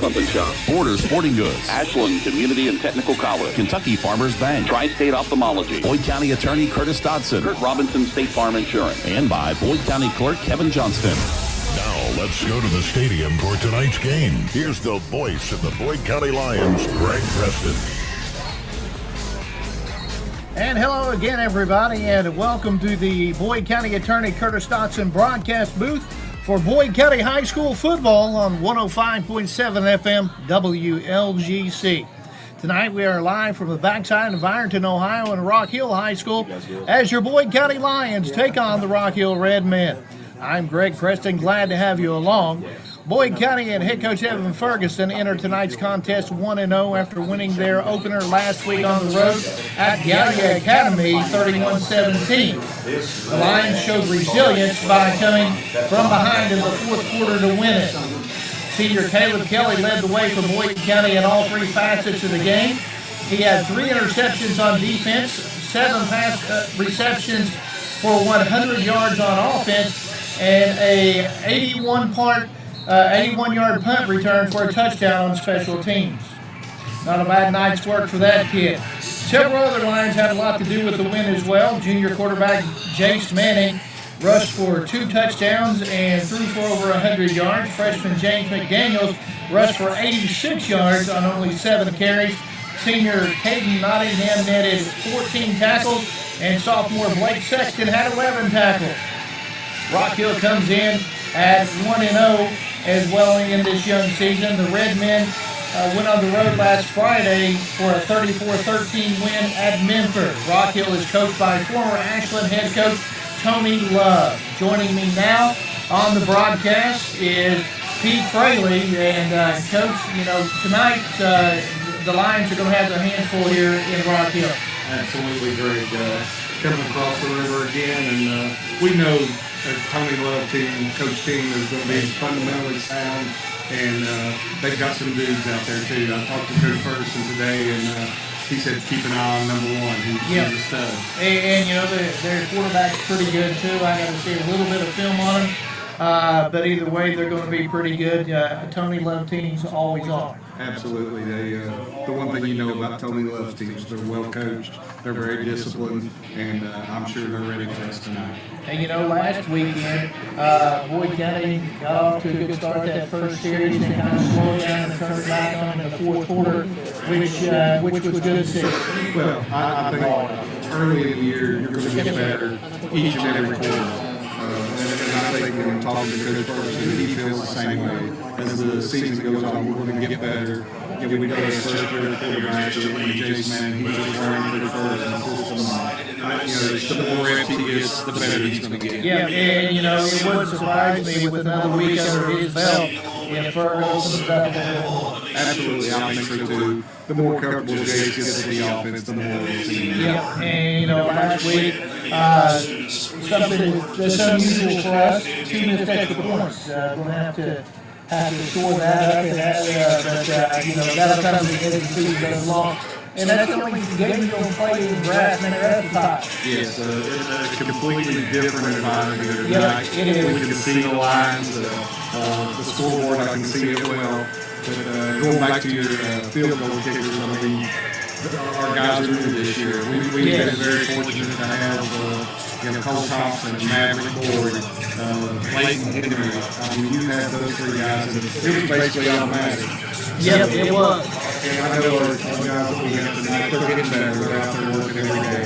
Pump and Shop, Border Sporting Goods, Ashland Community and Technical College, Kentucky Farmers Bank, Tri-State Ophthalmology, Boyd County Attorney Curtis Dodson, Kurt Robinson State Farm Insurance, and by Boyd County Clerk Kevin Johnston. Now let's go to the stadium for tonight's game. Here's the voice of the Boyd County Lions, Greg Preston. And hello again, everybody, and welcome to the Boyd County Attorney Curtis Dodson broadcast booth for Boyd County High School football on 105.7 FM WLGC. Tonight we are live from the backside of Ironton, Ohio, and Rock Hill High School as your Boyd County Lions take on the Rock Hill Red Men. I'm Greg Preston, glad to have you along. Boyd County and head coach Evan Ferguson entered tonight's contest 1-0 after winning their opener last week on the road at Gallia Academy 31-17. The Lions showed resilience by coming from behind in the fourth quarter to win it. Senior Caleb Kelly led the way for Boyd County in all three facets of the game. He had 3 interceptions on defense, 7 pass receptions for 100 yards on offense, and a 81-yard punt return for a touchdown on special teams. Not a bad night's work for that kid. Several other Lions had a lot to do with the win as well. Junior quarterback Jace Manning rushed for 2 touchdowns and threw for over 100 yards. Freshman James McDaniels rushed for 86 yards on only 7 carries. Senior Caden Nottingham netted 14 tackles, and sophomore Blake Sexton had 11 tackles. Rock Hill comes in at 1-0 as well in this young season. The Red Men went on the road last Friday for a 34-13 win at Memphis. Rock Hill is coached by former Ashland head coach Tony Love. Joining me now on the broadcast is Pete Fraley. And Coach, tonight the Lions are going to have their hands full here in Rock Hill. Absolutely, Greg. Coming across the river again, and we know Tony Love team, coach team is going to be fundamentally sound, and they've got some dudes out there too. I talked to Coach Ferguson today, and he said keep an eye on number 1. He's a stud. And their quarterback's pretty good too. I got to see a little bit of film on him, but either way, they're going to be pretty good. Tony Love teams always are. Absolutely. The one thing you know about Tony Love's teams, they're well coached, they're very disciplined, and I'm sure they're ready for us tonight. And last weekend, Boyd County got off to a good start that first series and kind of slowed down and turned back on in the fourth quarter, which was good to see. Well, I think early in the year, you're going to get better each and every quarter. And I think when talking to Coach Ferguson, he feels the same way. As the season goes on, we're going to get better. We got a first year quarterback, when Jace Manning, he's just learning pretty fast in the system. The more reps he gets, the better he's going to get. Yeah, and it wouldn't surprise me with another week under his belt if Ferguson opens up a little. Absolutely, I think so too. The more comfortable Jace gets with the offense, the more we'll see him. Yeah, and last week, something that's unusual for us, 2 missed extra points. We're going to have to shore that up, but that'll come as the season goes along. And that's the only game you're going to play in grass and the rest of the time. Yes, it's a completely different environment here tonight. It is. We can see the lines, the scoreboard, I can see it well. But going back to your field goal kickers, our guys are new this year. We've been very fortunate to have Cole Thompson, Maverick Boyd, Clayton Henry. You had those 3 guys, and it was basically automatic. Yep, it was. And I know our guys that we have tonight, they're getting better. They're out there working every day.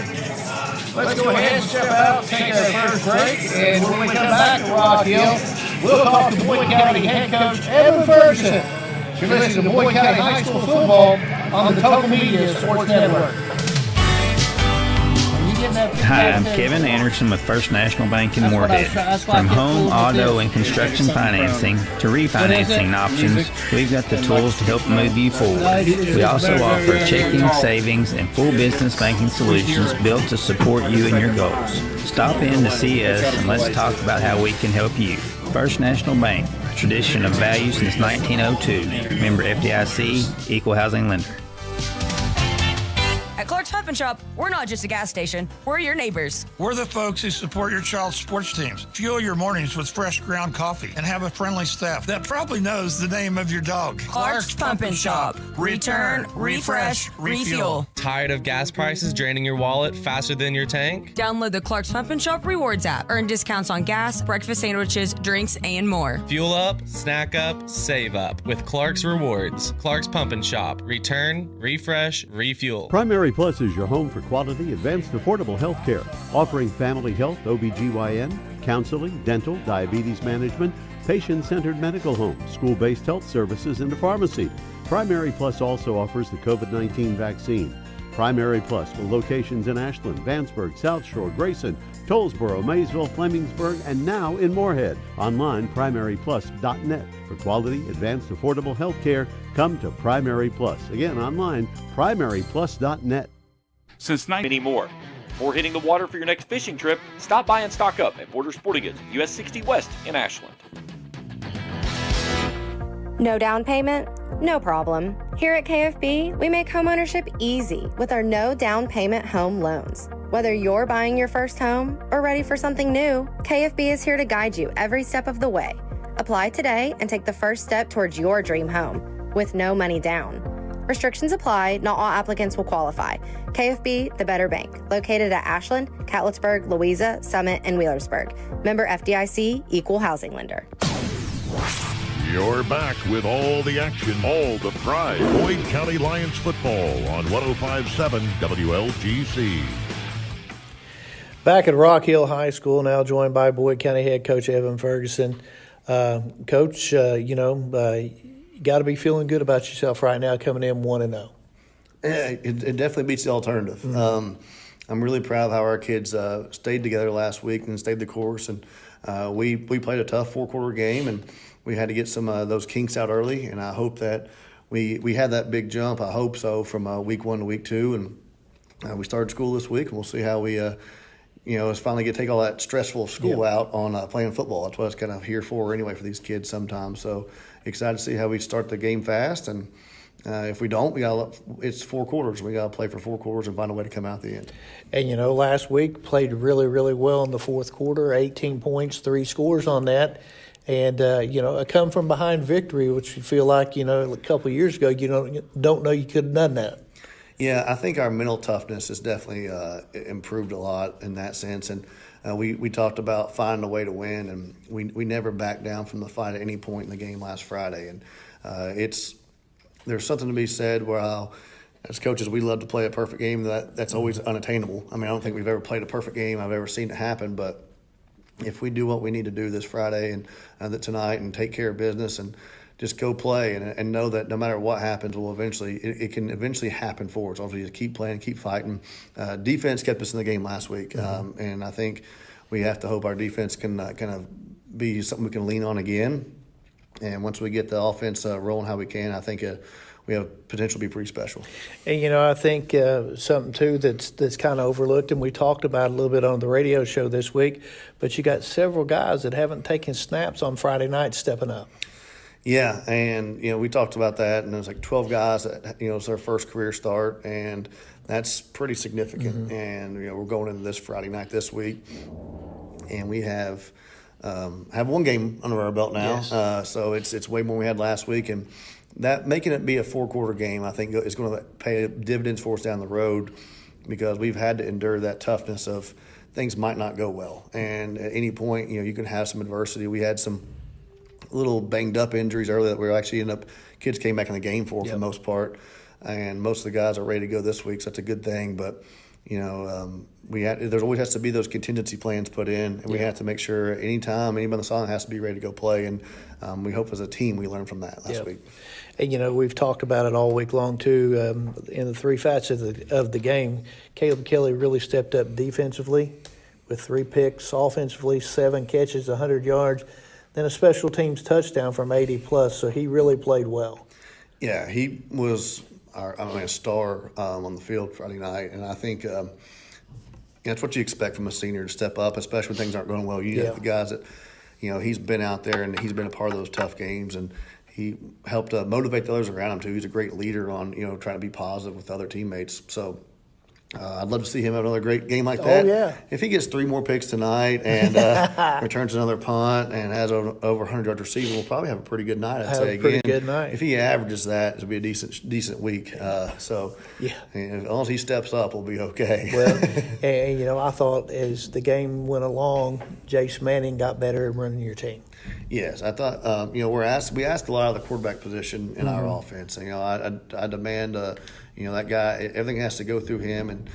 Let's go ahead and step out, take our first break, and when we come back to Rock Hill, we'll talk to Boyd County head coach Evan Ferguson. You're listening to Boyd County High School football on the Total Media Sports Network. Hi, I'm Kevin Anderson with First National Bank in Moorhead. From home, auto, and construction financing to refinancing options, we've got the tools to help move you forward. We also offer checking, savings, and full business banking solutions built to support you and your goals. Stop in to see us and let's talk about how we can help you. First National Bank, a tradition of value since 1902. Member FDIC, Equal Housing Lender. At Clark's Pump and Shop, we're not just a gas station, we're your neighbors. We're the folks who support your child's sports teams, fuel your mornings with fresh ground coffee, and have a friendly staff that probably knows the name of your dog. Clark's Pump and Shop. Return, refresh, refuel. Tired of gas prices draining your wallet faster than your tank? Download the Clark's Pump and Shop Rewards app. Earn discounts on gas, breakfast sandwiches, drinks, and more. Fuel up, snack up, save up with Clark's Rewards. Clark's Pump and Shop. Return, refresh, refuel. Primary Plus is your home for quality, advanced, affordable health care, offering family health, OBGYN, counseling, dental, diabetes management, patient-centered medical homes, school-based health services, and a pharmacy. Primary Plus also offers the COVID-19 vaccine. Primary Plus with locations in Ashland, Vanceburg, South Shore, Grayson, Tollsboro, Maysville, Flemingsburg, and now in Moorhead. Online, primaryplus.net. For quality, advanced, affordable health care, come to Primary Plus. Again, online, primaryplus.net. Since 90 anymore. Before hitting the water for your next fishing trip, stop by and stock up at Border Sporting Goods, US 60 West in Ashland. No down payment? No problem. Here at KFB, we make homeownership easy with our no down payment home loans. Whether you're buying your first home or ready for something new, KFB is here to guide you every step of the way. Apply today and take the first step towards your dream home with no money down. Restrictions apply. Not all applicants will qualify. KFB, the better bank, located at Ashland, Catlettsburg, Louisa, Summit, and Wheelersburg. Member FDIC, equal housing lender. You're back with all the action, all the pride. Boyd County Lions football on 105.7 WLGC. Back at Rock Hill High School, now joined by Boyd County head coach Evan Ferguson. Coach, you got to be feeling good about yourself right now coming in 1-0. Yeah, it definitely beats the alternative. Mm-hmm. I'm really proud of how our kids stayed together last week and stayed the course. And we played a tough four-quarter game, and we had to get some of those kinks out early. And I hope that we had that big jump. I hope so from week 1 to week 2. And we started school this week, and we'll see how we it's finally get to take all that stressful school out on playing football. That's what it's kind of here for anyway for these kids sometimes. So excited to see how we start the game fast. And if we don't, it's 4 quarters. We got to play for 4 quarters and find a way to come out the end. And, last week played really, really well in the fourth quarter, 18 points, 3 scores on that. And, a come-from-behind victory, which you feel like, a couple of years ago, you don't know you could have done that. Yeah, I think our mental toughness has definitely improved a lot in that sense. And we talked about finding a way to win, and we never backed down from the fight at any point in the game last Friday. And there's something to be said where as coaches, we love to play a perfect game. That's always unattainable. I mean, I don't think we've ever played a perfect game. I've ever seen it happen. But if we do what we need to do this Friday and tonight and take care of business and just go play and know that no matter what happens, it can eventually happen for us. Obviously, just keep playing, keep fighting. Defense kept us in the game last week, and I think we have to hope our defense can kind of be something we can lean on again. And once we get the offense rolling how we can, I think we have potential to be pretty special. And, I think something, too, that's kind of overlooked, and we talked about it a little bit on the radio show this week, but you got several guys that haven't taken snaps on Friday night stepping up. Yeah, and, we talked about that, and there's like 12 guys that, it's their first career start, and that's pretty significant. Mm-hmm. And, we're going into this Friday night this week, and we have one game under our belt now. Yes. So it's way more than we had last week, and that making it be a 4-quarter game, I think, is going to pay dividends for us down the road because we've had to endure that toughness of things might not go well. And at any point, you can have some adversity. We had some little banged up injuries early that we actually kids came back in the game for the most part, and most of the guys are ready to go this week, so that's a good thing. But there always has to be those contingency plans put in, and we have to make sure anytime anybody on the sideline has to be ready to go play. And we hope as a team we learned from that last week. And we've talked about it all week long too. In the 3 facets of the game, Caleb Kelly really stepped up defensively with 3 picks, offensively 7 catches, 100 yards. Then a special teams touchdown from 80+, so he really played well. Yeah, he was a star on the field Friday night, and I think that's what you expect from a senior to step up, especially when things aren't going well. You have the guys that, he's been out there and he's been a part of those tough games, and he helped motivate the others around him too. He's a great leader on, trying to be positive with other teammates. So I'd love to see him have another great game like that. Oh, yeah. If he gets 3 more picks tonight and returns another punt and has over 100 yards receiving, we'll probably have a pretty good night, I'd say. A pretty good night. If he averages that, it'll be a decent week. Yeah. As long as he steps up, we'll be okay. Well, and I thought as the game went along, Jace Manning got better at running your team. Yes, I thought we asked a lot of the quarterback position in our offense. I demand that guy, everything has to go through him, and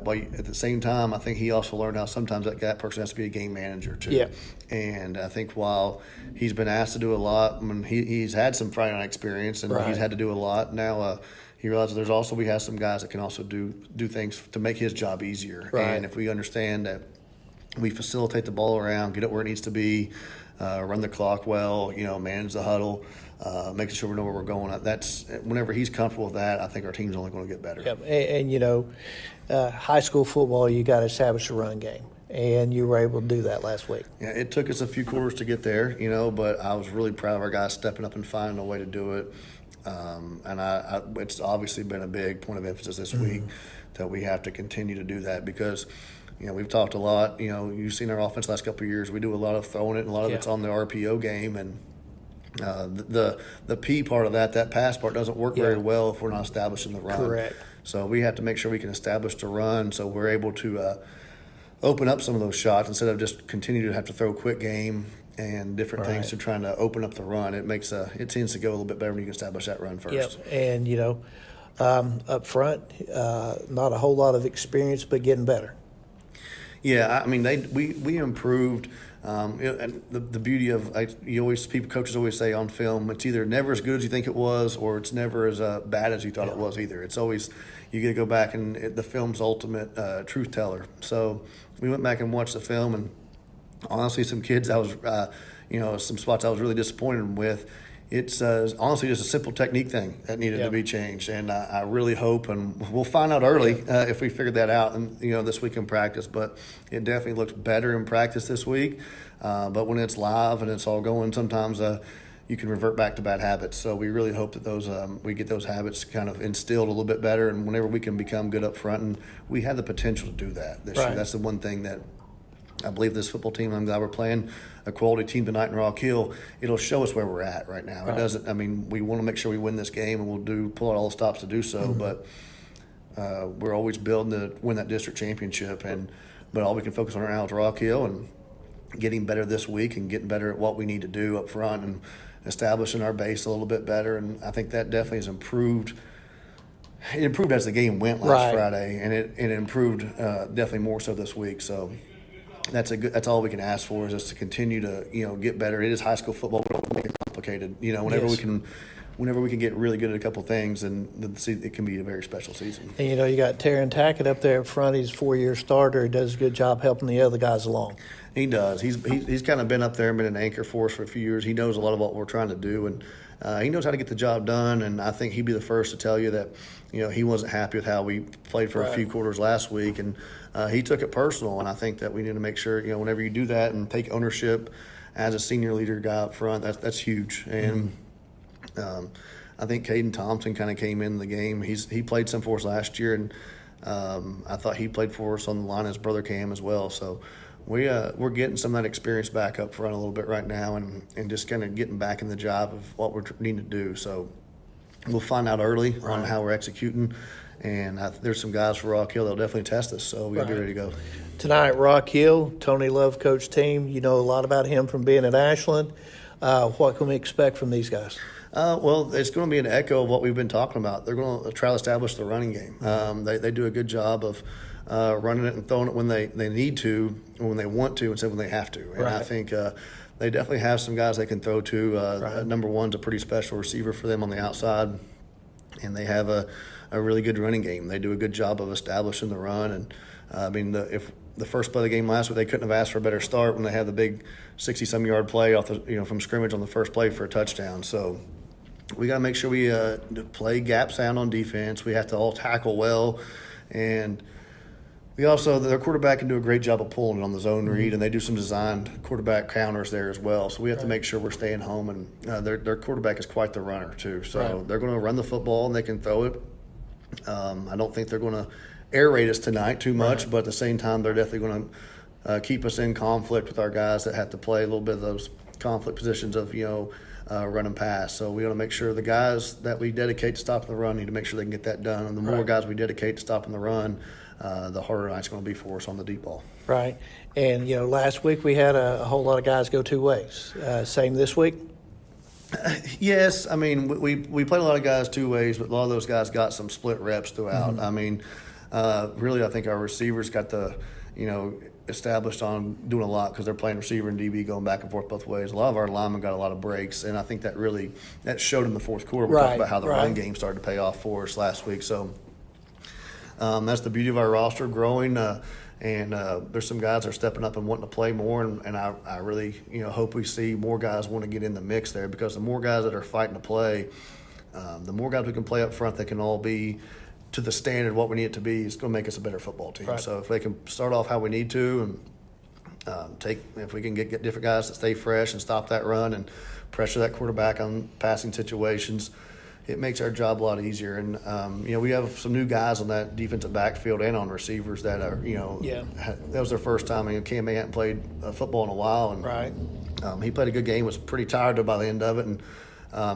but at the same time, I think he also learned how sometimes that person has to be a game manager too. Yeah. And I think while he's been asked to do a lot, he's had some Friday night experience and he's had to do a lot. Now he realizes we have some guys that can also do things to make his job easier. Right. And if we understand that we facilitate the ball around, get it where it needs to be. Run the clock well, manage the huddle, making sure we know where we're going. That's whenever he's comfortable with that, I think our team's only going to get better. Yep. And high school football, you got to establish a run game, and you were able to do that last week. Yeah, it took us a few quarters to get there, but I was really proud of our guys stepping up and finding a way to do it. And it's obviously been a big point of emphasis this week that we have to continue to do that because – we've talked a lot. You've seen our offense last couple of years. We do a lot of throwing it, and a lot of it's on the RPO game. And the P part of that pass part doesn't work very well if we're not establishing the run. Correct. So we have to make sure we can establish the run so we're able to open up some of those shots instead of just continue to have to throw quick game and different things to trying to open up the run. It tends to go a little bit better when you can establish that run first. Yep. And, up front, not a whole lot of experience, but getting better. Yeah, we improved. And the beauty of coaches always say on film, it's either never as good as you think it was, or it's never as bad as you thought it was either. It's always you get to go back and the film's ultimate truth teller. So we went back and watched the film, and honestly, some kids I was, some spots I was really disappointed with. It's honestly just a simple technique thing that needed to be changed, and I really hope, and we'll find out early if we figured that out, and this week in practice. But it definitely looks better in practice this week. But when it's live and it's all going, sometimes you can revert back to bad habits. So we really hope that those we get those habits kind of instilled a little bit better, and whenever we can become good up front, and we have the potential to do that this year. That's the one thing that I believe this football team, I'm glad we're playing a quality team tonight in Rock Hill. It'll show us where we're at right now. It doesn't. We want to make sure we win this game, and we'll pull out all the stops to do so. But we're always building to win that district championship, but all we can focus on right now is Rock Hill and getting better this week and getting better at what we need to do up front and establishing our base a little bit better. And I think that definitely has improved. It improved as the game went last Friday, and it improved definitely more so this week. So. That's all we can ask for is just to continue to get better. It is high school football, but it'll make it complicated. Whenever we can get really good at a couple things, and it can be a very special season. And you got Taryn Tackett up there up front. He's a 4-year starter. He does a good job helping the other guys along. He does. He's kind of been up there and been an anchor for us for a few years. He knows a lot of what we're trying to do, and he knows how to get the job done. And I think he'd be the first to tell you that he wasn't happy with how we played for a few quarters last week, and he took it personal. And I think that we need to make sure whenever you do that and take ownership as a senior leader guy up front, that's huge. And I think Caden Thompson kind of came in the game. He played some for us last year, and I thought he played for us on the line as brother Cam as well. So. We're getting some of that experience back up front a little bit right now, and just kind of getting back in the job of what we're needing to do. So we'll find out early on how we're executing, and there's some guys for Rock Hill that'll definitely test us. So we got to be ready to go. Tonight, Rock Hill, Tony Love coach team. You know a lot about him from being at Ashland. What can we expect from these guys? Well, it's going to be an echo of what we've been talking about. They're going to try to establish the running game. They do a good job of running it and throwing it when they need to, or when they want to, instead of when they have to. And I think they definitely have some guys they can throw to. Number one's a pretty special receiver for them on the outside, and they have a really good running game. They do a good job of establishing the run. And if the first play of the game last week, they couldn't have asked for a better start when they had the big 60-some yard play off from scrimmage on the first play for a touchdown. So we got to make sure we play gap sound on defense. We have to all tackle well, and their quarterback can do a great job of pulling it on the zone read, and they do some designed quarterback counters there as well. So we have to make sure we're staying home, and their quarterback is quite the runner too. So they're going to run the football, and they can throw it. I don't think they're going to air raid us tonight too much, but at the same time, they're definitely going to keep us in conflict with our guys that have to play a little bit of those conflict positions of, run and pass. So we want to make sure the guys that we dedicate to stopping the run need to make sure they can get that done. And the more guys we dedicate to stopping the run, the harder night's going to be for us on the deep ball. Right. And, last week we had a whole lot of guys go two ways. Same this week? Yes. I mean, we played a lot of guys two ways, but a lot of those guys got some split reps throughout. I mean, really, I think our receivers got the, established on doing a lot because they're playing receiver and DB going back and forth both ways. A lot of our linemen got a lot of breaks, and I think that showed in the fourth quarter. We talked about how the run game started to pay off for us last week. So that's the beauty of our roster growing. And there's some guys that are stepping up and wanting to play more, and I really hope we see more guys want to get in the mix there, because the more guys that are fighting to play, the more guys we can play up front that can all be to the standard what we need it to be. Is going to make us a better football team. So if they can start off how we need to, and if we can get different guys that stay fresh and stop that run and pressure that quarterback on passing situations, it makes our job a lot easier. And we have some new guys on that defensive backfield and on receivers that are that was their first time. Cam hadn't played football in a while, and he played a good game. Was pretty tired by the end of it, and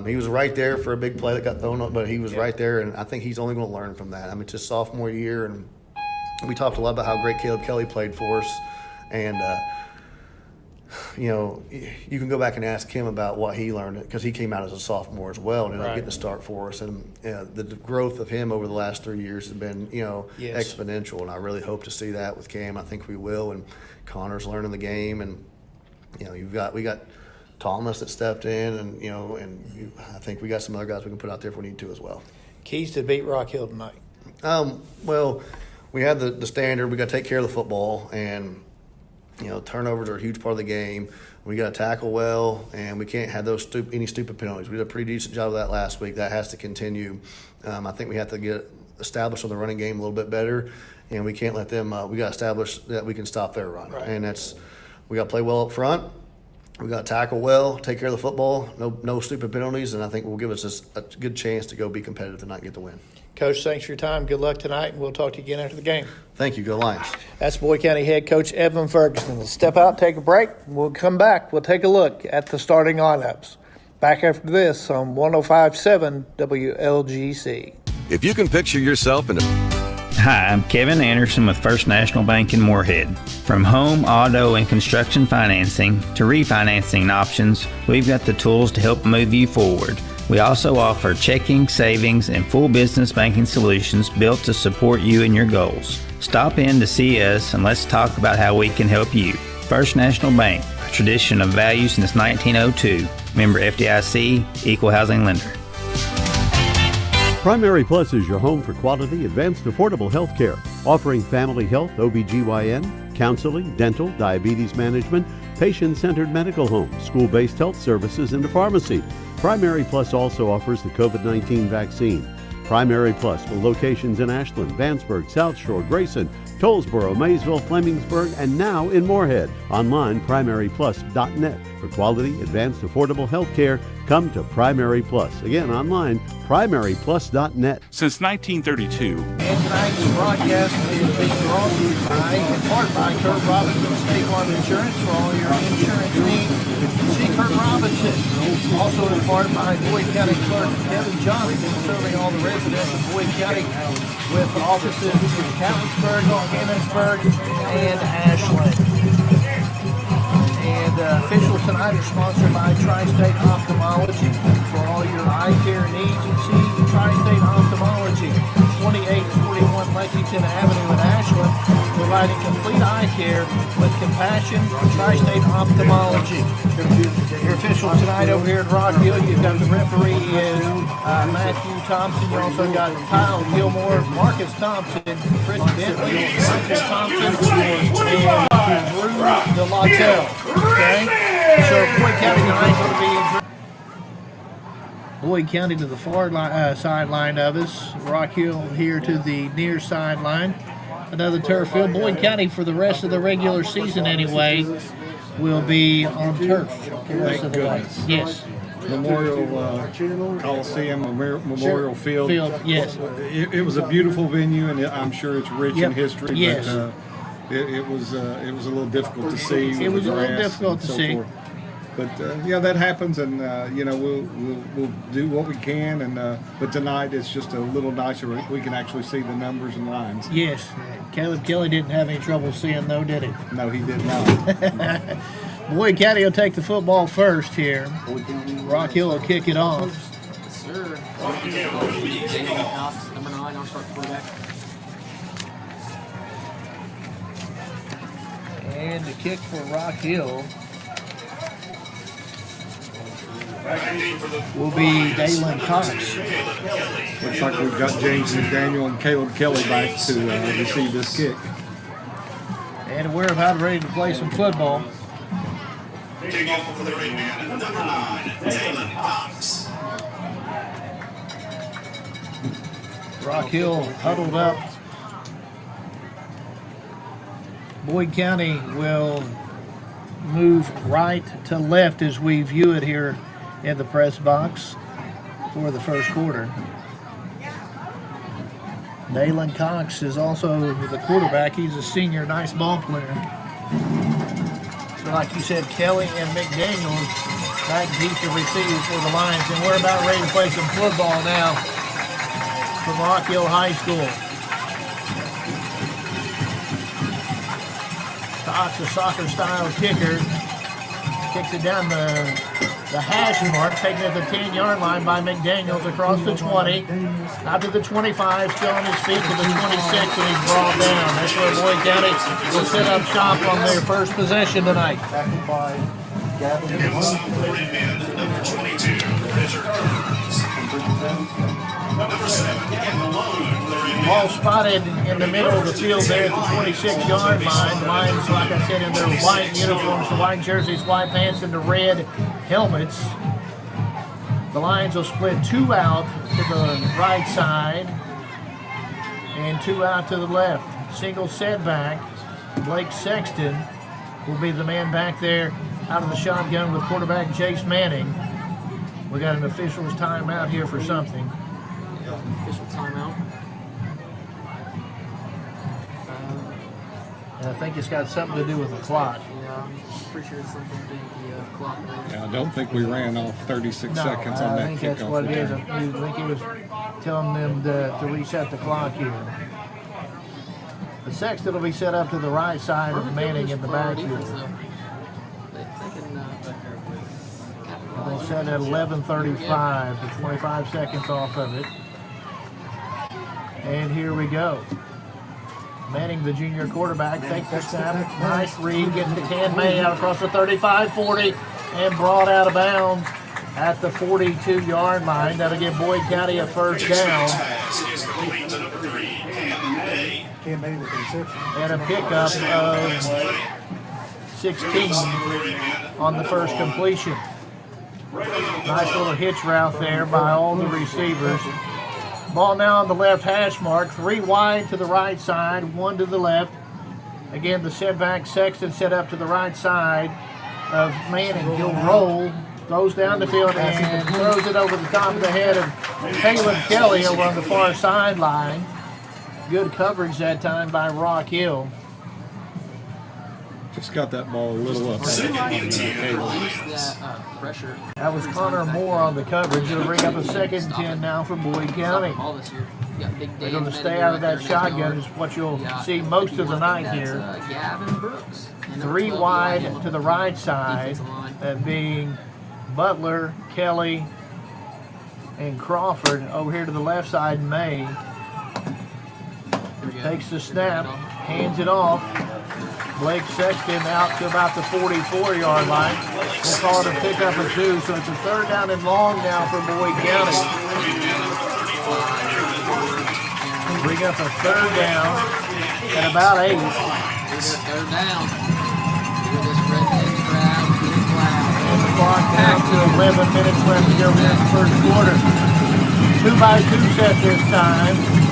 he was right there for a big play that got thrown up, but he was right there, and I think he's only going to learn from that. I mean, it's his sophomore year, and we talked a lot about how great Caleb Kelly played for us, and you can go back and ask him about what he learned, because he came out as a sophomore as well and ended up getting to start for us. And the growth of him over the last 3 years has been exponential, and I really hope to see that with Cam. I think we will, and Connor's learning the game, and we got Thomas that stepped in, and I think we got some other guys we can put out there if we need to as well. Keys to beat Rock Hill tonight? Well, we have the standard. We got to take care of the football, and turnovers are a huge part of the game. We got to tackle well, and we can't have those any stupid penalties. We did a pretty decent job of that last week. That has to continue. I think we have to get established on the running game a little bit better, and we can't let them. We got to establish that we can stop their run, and we got to play well up front. We got to tackle well, take care of the football, no stupid penalties, and I think will give us a good chance to go be competitive tonight and get the win. Coach, thanks for your time. Good luck tonight, and we'll talk to you again after the game. Thank you. Go Lions. That's Boyd County head coach Evan Ferguson. We'll step out, take a break. We'll come back. We'll take a look at the starting lineups. Back after this on 105.7 WLGC. If you can picture yourself in a... Hi, I'm Kevin Anderson with First National Bank in Moorhead. From home, auto, and construction financing to refinancing options, we've got the tools to help move you forward. We also offer checking, savings, and full business banking solutions built to support you and your goals. Stop in to see us and let's talk about how we can help you. First National Bank, a tradition of value since 1902. Member FDIC, equal housing lender. Primary Plus is your home for quality, advanced, affordable health care, offering family health, OBGYN, counseling, dental, diabetes management, patient-centered medical homes, school-based health services, and a pharmacy. Primary Plus also offers the COVID-19 vaccine. Primary Plus with locations in Ashland, Vanceburg, South Shore, Grayson, Tollsboro, Maysville, Flemingsburg, and now in Moorhead. Online, primaryplus.net. For quality, advanced, affordable health care, come to Primary Plus. Again, online, primaryplus.net. Since 1932. And tonight's broadcast is being brought to you in part by Kurt Robinson State Farm Insurance for all your insurance needs. See Kurt Robinson. Also in part by Boyd County Clerk Kevin Johnson, serving all the residents of Boyd County with offices in Catlettsburg, Emmonsburg, and Ashland. And officials tonight are sponsored by Tri-State Ophthalmology. For all your eye care needs, and see Tri-State Ophthalmology, 2841 Lexington Avenue in Ashland, providing complete eye care with compassion. Tri-State Ophthalmology. Your officials tonight over here at Rock Hill, you've got the referee is Matthew Thompson. You also got Kyle Gilmore, Marcus Thompson, Chris Bentley, Michael Thompson, and Drew DeLautelle. Okay? So Boyd County tonight going to be in Boyd County to the far sideline of us. Rock Hill here to the near sideline. Another turf field. Boyd County for the rest of the regular season anyway will be on turf the rest of the way. Yes. Memorial Coliseum, Memorial Field. Yes. It was a beautiful venue, and I'm sure it's rich in history. Yes. But, it was a little difficult to see. It was a little difficult to see. Forth. But that happens, and we'll do what we can. And but tonight it's just a little nicer. We can actually see the numbers and lines. Yes, Caleb Kelly didn't have any trouble seeing, though, did he? No, he did not. Boyd County will take the football first here. Rock Hill will kick it off. Yes, sir. Number 9, I'll start quarterback. And the kick for Rock Hill will be Dalen Cox. Looks like we've got James McDaniel and Caleb Kelly back to receive this kick. And we're about ready to play some football. Taking off for the red man, number 9, Dalen Cox. Rock Hill huddled up. Boyd County will move right to left as we view it here in the press box for the first quarter. Dalen Cox is also the quarterback. He's a senior, nice ball player. So like you said, Kelly and McDaniels back deep to receive for the Lions. And we're about ready to play some football now from Rock Hill High School. Cox, a soccer-style kicker, kicks it down the hash mark, taken at the 10-yard line by McDaniels across the 20, out to the 25, still on his feet to the 26, and he's brought down. That's where Boyd County will set up shop on their first possession tonight. Number 22, Richard Burns. Number 7, Kevin Malone. Ball spotted in the middle of the field there at the 26-yard line. The Lions, like I said, in their white uniforms, the white jerseys, white pants, and the red helmets. The Lions will split 2 out to the right side and 2 out to the left. Single setback. Blake Sexton will be the man back there out of the shotgun with quarterback Jace Manning. We got an official's timeout here for something. Official timeout. And I think it's got something to do with the clock. Yeah, I'm pretty sure it's something to do with the clock. Yeah, I don't think we ran off 36 seconds on that kickoff. I think that's what it is. I think he was telling them to reset the clock here. The Sexton will be set up to the right side of Manning in the backfield. They set at 11:35, so 25 seconds off of it. And here we go. Manning, the junior quarterback, takes the snap. Nice read, gets the Ken May out across the 35-40 and brought out of bounds at the 42-yard line. That'll give Boyd County a first down. And a pickup of 16 on the first completion. Nice little hitch route there by all the receivers. Ball now on the left hash mark. 3 wide to the right side, 1 to the left. Again, the setback. Sexton set up to the right side of Manning. He'll roll, goes down the field and throws it over the top of the head of Caleb Kelly over on the far sideline. Good coverage that time by Rock Hill. Just got that ball a little up. Pressure. That was Connor Moore on the coverage. It'll bring up a 2nd and 10 now for Boyd County. They're going to stay out of that shotgun is what you'll see most of the night here. 3 wide to the right side, that being Butler, Kelly, and Crawford. Over here to the left side, May. Takes the snap, hands it off. Blake Sexton out to about the 44-yard line. We'll call it a pickup of 2, so it's a 3rd down and long now for Boyd County. Bring up a 3rd down at about 8. 3rd down. And the clock down to 11 minutes left to go here in the first quarter. 2-by-2 set this time.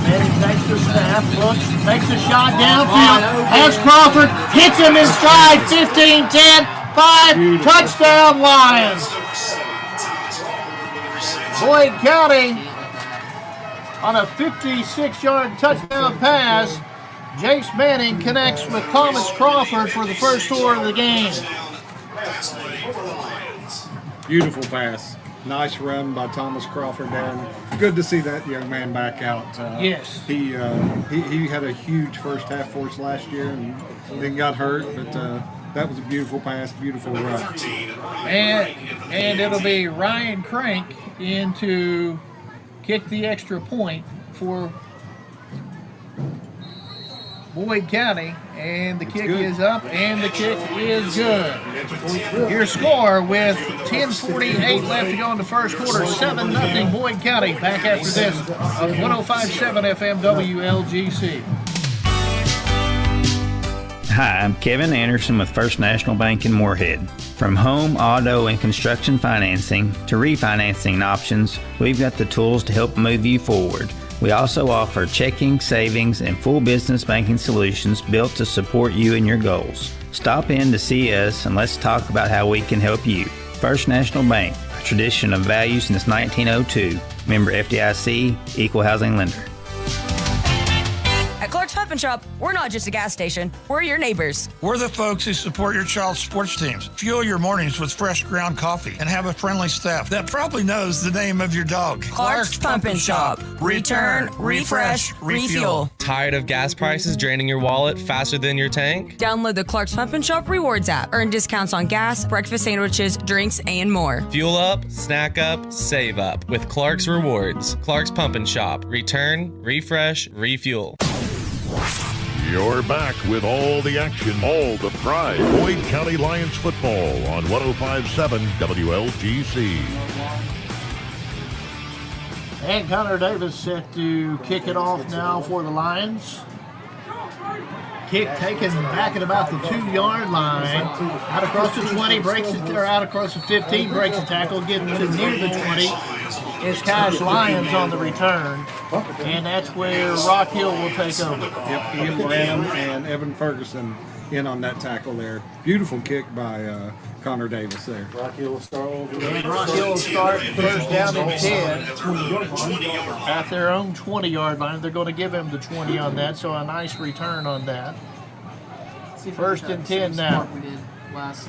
Manning takes the snap, looks, makes a shot downfield, has Crawford, hits him in stride, 15-10, 5, touchdown Lions. Boyd County on a 56-yard touchdown pass. Jace Manning connects with Thomas Crawford for the first score of the game. Beautiful pass. Nice run by Thomas Crawford there. And good to see that young man back out. Yes. He had a huge first half for us last year and then got hurt, but that was a beautiful pass, beautiful run. And it'll be Ryan Crank in to kick the extra point for Boyd County, and the kick is up, and the kick is good. Your score with 10:48 left to go in the first quarter, 7-0 Boyd County. Back after this on 105.7 FM WLGC. Hi, I'm Kevin Anderson with First National Bank in Moorhead. From home, auto, and construction financing to refinancing options, we've got the tools to help move you forward. We also offer checking, savings, and full business banking solutions built to support you and your goals. Stop in to see us and let's talk about how we can help you. First National Bank, a tradition of value since 1902. Member FDIC, equal housing lender. At Clark's Pump and Shop, we're not just a gas station, we're your neighbors. We're the folks who support your child's sports teams. Fuel your mornings with fresh ground coffee and have a friendly staff that probably knows the name of your dog. Clark's Pump and Shop. Return, refresh, refuel. Tired of gas prices draining your wallet faster than your tank? Download the Clark's Pump and Shop Rewards app. Earn discounts on gas, breakfast sandwiches, drinks, and more. Fuel up, snack up, save up with Clark's Rewards. Clark's Pump and Shop. Return, refresh, refuel. You're back with all the action, all the pride. Boyd County Lions football on 105.7 WLGC. And Connor Davis set to kick it off now for the Lions. Kick taken back at about the 2-yard line. Out across the 20, breaks it there, out across the 15, breaks the tackle, getting to near the 20. Is Cash Lyons on the return. And that's where Rock Hill will take over. Yep, Ian Branham and Evan Ferguson in on that tackle there. Beautiful kick by Connor Davis there. Rock Hill will start first down and 10 at their own 20-yard line. They're going to give him the 20 on that, so a nice return on that. First and 10 now. We did last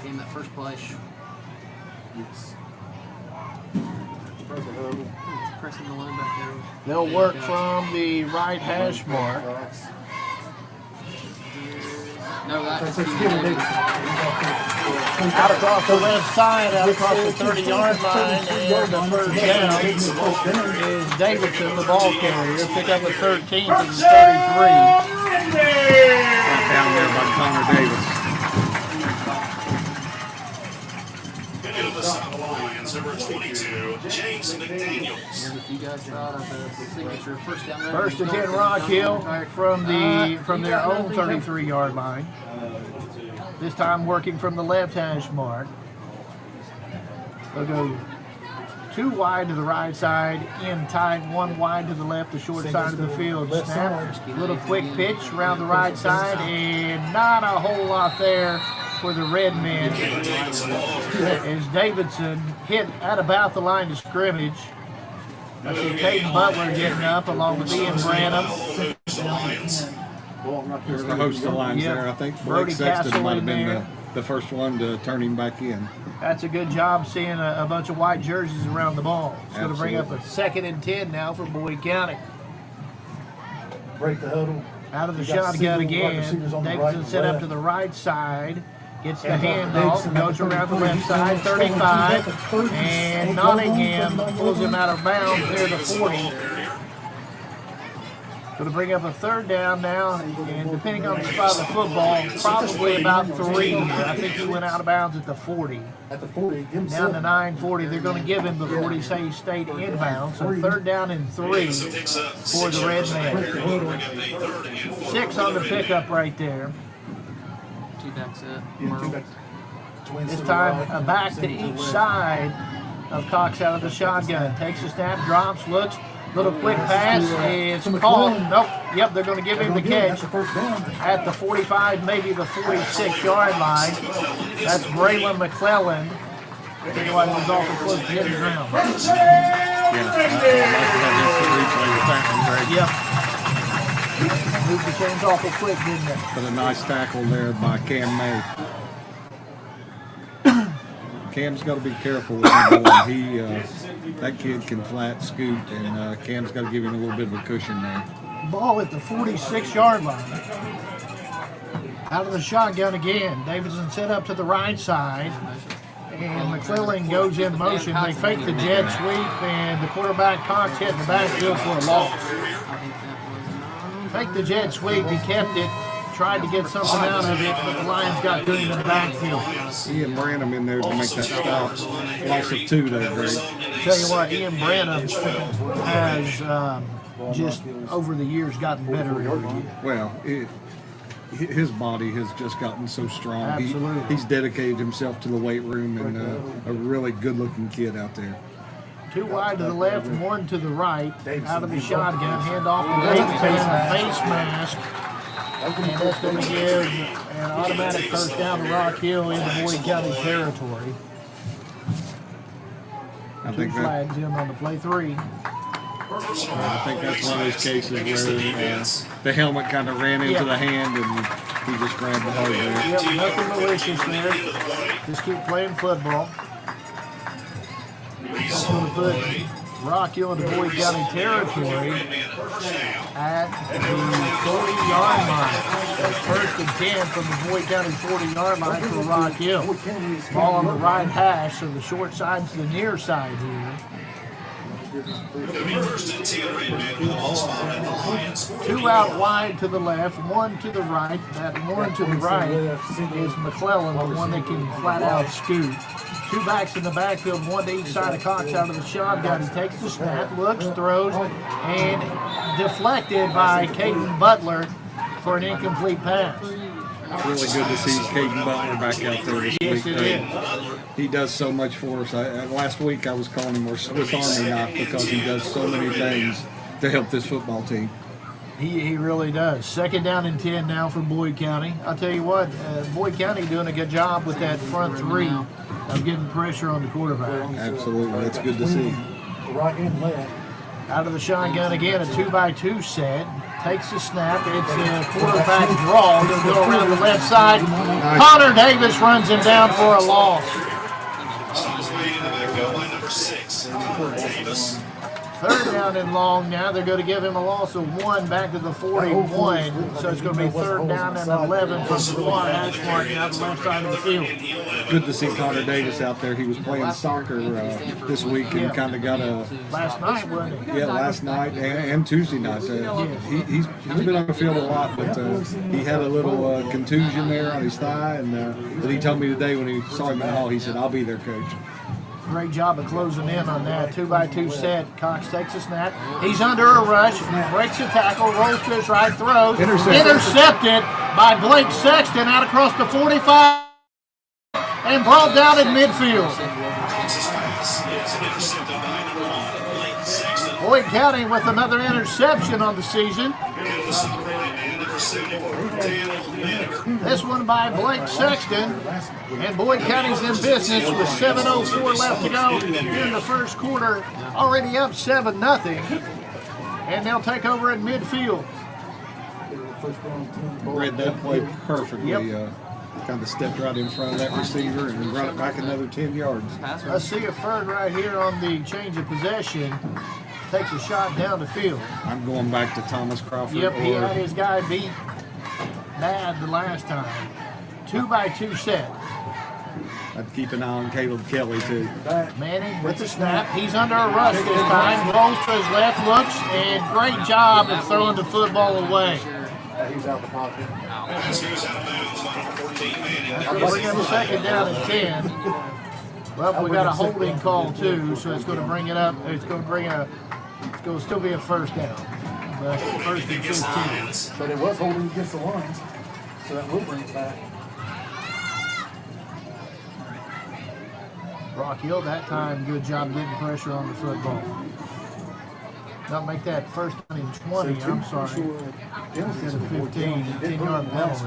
game, that first play. Pressing the line back there. They'll work from the right hash mark. No, that's out across the left side, out across the 30-yard line, and the first down is Davidson, the ball carrier. Pick up a 13th to the 33. Down there by Connor Davis. Into the side of the Lions, number 22, James McDaniels. If you guys thought of the signature first down. First and 10 Rock Hill from their own 33-yard line. This time working from the left hash mark. They'll go 2 wide to the right side, in tight, 1 wide to the left, the short side of the field. Snap, little quick pitch around the right side, and not a whole lot there for the red men. As Davidson hit at about the line of scrimmage. I see Caden Butler getting up along with Ian Branham. There's the host of the Lions there. I think Blake Sexton might have been the first one to turn him back in. That's a good job seeing a bunch of white jerseys around the ball. It's going to bring up a 2nd and 10 now for Boyd County. Break the huddle. Out of the shotgun again. Davidson set up to the right side. Gets the handoff, goes around the left side, 35, and Nottingham pulls him out of bounds near the 40. Going to bring up a 3rd down now, and depending on the spot of the football, probably about 3. I think he went out of bounds at the 40. At the 40, down to 9:40. They're going to give him the 40, say he stayed inbound. So 3rd down and 3 for the red man. 6 on the pickup right there. 2 back set. This time a back to each side of Cox out of the shotgun. Takes a snap, drops, looks, Little quick pass. It's caught. Nope. Yep, they're going to give him the catch at the 45, maybe the 46-yard line. That's Braylon McClellan. Tell you what, it was awful close to hitting the ground. Yep. Moved the chains awful quick, didn't it? But a nice tackle there by Cam May. Cam's got to be careful with him. That kid can flat scoot, and Cam's got to give him a little bit of a cushion there. Ball at the 46-yard line. Out of the shotgun again. Davidson set up to the right side, and McClellan goes in motion. They fake the jet sweep, and the quarterback Cox hit in the backfield for a loss. Fake the jet sweep. He kept it. Tried to get something out of it, but the Lions got to him in the backfield. Ian Branham in there to make that stop. Loss of 2 there, Greg. Tell you what, Ian Branham has just over the years gotten better every year. Well, his body has just gotten so strong. Absolutely. He's dedicated himself to the weight room, and a really good-looking kid out there. 2 wide to the left, 1 to the right. Out of the shotgun, hand off to Davidson, a face mask. And that's going to give an automatic first down to Rock Hill in the Boyd County territory. I 2 think flags in on the play 3. I think that's one of those cases where the helmet kind of ran into the hand and he just grabbed the hard there. Yep, nothing malicious there. Just keep playing football. That's going to put Rock Hill into Boyd County territory at the 40-yard line. That's 1st and 10 from the Boyd County 40-yard line for Rock Hill. Ball on the right hash, so the short side to the near side here. 2 out wide to the left, 1 to the right. That 1 to the right is McClellan, the one that can flat out scoot. 2 backs in the backfield, 1 to each side of Cox out of the shotgun. He takes the snap, looks, throws, and deflected by Caden Butler for an incomplete pass. It's really good to see Caden Butler back out there this Yes, week. it is. He does so much for us. Last week I was calling him our Swiss Army knife because he does so many things to help this football team. He really does. 2nd down and 10 now for Boyd County. I'll tell you what, Boyd County doing a good job with that front 3 of getting pressure on the quarterback. Absolutely, that's good to see. Right and left. Out of the shotgun again, a 2-by-2 set. Takes the snap. It's a quarterback draw. He'll go around the left side. Connor Davis runs him down for a loss. Number 6, Davis. 3rd down and long now. They're going to give him a loss of 1 back to the 41. So it's going to be 3rd down and 11 from the far hash mark out the left side of the field. Good to see Connor Davis out there. He was playing soccer this week and kind of got a... Last night, wasn't he? Yeah, last night and Tuesday night. He's been on the field a lot, but he had a little contusion there on his thigh. And but he told me today when he saw him in the hall, he said, "I'll be there, Coach." Great job of closing in on that. 2-by-2 set. Cox takes a snap. He's under a rush. Breaks the tackle. Rolls to his right. Throws. Intercepted by Blake Sexton out across the 45 and brought down in midfield. Boyd County with another interception on the season. This one by Blake Sexton. And Boyd County's in business with 7:04 left to go here in the first quarter. Already up 7-0. And they'll take over at midfield. Read that play perfectly. Kind of stepped right in front of that receiver and brought it back another 10 yards. Let's see if Ferg right here on the change of possession takes a shot down the field. I'm going back to Thomas Crawford. Yep, he had his guy beat bad the last time. 2-by-2 set. I'd keep an eye on Caleb Kelly, too. Manning with the snap. He's under a rush this time. Rolls to his left, looks, and great job of throwing the football away. He's out the pocket. We're going to 2nd down and 10. Well, we got a holding call, too, so it's going to bring it up. It's going to still be a 1st down. But 1st and 15. But it was holding against the lines, so that will bring it back. Rock Hill that time, good job getting pressure on the football. Don't make that first down and 20, I'm sorry. Instead of 15, 10-yard penalty.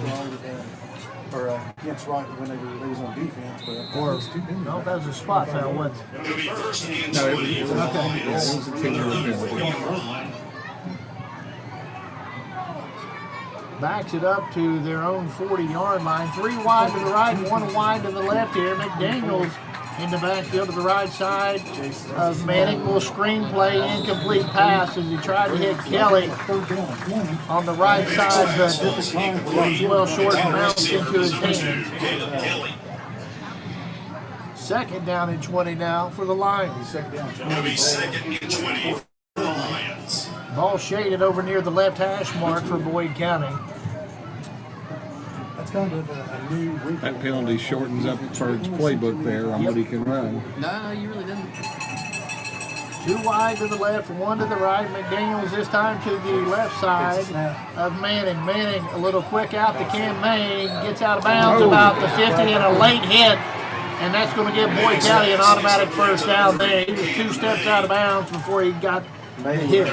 Or against right when they was on defense. But Or, no, that was a spot foul, wasn't it? No, it was a 10-yard penalty. Backs it up to their own 40-yard line. 3 wide to the right, 1 wide to the left here. McDaniels in the backfield to the right side of Manning. Will screen play, incomplete pass as he tried to hit Kelly on the right side, but was well short and bounced into his hands. Second down and 20 now for the Lions. It'll be second and 20 for the Lions. Ball shaded over near the left hash mark for Boyd County. That's kind of a new wrinkle. That penalty shortens up for its playbook there on what he can run. No, you really didn't. 2 wide to the left, 1 to the right. McDaniels this time to the left side of Manning. Manning a little quick out to Cam May. Gets out of bounds about the 50 and a late hit. And that's going to give Boyd County an automatic first down there. He was 2 steps out of bounds before he got hit.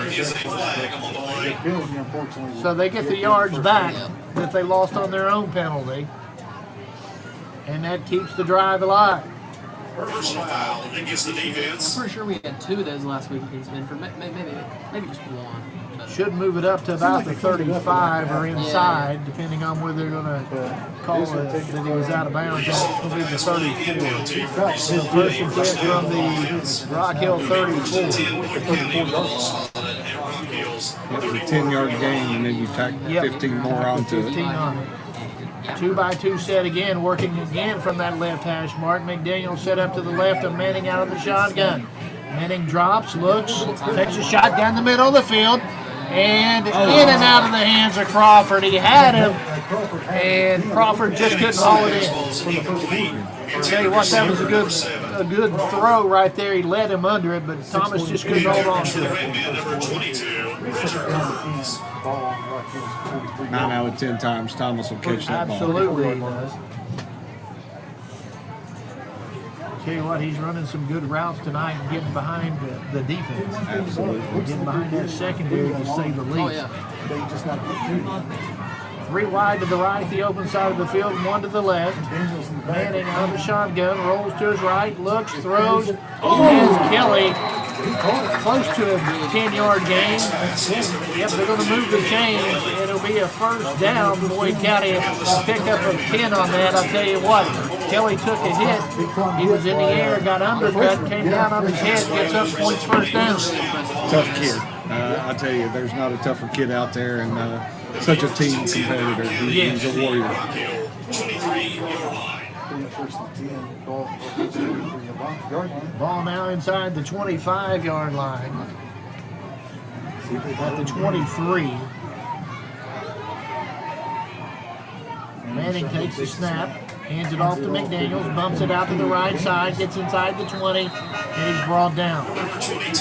So they get the yards back that they lost on their own penalty. And that keeps the drive alive. Personal foul against the defense. I'm pretty sure we had 2 of those last week against Minford. Maybe just 1. Should move it up to about the 35 or inside, depending on where they're going to call it that he was out of bounds. That's going to be the 34. So first and 10 from the Rock Hill 34. It was a 10-yard gain, and then you tack 15 more onto it. 15 on it. 2-by-2 set again, working again from that left hash mark. McDaniel set up to the left of Manning out of the shotgun. Manning drops, looks, takes a shot down the middle of the field, and in and out of the hands of Crawford. He had him, and Crawford just couldn't haul it in. I'll tell you what, that was a good throw right there. He led him under it, but Thomas just couldn't hold on to it. 9 out of 10 times Thomas will catch that ball. Absolutely he does. Tell you what, he's running some good routes tonight and getting behind the defense. Absolutely. Getting behind that secondary, to say the least. 3 wide to the right, the open side of the field, 1 to the left. Manning out of the shotgun, rolls to his right, looks, throws, has Kelly close to a 10-yard gain. Yep, they're going to move the chains. It'll be a first down. Boyd County pick up a 10 on that. I'll tell you what, Kelly took a hit. He was in the air, got undercut, came down on his head, gets up, points first down. Tough kid. I tell you, there's not a tougher kid out there, and such a team competitor. He's a warrior. Ball now inside the 25-yard line. At the 23. Manning takes the snap, hands it off to McDaniels, bumps it out to the right side, gets inside the 20, and he's brought down. Number 22,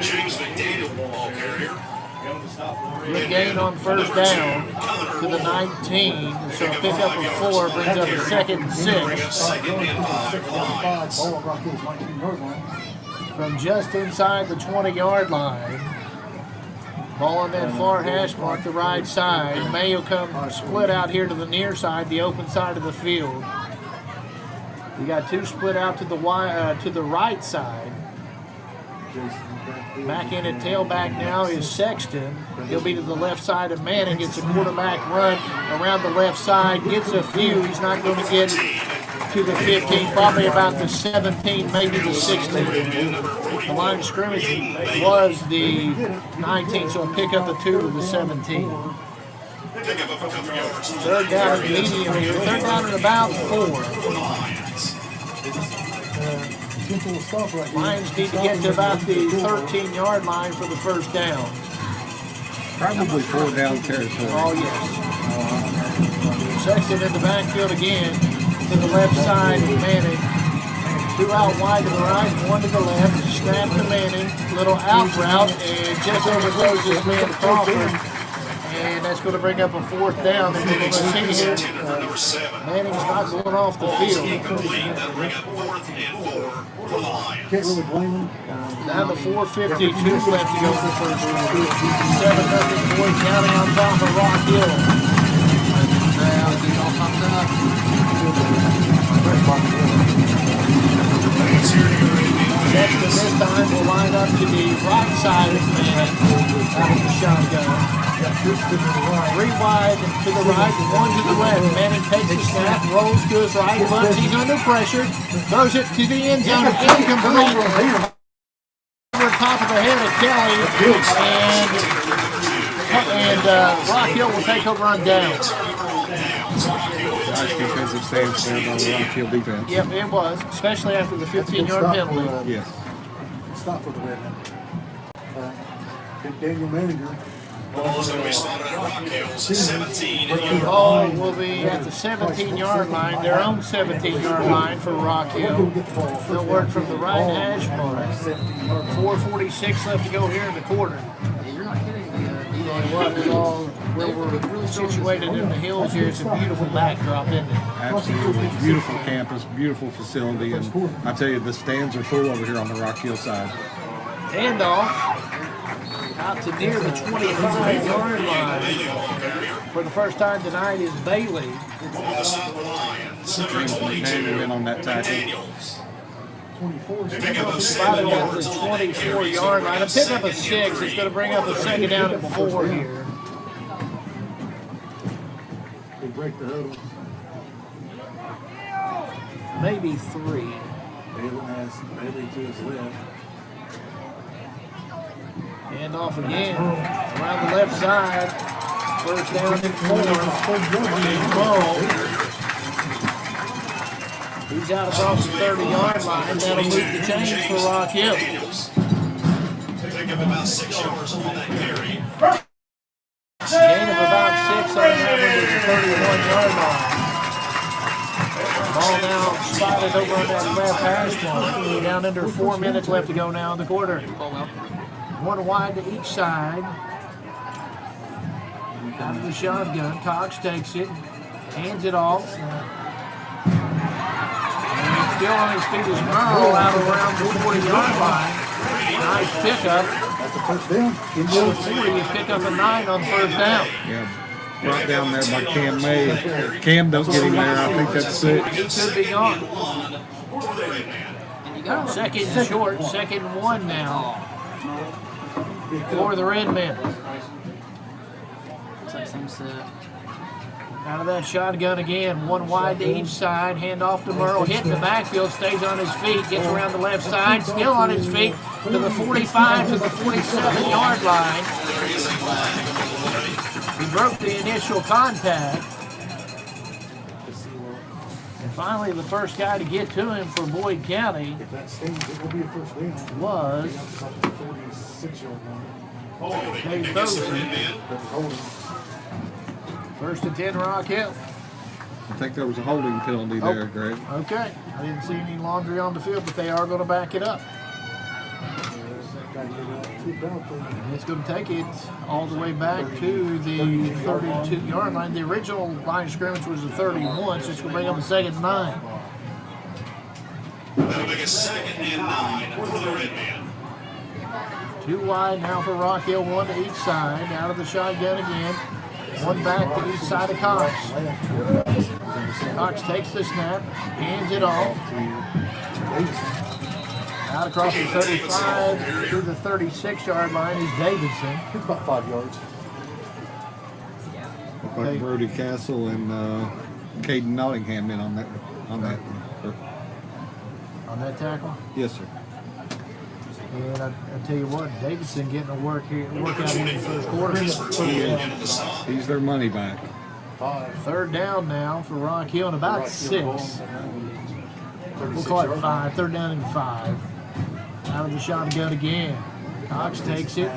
James McDaniel, ball carrier. Good gain on first down to the 19, so a pickup of 4 brings up a 2nd and 6. From just inside the 20-yard line. Ball on that far hash mark, the right side. Mayo come split out here to the near side, the open side of the field. We got 2 split out to the right side. Back in at tailback now is Sexton. He'll be to the left side of Manning. Gets a quarterback run around the left side. Gets a few. He's not going to get to the 15, probably about the 17, maybe the 16. The line of scrimmage was the 19, so a pick up the 2 to the 17. Third down at medium here. Third down at about 4. Lions need to get to about the 13-yard line for the first down. Probably 4 down territory. Oh, yes. Sexton in the backfield again to the left side of Manning. 2 out wide to the right, 1 to the left. Snap to Manning. Little out route, and just overthrows this man Crawford. And that's going to bring up a 4th down. And we're going to see here, Manning's not going off the field. Can't really blame him. Down to 4:52 left to go in the first quarter. 7-0 Boyd County on top of Rock Hill. Sexton this time will line up to the right side of Manning out of the shotgun. 3 wide to the right, 1 to the left. Manning takes the snap, rolls to his right, bunts, he's under pressure, throws it to the end zone, incomplete. Over top of the head of Kelly, and Rock Hill will take over on downs. Nice defensive stance there by the Rock Hill defense. Yep, it was, especially after the 15-yard penalty. Yes. Stop for the red. Daniel Manager. Ball is going to be spotted at Rock Hill's 17. The ball will be at the 17-yard line, their own 17-yard line for Rock Hill. They'll work from the right hash mark. 4:46 left to go here in the quarter. You're not kidding me. Where we're situated in the hills here, it's a beautiful backdrop, isn't it? Absolutely. Beautiful campus, beautiful facility, and I tell you, the stands are full over here on the Rock Hill side. Handoff out to near the 25-yard line. For the first time tonight is Bailey. James McDaniel in on that tackle. Spotted at the 24-yard line. I'm picking up a 6. It's going to bring up a 2nd down and 4 here. They break the huddle. Maybe 3. Bailey has Bailey to his left. Hand off again. Around the left side. 1st down and 4. He's out across the 30-yard line. That'll move the chains for Rock Hill. Pick up about 6 yards on that carry. Gain of about 6 on that one to the 31-yard line. Ball now spotted over on that left hash mark. Down under 4 minutes left to go now in the quarter. 1 wide to each side. Out of the shotgun. Cox takes it. Hands it off. Still on his feet is Merle out around the 40-yard line. Nice pickup. That's a first down. Into the 40, you pick up a 9 on 1st down. Yeah, brought down there by Cam May. Cam don't get him there. I think that's 6. He could be gone. 2nd and short. 2nd and 1 now for the Red Men. Looks like some set. Out of that shotgun again, 1 wide to each side, hand off to Merle, hitting the backfield, stays on his feet, gets around the left side, still on his feet, to the 45, to the 47-yard line. He broke the initial contact. And finally, the first guy to get to him for Boyd County was Dave Ferguson. 1st and 10, Rock Hill. I think there was a holding penalty there, Greg. Okay. I didn't see any laundry on the field, but they are going to back it up. And it's going to take it all the way back to the 32-yard line. The original line of scrimmage was the 31, so it's going to bring up a 2nd and 9. That'll make a 2nd and 9 for the Red Men. 2 wide now for Rock Hill, 1 to each side. Out of the shotgun again. 1 back to each side of Cox. Cox takes the snap, hands it off. Out across the 35 to the 36-yard line is Davidson. It's about 5 yards. Looked like Brody Castle and Caden Nottingham in on that. On that tackle? Yes, sir. And I tell you what, Davidson getting a workout here in the first quarter. He's their money back. 3rd down now for Rock Hill and about 6. We'll call it 5. 3rd down and 5. Out of the shotgun again. Cox takes it,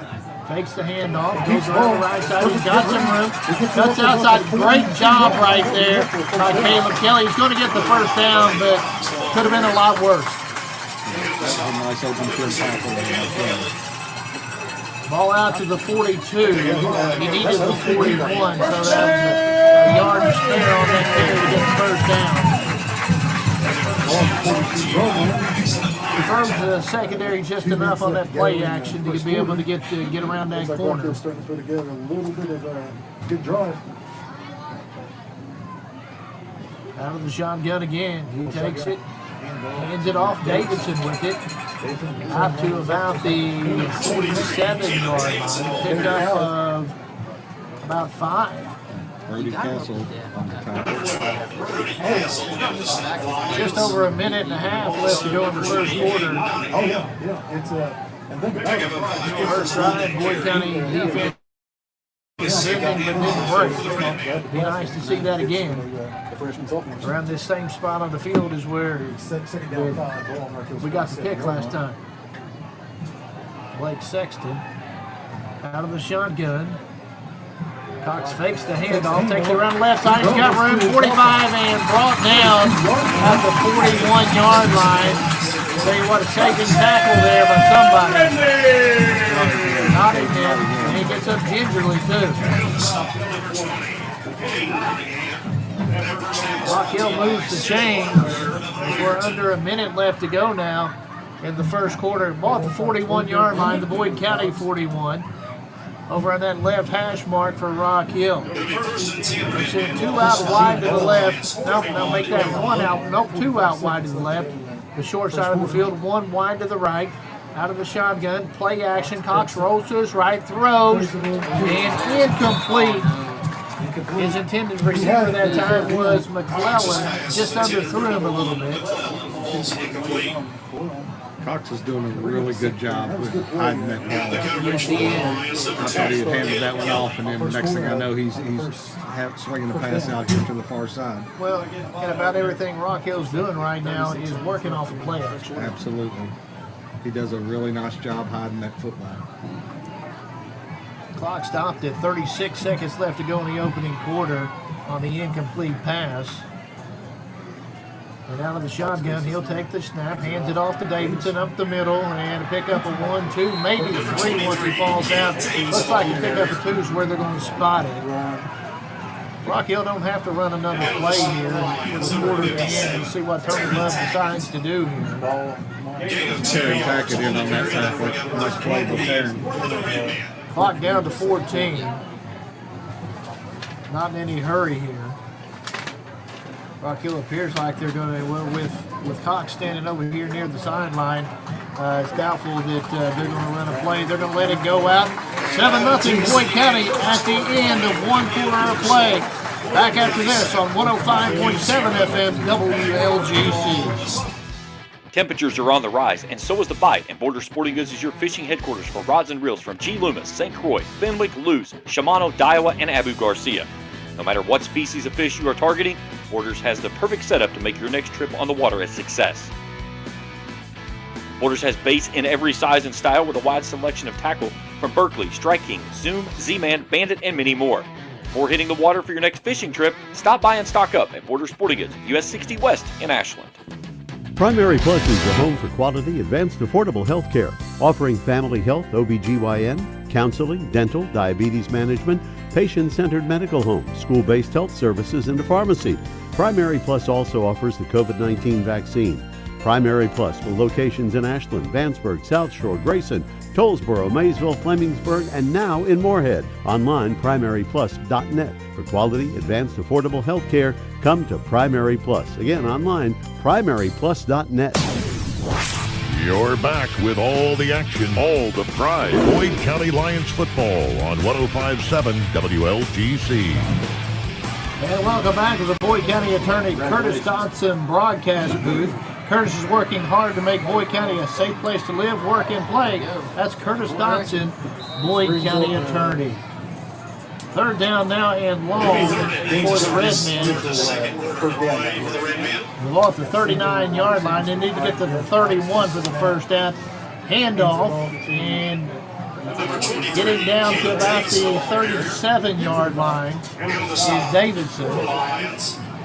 fakes the handoff, goes around the right side. He's got some room. Cuts outside. Great job right there by Caleb Kelly. He's going to get the 1st down, but could have been a lot worse. That was a nice open field tackle. Ball out to the 42. He needed the 41, so that's a yard to spare on that carry to get the first down. Confirms the secondary just enough on that play action to be able to get around that corner. Starting to put together a little bit of a good drive. Out of the shotgun again. He takes it, hands it off. Davidson with it. Out to about the 47-yard line. Pickup of about 5. Brody Castle on the tackle. Just over a minute and a half left to go in the first quarter. Oh, yeah. It's and think about it. First drive, Boyd County defense defending but didn't break. It'd be nice to see that again. Around this same spot on the field is where we got the pick last time. Blake Sexton out of the shotgun. Cox fakes the handoff, takes it around the left side. He's got room, 45, and brought down at the 41-yard line. I'll tell you what, a saving tackle there by somebody. Not in him, and he gets up gingerly, too. Rock Hill moves the chains. We're under a minute left to go now in the first quarter. Ball at the 41-yard line, the Boyd County 41. Over on that left hash mark for Rock Hill. We're seeing 2 out wide to the left. Nope, they'll make that 1 out. Nope, 2 out wide to the left. The short side of the field, 1 wide to the right. Out of the shotgun, play action. Cox rolls to his right, throws, and incomplete. His intended receiver that time was McClellan. Just underthrew him a little bit. Cox is doing a really good job with hiding that ball. Yes, he is. I thought he had handed that one off, and then the next thing I know, he's swinging the pass out here to the far side. Well, and about everything Rock Hill's doing right now is working off of play action. Absolutely. He does a really nice job hiding that football. Clock stopped at 36 seconds left to go in the opening quarter on the incomplete pass. And out of the shotgun, he'll take the snap, hands it off to Davidson up the middle, and pick up a 1, 2, maybe 3 once he falls down. Looks like a pick up a 2 is where they're going to spot it. Rock Hill don't have to run another play here for the quarter to end and see what Tony Love decides to do here. Terry Tackett in on that tackle. Nice play by Terry. Clock down to 14. Not in any hurry here. Rock Hill appears like they're going to, well, with Cox standing over here near the sideline, it's doubtful that they're going to run a play. They're going to let it go out. 7-0 Boyd County at the end of 1 quarter of play. Back after this on 105.7 FM WLGC. Temperatures are on the rise, and so is the bite, and Border Sporting Goods is your fishing headquarters for rods and reels from G. Loomis, St. Croix, Fenwick, Lewis, Shimano, Daiwa, and Abu Garcia. No matter what species of fish you are targeting, Borders has the perfect setup to make your next trip on the water a success. Borders has baits in every size and style with a wide selection of tackle from Berkley, Strike King, Zoom, Z-Man, Bandit, and many more. Before hitting the water for your next fishing trip, stop by and stock up at Border Sporting Goods, US 60 West in Ashland. Primary Plus is the home for quality, advanced, affordable health care, offering family health, OBGYN, counseling, dental, diabetes management, patient-centered medical home, school-based health services, and a pharmacy. Primary Plus also offers the COVID-19 vaccine. Primary Plus with locations in Ashland, Vanceburg, South Shore, Grayson, Tollsboro, Maysville, Flemingsburg, and now in Moorhead. Online, primaryplus.net. For quality, advanced, affordable health care, come to Primary Plus. Again, online, primaryplus.net. You're back with all the action, all the pride. Boyd County Lions football on 105.7 WLGC. And welcome back to the Boyd County Attorney Curtis Dodson broadcast booth. Curtis is working hard to make Boyd County a safe place to live, work, and play. That's Curtis Dodson, Boyd County Attorney. Third down now and long for the Redmen. The ball at the 39-yard line. They need to get to the 31 for the first down. Handoff and getting down to about the 37-yard line is Davidson.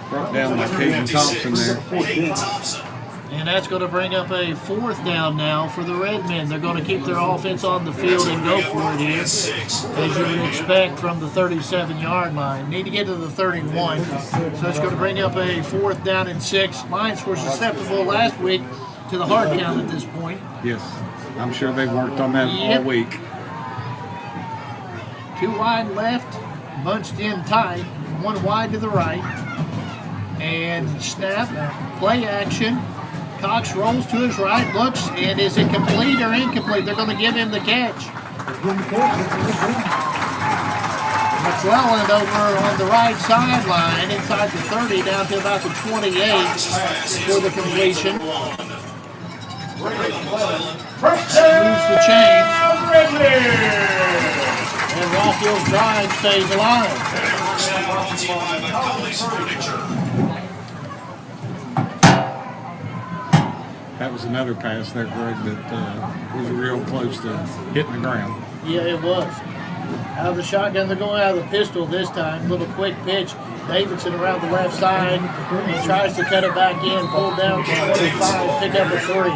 Brought down by Caden Thompson there. And that's going to bring up a 4th down now for the Redmen. They're going to keep their offense on the field and go for it here, as you would expect from the 37-yard line. Need to get to the 31. So it's going to bring up a 4th down and 6. Lions were susceptible last week to the hard count at this point. Yes, I'm sure they've worked on that all week. 2 wide left, bunched in tight, 1 wide to the right. And snap, play action. Cox rolls to his right, looks, and is it complete or incomplete? They're going to give him the catch. McClelland over on the right sideline, inside the 30, down to about the 28 for the completion. Moves the chain. And Rock Hill's drive stays alive. That was another pass there, Greg, that was real close to hitting the ground. Yeah, it was. Out of the shotgun, they're going out of the pistol this time. Little quick pitch. Davidson around the left side. He tries to cut it back in, pulled down to 25, pick up a 3.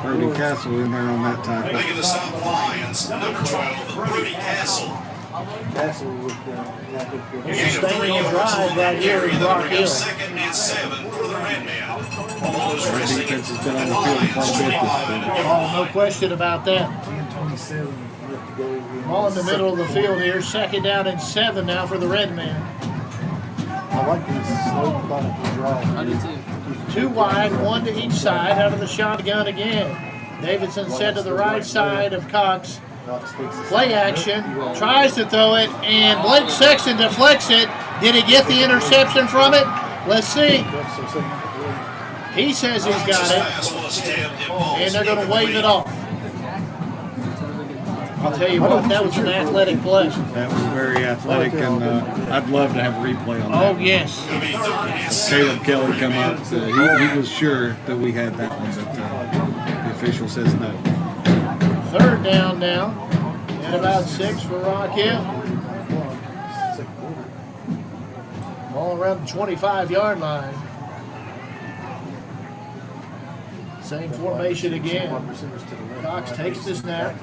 Brody Castle in there on that tackle. Making the stop the Lions, number 12, Brody Castle. Sustaining a drive right here in Rock Hill. 2nd and 7 for the Redmen. Our defense has been on the field quite a bit this week. Oh, no question about that. Ball in the middle of the field here. 2nd down and 7 now for the Redmen. I like this slow, methodical drive. I do too. 2 wide, 1 to each side out of the shotgun again. Davidson set to the right side of Cox. Play action, tries to throw it, and Blake Sexton deflects it. Did he get the interception from it? Let's see. He says he's got it, and they're going to wave it off. I'll tell you what, that was an athletic play. That was very athletic, and I'd love to have a replay on that. Oh, yes. Caleb Kelly come up. He was sure that we had that one, but the official says no. 3rd down now, and about 6 for Rock Hill. Ball around the 25-yard line. Same formation again. Cox takes the snap,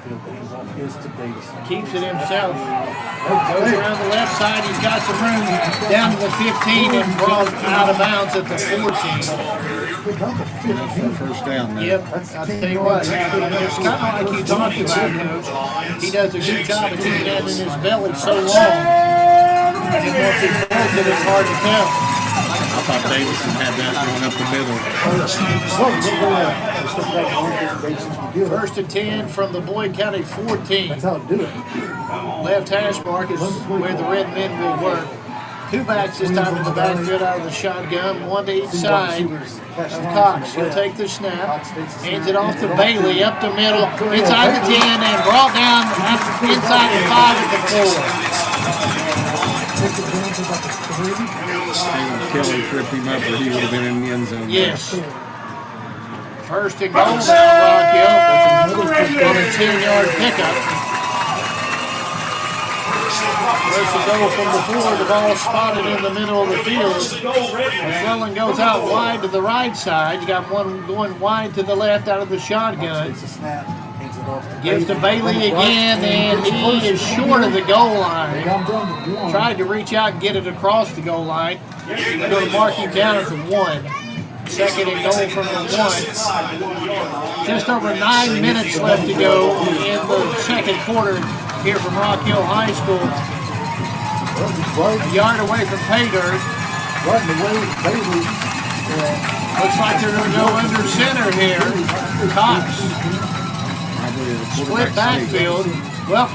keeps it himself, goes around the left side. He's got some room down to the 15 and brought out of bounds at the 14. First down there. Yep, I'll tell you what, it's kind of like you talked about, Coach. He does a good job of keeping that in his belly so long. And once he pulls it, it's hard to tell. I thought Davidson had that going up the middle. 1st and 10 from the Boyd County 14. That's how to do it. Left hash mark is where the Redmen will work. 2 backs this time in the backfield out of the shotgun, 1 to each side of Cox. He'll take the snap, hands it off to Bailey, up the middle, inside the 10, and brought down inside the 5 at the 4. Kelly tripped him up, or he would have been in the end zone. Yes. 1st and goal now, Rock Hill. On a 10-yard pickup. 1st and goal from the 4. The ball spotted in the middle of the field. McClellan goes out wide to the right side. You got one going wide to the left out of the shotgun. Gives to Bailey again, and he is short of the goal line. Tried to reach out and get it across the goal line. They're going to mark him down at the 1. 2nd and goal from the 1. Just over 9 minutes left to go in the 2nd quarter here from Rock Hill High School. A yard away from pay dirt. Looks like they're going to go under center here. Cox. Split backfield. Well,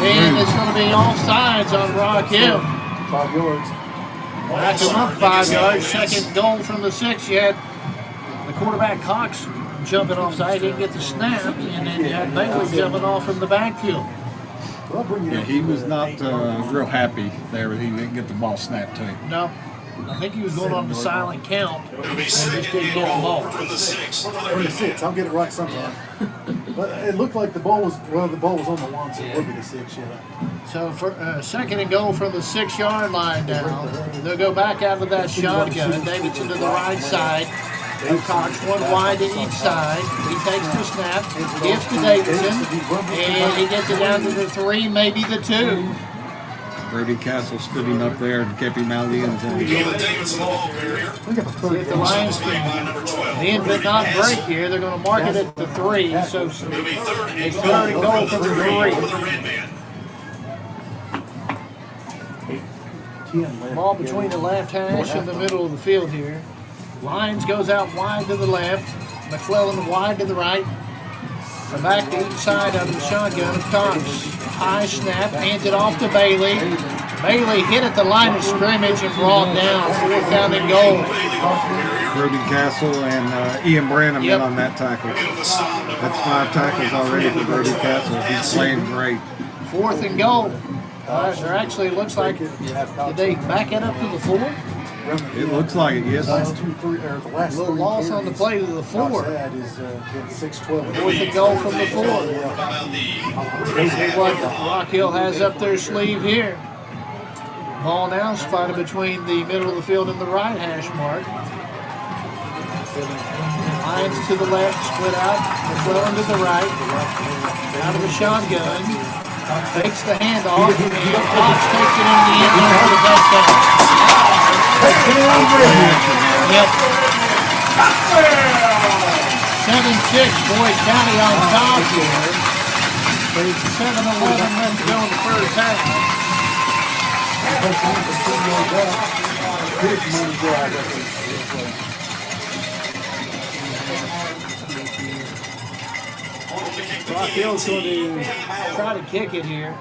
and it's going to be offsides on Rock Hill. 5 yards. Back him up 5 yards. 2nd goal from the 6. You had the quarterback Cox jumping offside. He didn't get the snap. And then you had Bailey jumping off from the backfield. Yeah, he was not real happy there. He didn't get the ball snapped to him. No. I think he was going on the silent count and just didn't get the ball. From the 6. I'll get it right sometime. But it looked like the ball was on the 1, so it would be the 6, yeah. So for 2nd and goal from the 6-yard line now. They'll go back out of that shotgun. Davidson to the right side. of Cox, one wide to each side. He takes the snap, gives to Davidson, and he gets it down to the 3, maybe the 2. Brody Castle stood him up there and kept him out of the end zone. See if the Lions can bend but not break here. They're going to mark it at the 3, so it's 3rd and goal from the 3. Ball between the left hash and the middle of the field here. Lions goes out wide to the left. McClellan wide to the right. The back to each side out of the shotgun of Cox. High snap, hands it off to Bailey. Bailey hit at the line of scrimmage and brought down. 4th down and goal. Brody Castle and Ian Branham in on that tackle. That's 5 tackles already for Brody Castle. He's playing great. 4th and goal. There actually looks like, did they back it up to the 4? It looks like it, yes. Last 2, 3, or the last little loss on the play to the 4. 4th and goal from the 4. See what Rock Hill has up their sleeve here. Ball now spotted between the middle of the field and the right hash mark. Lions to the left, split out. McClellan to the right. Out of the shotgun. Takes the handoff. And Cox takes it in the end zone for the touchdown. Yep. 7-6, Boyd County on top here. 7-11 left to go in the first half. Rock Hill's going to try to kick it here.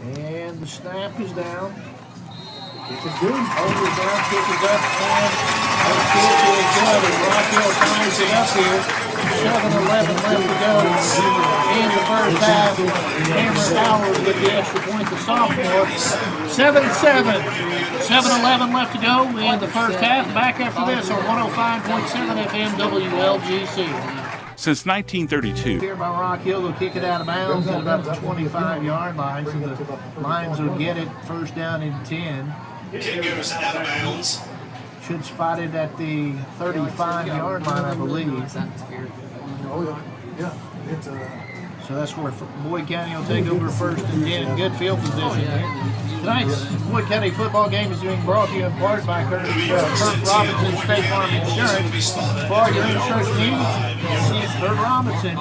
And the snap is down. Kick is good. Hold it down, kick is up, and the kick is good. And Rock Hill ties it up here. 7-11 left to go in the first half. Cameron Howard with the extra point, the sophomore. 7-7. 7-11 left to go in the first half. Back after this on 105.7 FM WLGC. Since 1932. Here by Rock Hill, they'll kick it out of bounds at about the 25-yard line, so the Lions will get it first down and 10. Kick goes out of bounds. Should spot it at the 35-yard line, I believe. So that's where Boyd County will take over first and 10. Good field position here. Tonight's Boyd County football game is being brought to you in part by Kurt Robinson State Farm Insurance. For your insurance needs, see Kurt Robinson.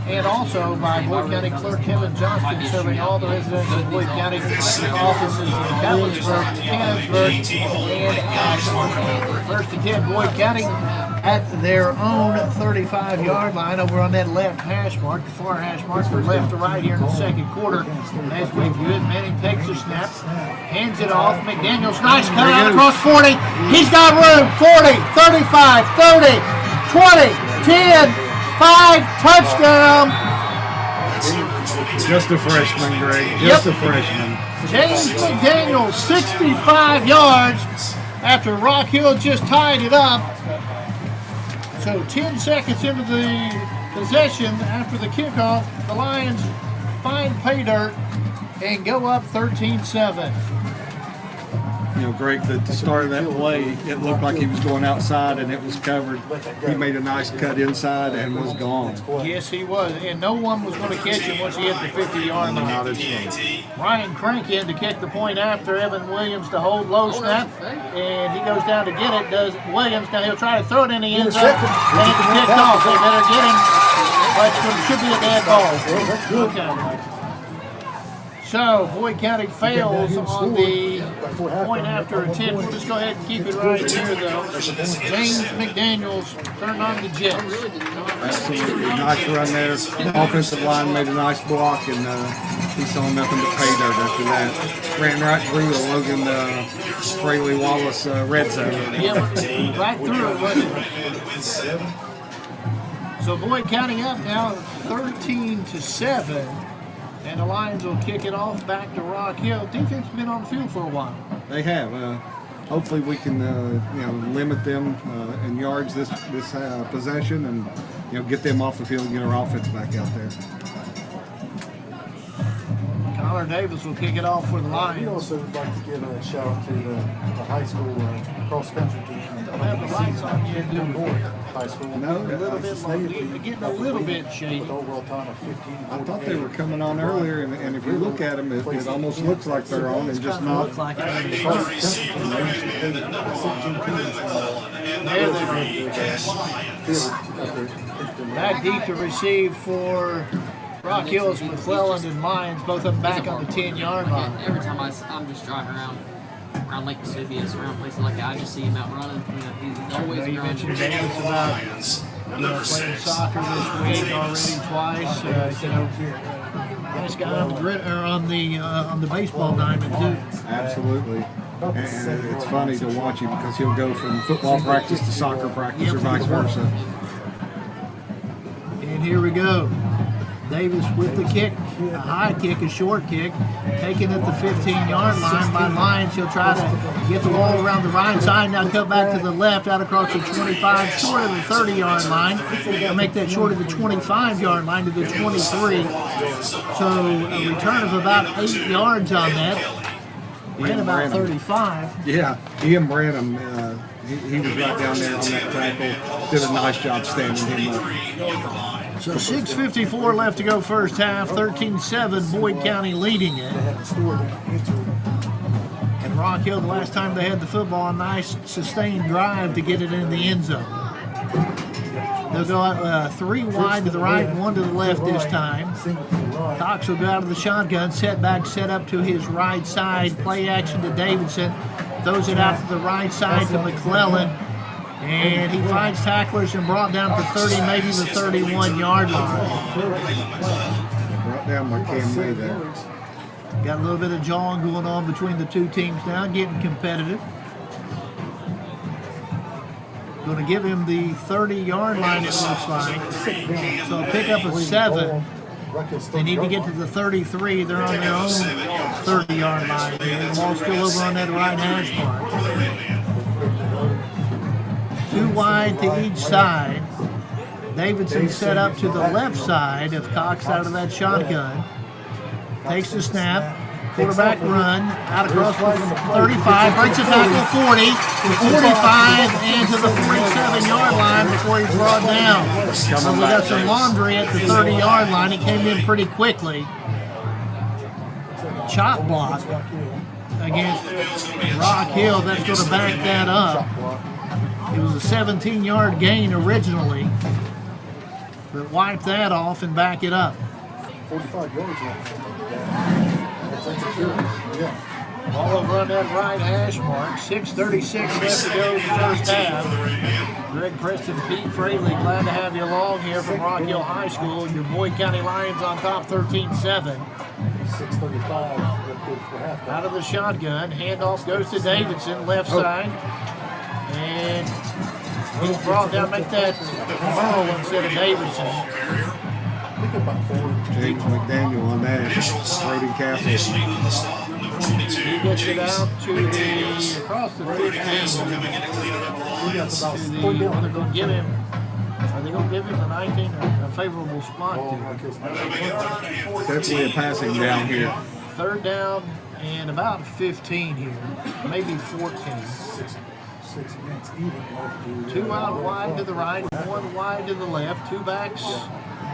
And also by Boyd County Clerk Kevin Johnston, serving all the residents of Boyd County offices in Catlettsburg, Canonsburg, and Ashland. First and 10, Boyd County at their own 35-yard line over on that left hash mark, the far hash mark from left to right here in the second quarter. As we view it, Manning takes the snap, hands it off. McDaniels, nice cut out across 40. He's got room. 40, 35, 30, 20, 10, 5, touchdown. Just a freshman, Greg. Just a freshman. James McDaniels, 65 yards after Rock Hill just tied it up. So 10 seconds into the possession after the kickoff, the Lions find pay dirt and go up 13-7. You know, Greg, at the start of that play, it looked like he was going outside and it was covered. He made a nice cut inside and was gone. Yes, he was. And no one was going to catch him once he hit the 50-yard line. Not his fault. Ryan Crank in to kick the point after Evan Williams to hold low snap. And he goes down to get it, does Williams. Now he'll try to throw it in the end zone. And it's kicked off. They better get him. But it should be a dead ball. Okay. So, Boyd County fails on the point after attempt. We'll just go ahead and keep it right here, though. James McDaniels turned on the Jets. Absolutely. Nice run there. Offensive line made a nice block, and he saw nothing but pay dirt after that. Ran right through the Logan Fraley Wallace red zone. Yep, right through it, wasn't it? So, Boyd County up now 13-7. And the Lions will kick it off back to Rock Hill. Defense has been on the field for a while. They have. Hopefully we can limit them in yards this possession and get them off the field and get our offense back out there. Connor Davis will kick it off for the We Lions. also would like to give a shout out to the high school cross country team. Don't have the lights on yet, do we? High school. No. A little bit low. They're getting a little bit shady. With overall time of 15. I thought they were coming on earlier, and if you look at them, it almost looks like they're on and just not. Looks like it. There Back deep to receive for Rock Hills, McClellan, and Lions, both of them back on the 10-yard line. Every time I'm just driving around Lake Vesuvius, around places like that, I just see him out running. He's always You running. mentioned Davis about playing soccer this week already twice. Nice guy on the baseball diamond too. Absolutely. And it's funny to watch him because he'll go from football practice to soccer practice or vice versa. And here we go. Davis with the kick, a high kick, a short kick, taken at the 15-yard line by Lions. He'll try to get the ball around the right side. Now cut back to the left, out across the 25, short of the 30-yard line. He'll make that short of the 25-yard line to the 23. So a return of about 8 yards on that. Ran about 35. Yeah, Ian Branham, he was right down there on that tackle. Did a nice job standing him up. So 6:54 left to go first half. 13-7, Boyd County leading it. And Rock Hill, the last time they had the football, a nice sustained drive to get it in the end zone. They'll go 3 wide to the right, 1 to the left this time. Cox will go out of the shotgun, set back, set up to his right side. Play action to Davidson. Throws it out to the right side to McClellan. And he finds tacklers and brought down to 30, maybe the 31-yard line. Brought down by Cam May there. Got a little bit of jawing going on between the two teams now, getting competitive. Going to give him the 30-yard line, it looks like. So a pick up of 7. They need to get to the 33. They're on their own 30-yard line. The ball's still over on that right hash mark. 2 wide to each side. Davidson set up to the left side of Cox out of that shotgun. Takes the snap. Quarterback run. Out across the 35. Breaks a tackle 40. 45 and to the 47-yard line before he's brought down. So we got some laundry at the 30-yard line. He came in pretty quickly. Chop block against Rock Hill. That's going to back that up. It was a 17-yard gain originally, but wipe that off and back it up. 45 yards. Ball over on that right hash mark. 6:36 left to go in the first half. Greg Preston, Pete Fraley, glad to have you along here from Rock Hill High School. Your Boyd County Lions on top 13-7. 6:35 for half. Out of the shotgun, handoff goes to Davidson, left side. And he's brought down, make that Merle instead of Davidson. James McDaniel on that. Brady Castle. He gets it out to the, across the 15. They're going to give him, are they going to give him a 19 or a favorable spot to? Definitely a passing down here. 3rd down and about 15 here, maybe 14. 6 minutes even left to 2 out wide to the right, 1 wide to the left, 2 backs,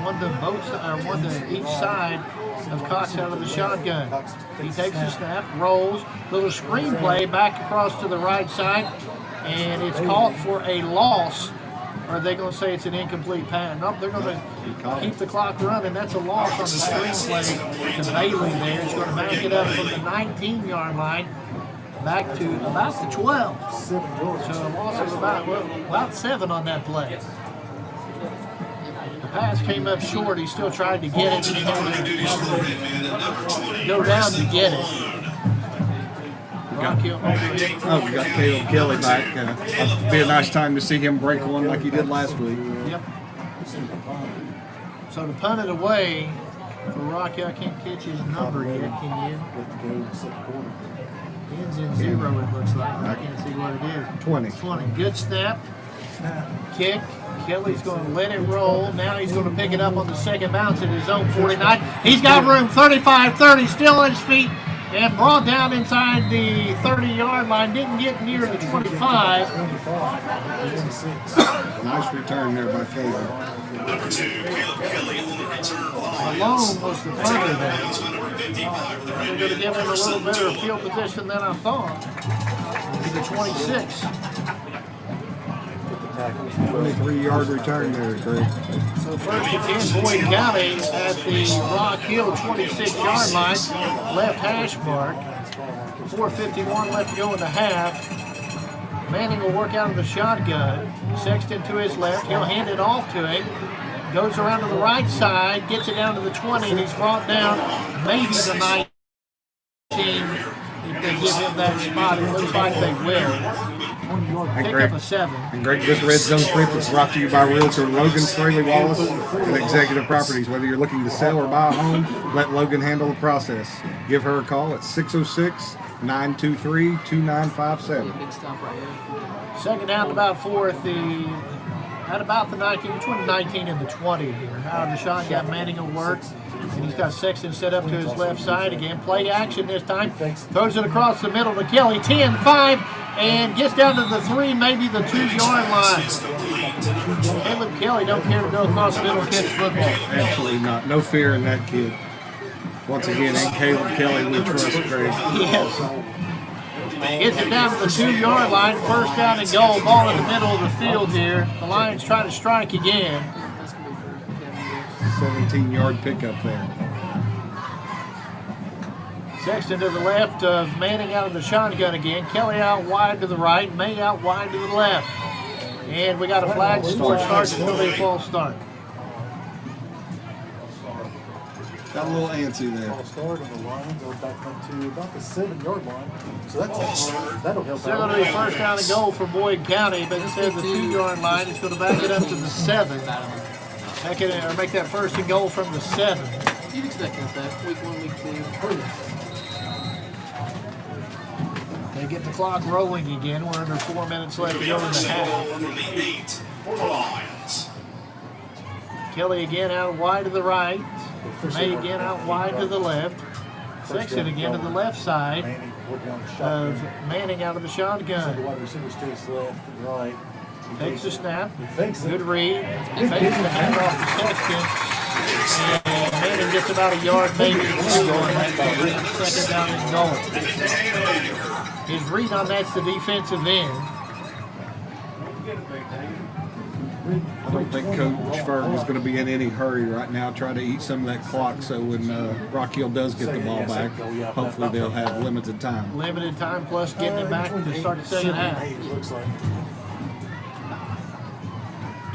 one to each side of Cox out of the shotgun. He takes the snap, rolls, little screen play back across to the right side, and it's called for a loss. Or are they going to say it's an incomplete pass? Nope, they're going to keep the clock running. That's a loss on the screen play to Bailey there. It's going to back it up from the 19-yard line back to about the 12. So a loss of about 7 on that play. The pass came up short. He still tried to get it. He had to go down to get it. We got Caleb Kelly back. It'll be a nice time to see him break one like he did last week. Yep. So to punt it away for Rocky, I can't catch his number yet, can you? Ends in 0, it looks like. I can't see what it is. 20. 20. Good snap. Kick. Kelly's going to let it roll. Now he's going to pick it up on the second bounce at his own 49. He's got room. 35-30, still on his feet, and brought down inside the 30-yard line. Didn't get near the 25. Nice return there by Caleb. Number 2, Caleb Kelly on the return line. Malone was the punter there. We're going to give him a little better field position than I thought. To the 26. 23-yard return there, Greg. So first and 10, Boyd County at the Rock Hill 26-yard line, left hash mark. 4:51 left to go in the half. Manning will work out of the shotgun. Sexton to his left. He'll hand it off to him. Goes around to the right side, gets it down to the 20, and he's brought down maybe the 19. If they give him that spot, it looks like they will. Pick up a 7. And Greg, this Red Zone trip is brought to you by Realtor Logan Straley Wallace and Executive Properties. Whether you're looking to sell or buy a home, let Logan handle the process. Give her a call at 606-923-2957. Second down to about 4 at about the 19, between 19 and the 20 here. Out of the shotgun, Manning will work. And he's got Sexton set up to his left side again. Play action this time. Throws it across the middle to Kelly. 10-5. And gets down to the 3, maybe the 2-yard line. Caleb Kelly don't care to go across the middle and catch football. Absolutely not. No fear in that kid. Once again, ain't Caleb Kelly we trust, Greg. Yes. Gets it down to the 2-yard line. First down and goal. Ball in the middle of the field here. The Lions trying to strike again. 17-yard pickup there. Sexton to the left of Manning out of the shotgun again. Kelly out wide to the right. May out wide to the left. And we got a flag before it starts. It's going to be a false start. Got a little antsy there. Start on the Lions are back up to about the 7-yard line. So that'll help Still going to be first down and goal for Boyd County, but instead of the 2-yard line, it's going to back it up to the 7. Make that first and goal from the 7. You'd expect that week 1, week 2. They get the clock rolling again. We're under 4 minutes left to go in the half. Kelly again out wide to the right. May again out wide to the left. Sexton again to the left side of Manning out of the shotgun. Takes the snap. Good read. Fakes the handoff to Sexton. And Manning gets about a yard, maybe. Second down and goal. His read on that's the defensive end. I don't think Coach Ferg is going to be in any hurry right now. Try to eat some of that clock so when Rock Hill does get the ball back, hopefully they'll have limited time. Limited time plus getting it back to start the second half.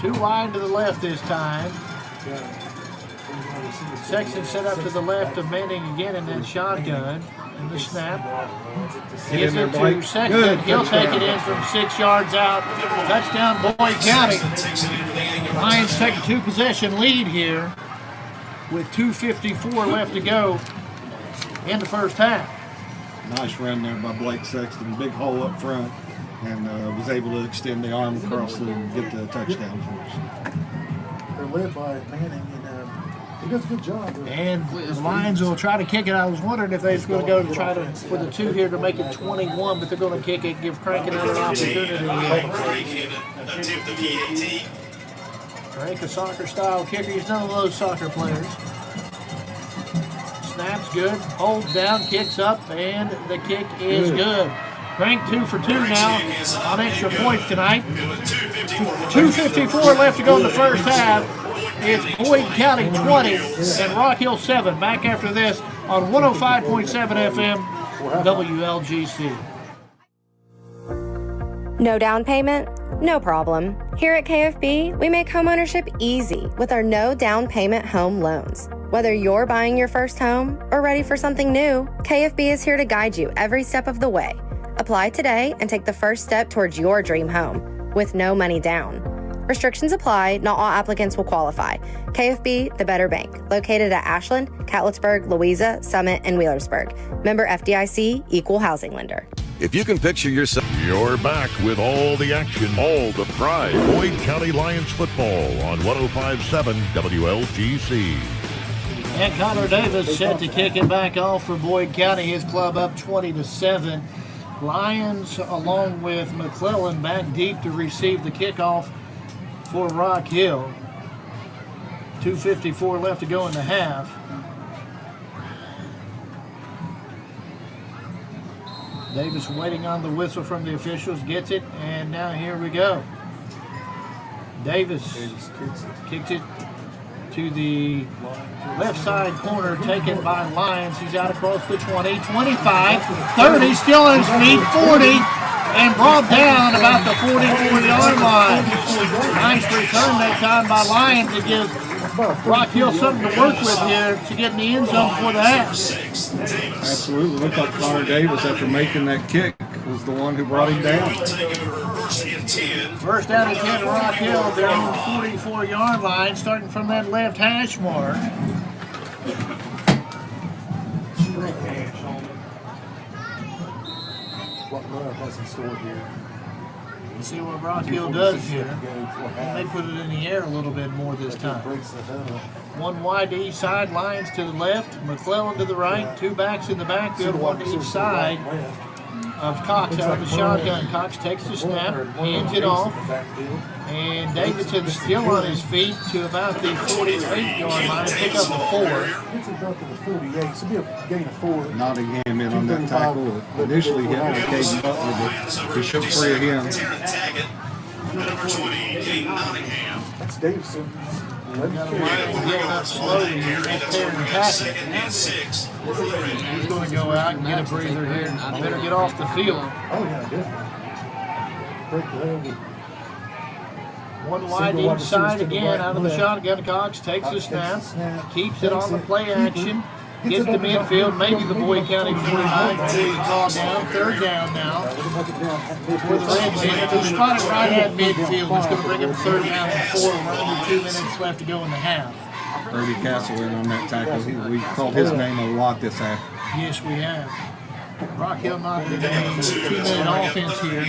2 wide to the left this time. Sexton set up to the left of Manning again in that shotgun. And the snap. Gets it to Sexton. He'll take it in from 6 yards out. Touchdown, Boyd County. Lions take a 2-possession lead here with 2:54 left to go in the first half. Nice run there by Blake Sexton. Big hole up front. And was able to extend the arm across and get the touchdown for us. They're led by Manning, and he does a good job. And the Lions will try to kick it. I was wondering if they was going to go to try to for the 2 here to make it 21, but they're going to kick it, give Crank another opportunity. Crank a soccer-style kicker. He's none of those soccer players. Snaps good, holds down, kicks up, and the kick is good. Crank 2 for 2 now on extra points tonight. 2:54 left to go in the first half. It's Boyd County 20 and Rock Hill 7. Back after this on 105.7 FM WLGC. No down payment? No problem. Here at KFB, we make homeownership easy with our no down payment home loans. Whether you're buying your first home or ready for something new, KFB is here to guide you every step of the way. Apply today and take the first step towards your dream home with no money down. Restrictions apply. Not all applicants will qualify. KFB, the better bank. Located at Ashland, Catlettsburg, Louisa, Summit, and Wheelersburg. Member FDIC, Equal Housing Lender. If you can picture yourself... You're back with all the action, all the pride. Boyd County Lions football on 105.7 WLGC. And Connor Davis set to kick it back off for Boyd County. His club up 20-7. Lions, along with McClellan, back deep to receive the kickoff for Rock Hill. 2:54 left to go in the half. Davis waiting on the whistle from the officials, gets it, and now here we go. Davis kicks it to the left side corner, taken by Lyons. He's out across the 20, 25, 30, still on his feet, 40, and brought down about the 44-yard line. Nice return that time by Lyons to give Rock Hill something to work with here to get in the end zone before the half. Absolutely. Looked like Connor Davis, after making that kick, was the one who brought him down. First down and 10, Rock Hill. They're on the 44-yard line, starting from that left hash mark. What Love has in store here. Let's see what Rock Hill does here. They put it in the air a little bit more this time. One wide to each side, Lions to the left, McClellan to the right, two backs in the backfield, one to each side of Cox out of the shotgun. Cox takes the snap, hands it off, and Davidson still on his feet to about the 48-yard line, pick up a 4. It's about to the 48, so it'll be a gain of 4. Nottingham in on that tackle. Initially hit on Caden Butler, but he shook free of him. Number 20, Kate Nottingham. That's Davidson. Got a line getting up slowly here, up there and tackle. He's going to go out and get a breather here. Better get off the field. Oh, yeah, definitely. Break the leg. One wide each side again out of the shotgun. Cox takes the snap, keeps it on the play action, gets to midfield, maybe the Boyd County 49 ball down, third down now for the Redmen. They're spotted right at midfield. It's going to bring up third down and 4. We're under 2 minutes left to go in the half. Brody Castle in on that tackle. We called his name a lot this half. Yes, we have. Rock Hill not in a 2-minute offense here.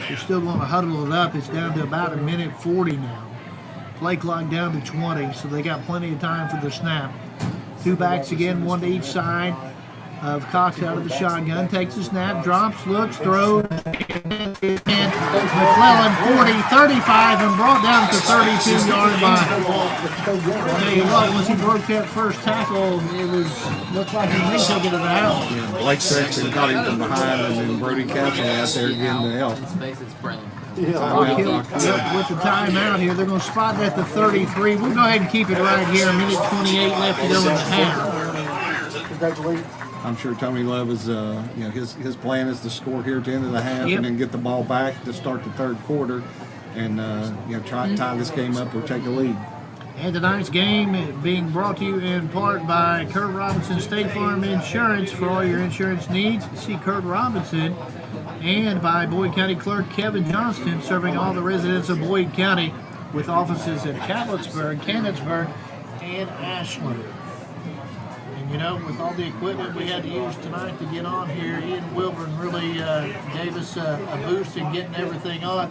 They're still going to huddle it up. It's down to about a minute 40 now. Play clock down to 20, so they got plenty of time for the snap. Two backs again, one to each side of Cox out of the shotgun. Takes the snap, drops, looks, throws. And McClellan 40, 35, and brought down to 32-yard line. I'll tell you what, once he broke that first tackle, it looked like he may take it to the house. Yeah, Blake Sexton got him from behind, and then Brody Castle out there getting the help. Rock Hill with the timeout here. They're going to spot at the 33. We'll go ahead and keep it right here. A minute 28 left to go in the half. Congratulations. I'm sure Tony Love is, his plan is to score here at the end of the half and then get the ball back to start the third quarter and, try to tie this game up or take a lead. And tonight's game being brought to you in part by Kurt Robinson State Farm Insurance. For all your insurance needs, see Kurt Robinson. And by Boyd County Clerk Kevin Johnston, serving all the residents of Boyd County with offices at Catlettsburg, Canonsburg, and Ashland. And with all the equipment we had to use tonight to get on here, Ian Wilburn really gave us a boost in getting everything on.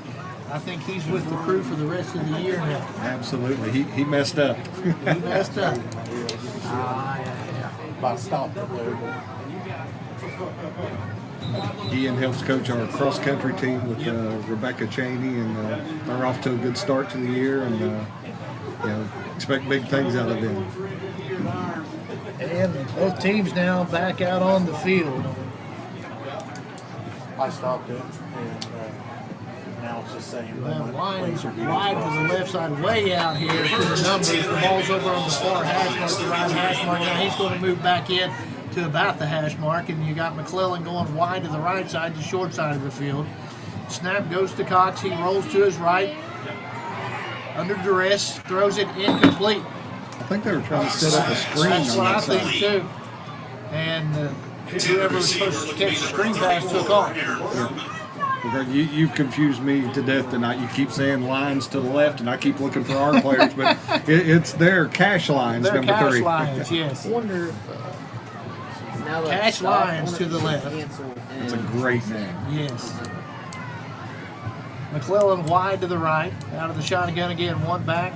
I think he's with the crew for the rest of the year now. Absolutely. He messed up. He messed up. By stopping Ian helps coach our cross-country team with Rebecca Cheney, and they're off to a good start to the year, and expect big things out of them. And both teams now back out on the field. I stopped it, and now it's just saying. Lions wide to the left side, way out here to the numbers. The ball's over on the far hash mark, the right hash mark. Now he's going to move back in to about the hash mark, and you got McClellan going wide to the right side, the short side of the field. Snap goes to Cox. He rolls to his right. Under duress, throws it incomplete. I think they were trying to set up a screen. That's what on I that think side. too. And whoever was supposed to catch the screen pass took off. Yeah. You've confused me to death tonight. You keep saying lines to the left, and I keep looking for our players, but it's their cash lines, Their number cash 3. lines, yes. I wonder if Cash Lions to the left. That's a great name. Yes. McClellan wide to the right. Out of the shotgun again, one back.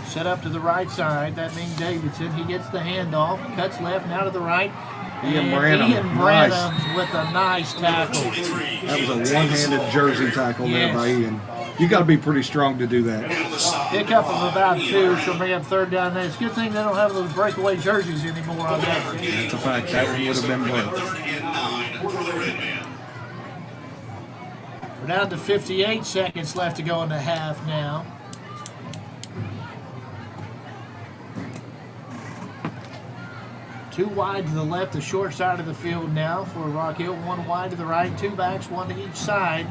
Set up to the right side. That means Davidson. He gets the handoff. Cuts left, now to the right. Ian Branham Nice. With a nice tackle. That was a one-handed jersey tackle there by Ian. You got to be pretty strong to do that. Pickup of about 2, so bring up third down there. It's a good thing they don't have those breakaway jerseys anymore on that. That's a fact. That one would have been great. We're down to 58 seconds left to go in the half now. Two wide to the left, the short side of the field now for Rock Hill. One wide to the right, two backs, one to each side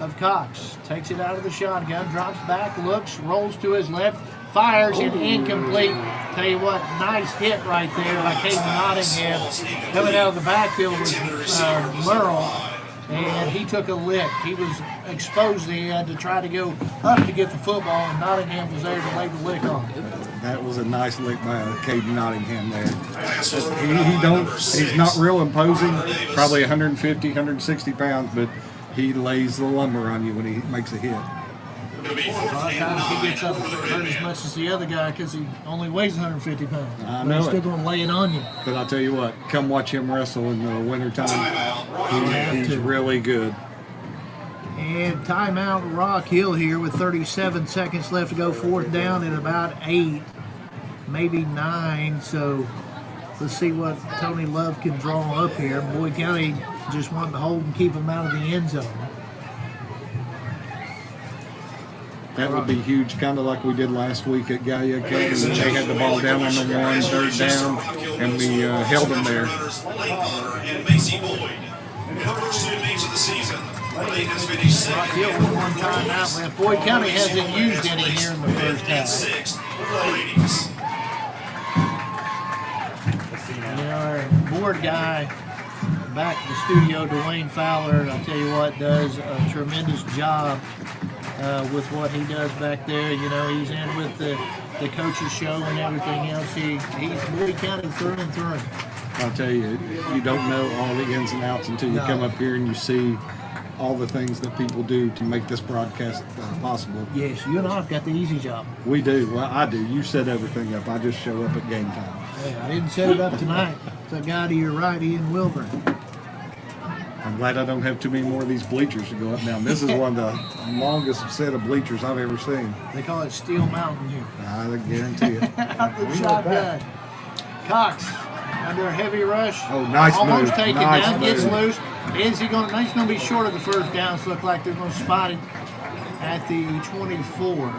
of Cox. Takes it out of the shotgun, drops back, looks, rolls to his left, fires, and incomplete. Tell you what, nice hit right there by Caden Nottingham. Coming out of the backfield was Merle, and he took a lick. He was exposed. He had to try to go up to get the football, and Nottingham was there to lay the lick on it. That was a nice lick by Caden Nottingham there. He's not real imposing, probably 150, 160 pounds, but he lays the lumber on you when he makes a hit. A lot of times he gets up hurt as much as the other guy because he only weighs 150 pounds. I but know he's still it. going to lay it on you. But I'll tell you what, come watch him wrestle in the wintertime. He's really good. And timeout Rock Hill here with 37 seconds left to go. Fourth down at about 8, maybe 9. So let's see what Tony Love can draw up here. Boyd County just wanting to hold and keep him out of the end zone. That would be huge, kind of like we did last week at Gallia Academy. They had the ball down on the 1, third down, and we held them there. And Macy Boyd. First 2 games of the season. They has finished second. Rock Hill with one timeout left. Boyd County hasn't used any here in the first half. Sixth for the ladies. Our board guy back at the studio, Dwayne Fowler, I'll tell you what, does a tremendous job with what he does back there. You know, he's in with the coaches show and everything else. He's Boyd County through and through. I'll tell you, you don't know all the ins and outs until you come up here and you see all the things that people do to make this broadcast possible. Yes, you and I have got the easy job. We do. Well, I do. You set everything up. I just show up at game time. Hey, I didn't set it up tonight. It's a guy to your right, Ian Wilburn. I'm glad I don't have too many more of these bleachers to go up now. This is one of the longest set of bleachers I've ever seen. They call it Steel Mountain here. I guarantee it. The shotgun. Cox under a heavy rush. Oh, nice Almost move. taken Nice down, gets move. loose. He's going to be short of the first down. So look like they're going to spot it at the 24.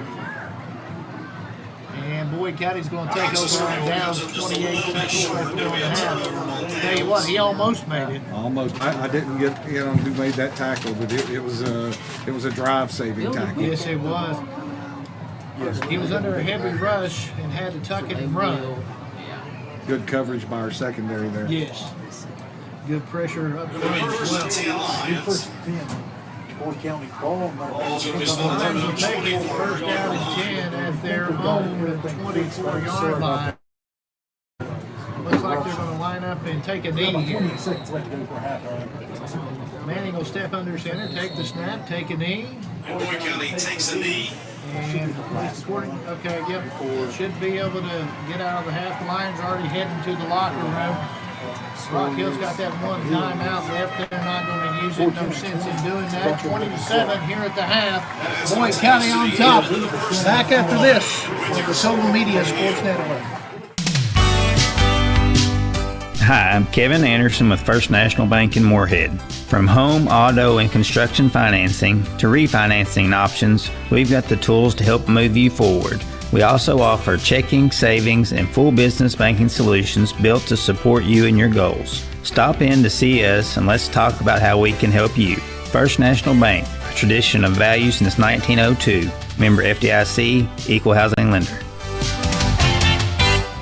And Boyd County's going to take over on down 28 seconds left to go in the half. Tell you what, he almost made it. Almost. I didn't get in on who made that tackle, but it was a drive-saving tackle. Yes, it was. He was under a heavy rush and had to tuck it and run. Good coverage by our secondary there. Yes. Good pressure up front as well. First 10. Boyd County ball. They'll take it first down and 10 at their own 24-yard line. Looks like they're going to line up and take a knee here. Manning will step under center, take the snap, take a knee. And Boyd County takes a knee. And okay, yep, should be able to get out of the half. The Lions are already heading to the locker room. Rock Hill's got that one timeout left. They're not going to use it. No sense in doing that. 20-7 here at the half. Boyd County on top. Back after this with the Total Media Sports Network. Hi, I'm Kevin Anderson with First National Bank in Moorhead. From home, auto, and construction financing to refinancing options, we've got the tools to help move you forward. We also offer checking, savings, and full business banking solutions built to support you and your goals. Stop in to see us and let's talk about how we can help you. First National Bank, a tradition of value since 1902. Member FDIC, Equal Housing Lender.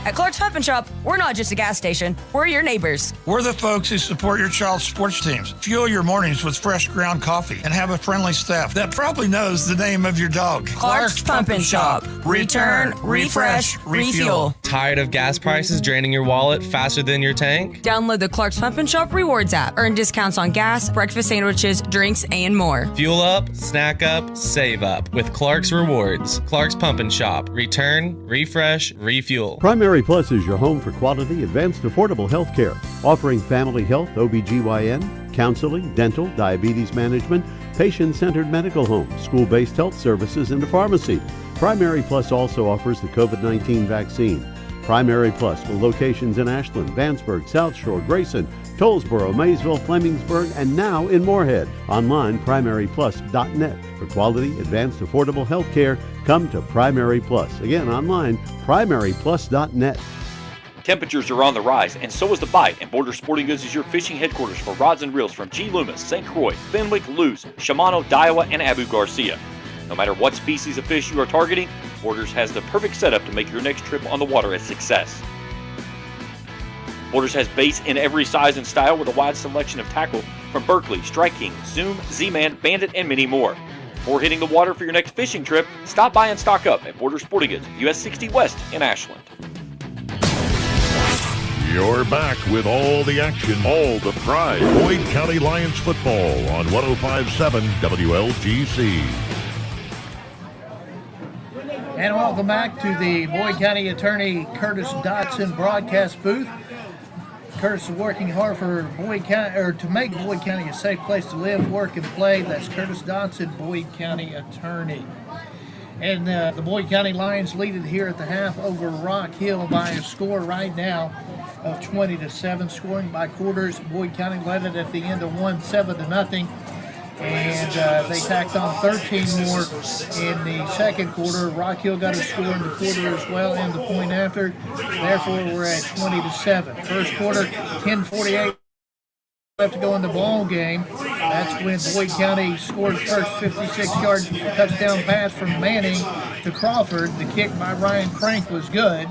At Clark's Pump and Shop, we're not just a gas station, we're your neighbors. We're the folks who support your child's sports teams. Fuel your mornings with fresh ground coffee and have a friendly staff that probably knows the name of your dog. Clark's Pump and Shop. Return, refresh, refuel. Tired of gas prices draining your wallet faster than your tank? Download the Clark's Pump and Shop Rewards app. Earn discounts on gas, breakfast sandwiches, drinks, and more. Fuel up, snack up, save up with Clark's Rewards. Clark's Pump and Shop. Return, refresh, refuel. Primary Plus is your home for quality, advanced, affordable health care, offering family health, OBGYN, counseling, dental, diabetes management, patient-centered medical homes, school-based health services, and a pharmacy. Primary Plus also offers the COVID-19 vaccine. Primary Plus with locations in Ashland, Vanceburg, South Shore, Grayson, Tollsboro, Maysville, Flemingsburg, and now in Moorhead. Online, primaryplus.net. For quality, advanced, affordable health care, come to Primary Plus. Again, online, primaryplus.net. Temperatures are on the rise, and so is the bite, and Border Sporting Goods is your fishing headquarters for rods and reels from G. Loomis, St. Croix, Fenwick, Lewes, Shimano, Daiwa, and Abu Garcia. No matter what species of fish you are targeting, Borders has the perfect setup to make your next trip on the water a success. Borders has baits in every size and style with a wide selection of tackle from Berkley, Strike King, Zoom, Z-Man, Bandit, and many more. Before hitting the water for your next fishing trip, stop by and stock up at Border Sporting Goods, US 60 West in Ashland. You're back with all the action, all the pride. Boyd County Lions football on 105.7 WLGC. And welcome back to the Boyd County Attorney Curtis Dotson broadcast booth. Curtis is working hard for Boyd County, or to make Boyd County a safe place to live, work, and play. That's Curtis Dotson, Boyd County Attorney. And the Boyd County Lions lead it here at the half over Rock Hill by a score right now of 20-7, scoring by quarters. Boyd County led it at the end of 7-0. And they tacked on 13 more in the second quarter. Rock Hill got a score in the quarter as well and the point after. Therefore, we're at 20-7. First quarter, 10:48 left to go in the ball game. That's when Boyd County scored the first 56-yard touchdown pass from Manning to Crawford. The kick by Ryan Crank was good,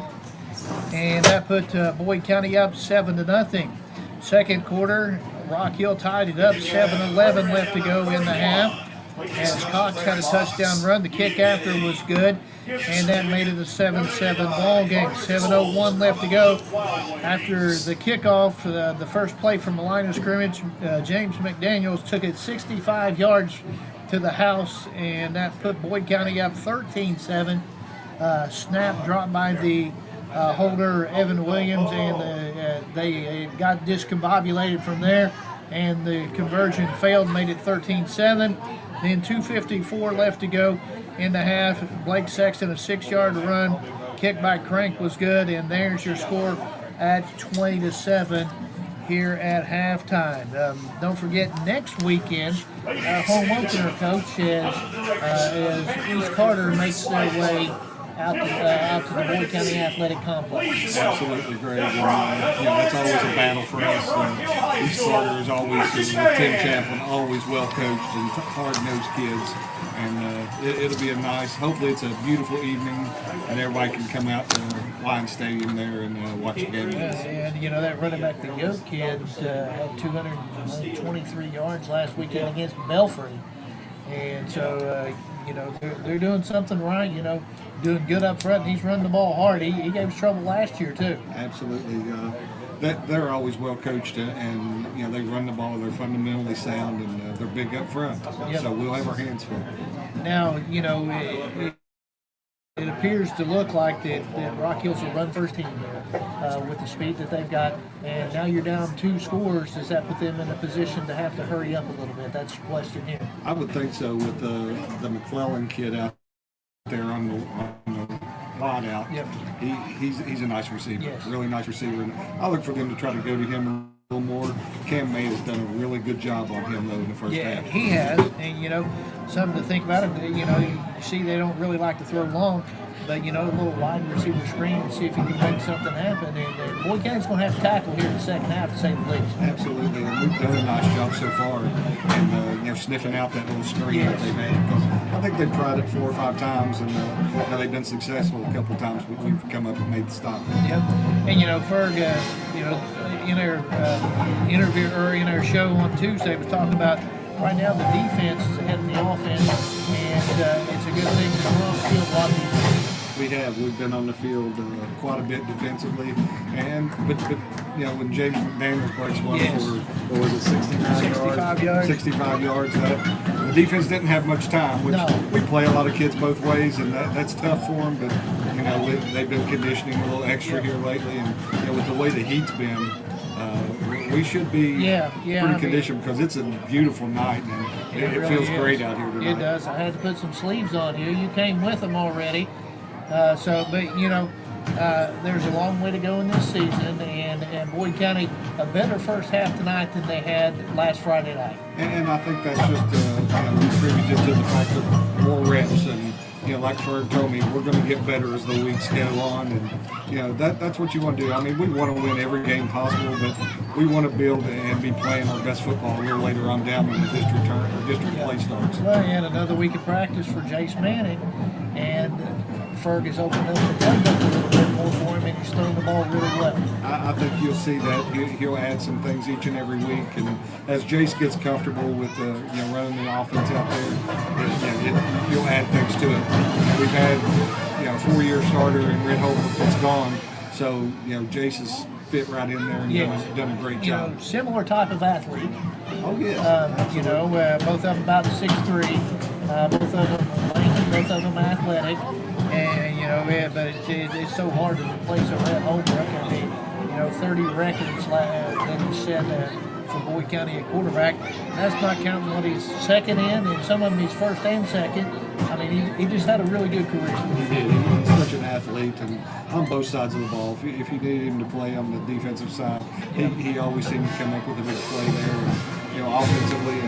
and that put Boyd County up 7-0. Second quarter, Rock Hill tied it up, 7-11 left to go in the half. As Cox had a touchdown run, the kick after was good, and that made it a 7-7 ball game. 7:01 left to go. After the kickoff, the first play from the line of scrimmage, James McDaniels took it 65 yards to the house, and that put Boyd County up 13-7. Snap dropped by the holder, Evan Williams, and they got discombobulated from there, and the conversion failed, made it 13-7. Then 2:54 left to go in the half. Blake Sexton, a 6-yard run, kick by Crank was good, and there's your score at 20-7 here at halftime. Don't forget, next weekend, home opener, Coach, as East Carter makes their way out to the Boyd County Athletic Complex. Absolutely, Greg. And, that's always a battle for us. And East Carter is always, Tim Chaplin, always well coached and hard-nosed kids. And it'll be a nice, hopefully it's a beautiful evening, and everybody can come out to Lions Stadium there and watch the game. And, that running back, the Yoke kid, had 223 yards last weekend against Belfry. And so, they're doing something right, doing good up front. He's running the ball hard. He gave us trouble last year, too. Absolutely. They're always well coached, and they run the ball. They're fundamentally sound, and they're big up front. Yep. So we'll have our hands full. Now, it appears to look like that Rock Hill's a run-first team with the speed that they've got. And now you're down 2 scores. Does that put them in a position to have to hurry up a little bit? That's the question here. I would think so with the McClellan kid out there on the wide out. Yep. He's a nice receiver, yes. Really nice receiver. And I look for them to try to go to him a little more. Cam May has done a really good job on him, though, in the first half. Yeah, he has. And, something to think about it, you see they don't really like to throw long. But, a little wide receiver screen and see if he can make something happen. And Boyd County's going to have to tackle here in the second half, to say the least. Absolutely. And we've done a nice job so far. And, sniffing out that little screen that they've had. Because think they've tried it 4 or 5 times, and they've been successful a couple of times. We've come up and made the stop. Yep. And Ferg, in our interview or in our show on Tuesday, was talking about right now the defense is ahead of the offense, and it's a good thing to run on the field a lot of defense. We've been on the field quite a bit defensively, but when James McDaniels breaks one for, what was it, 65 yards? 65 yards. The defense didn't have much time, which we play a lot of kids both ways, and that's tough for them. But they've been conditioning a little extra here lately, and with the way the heat's been, we should be pretty conditioned because it's a beautiful night, and it really feels great out here tonight. It does. I had to put some sleeves on here. You came with them already. There's a long way to go in this season, and Boyd County a better first half tonight than they had last Friday night. And I think that's just contributed to the fact of more reps, and like Ferg told me, we're going to get better as the weeks go on, and that's what you want to do. I mean, we want to win every game possible, but we want to build and be playing our best football a little later on down when the district play starts. Well, and another week of practice for Jace Manning, and Ferg has opened up the playbook a little bit more for him, and he's throwing the ball really well. I think you'll see that he'll add some things each and every week, and as Jace gets comfortable with running the offense out there, he'll add things to it. We've had a 4-year starter in Red Holt that's gone, so Jace has fit right in there and done a great job. Similar type of athlete. Oh yes. Both of them about 6'3", both of them lanky, both of them athletic. And but it's so hard to replace a Red Holbrook. I mean, 30 records that he set for Boyd County at quarterback. That's not counting what he's second in, and some of them he's first and second. I mean, he just had a really good career. He did. He's such an athlete, and on both sides of the ball. If you needed him to play on the defensive side, he always seemed to come up with a big play there. And, offensively,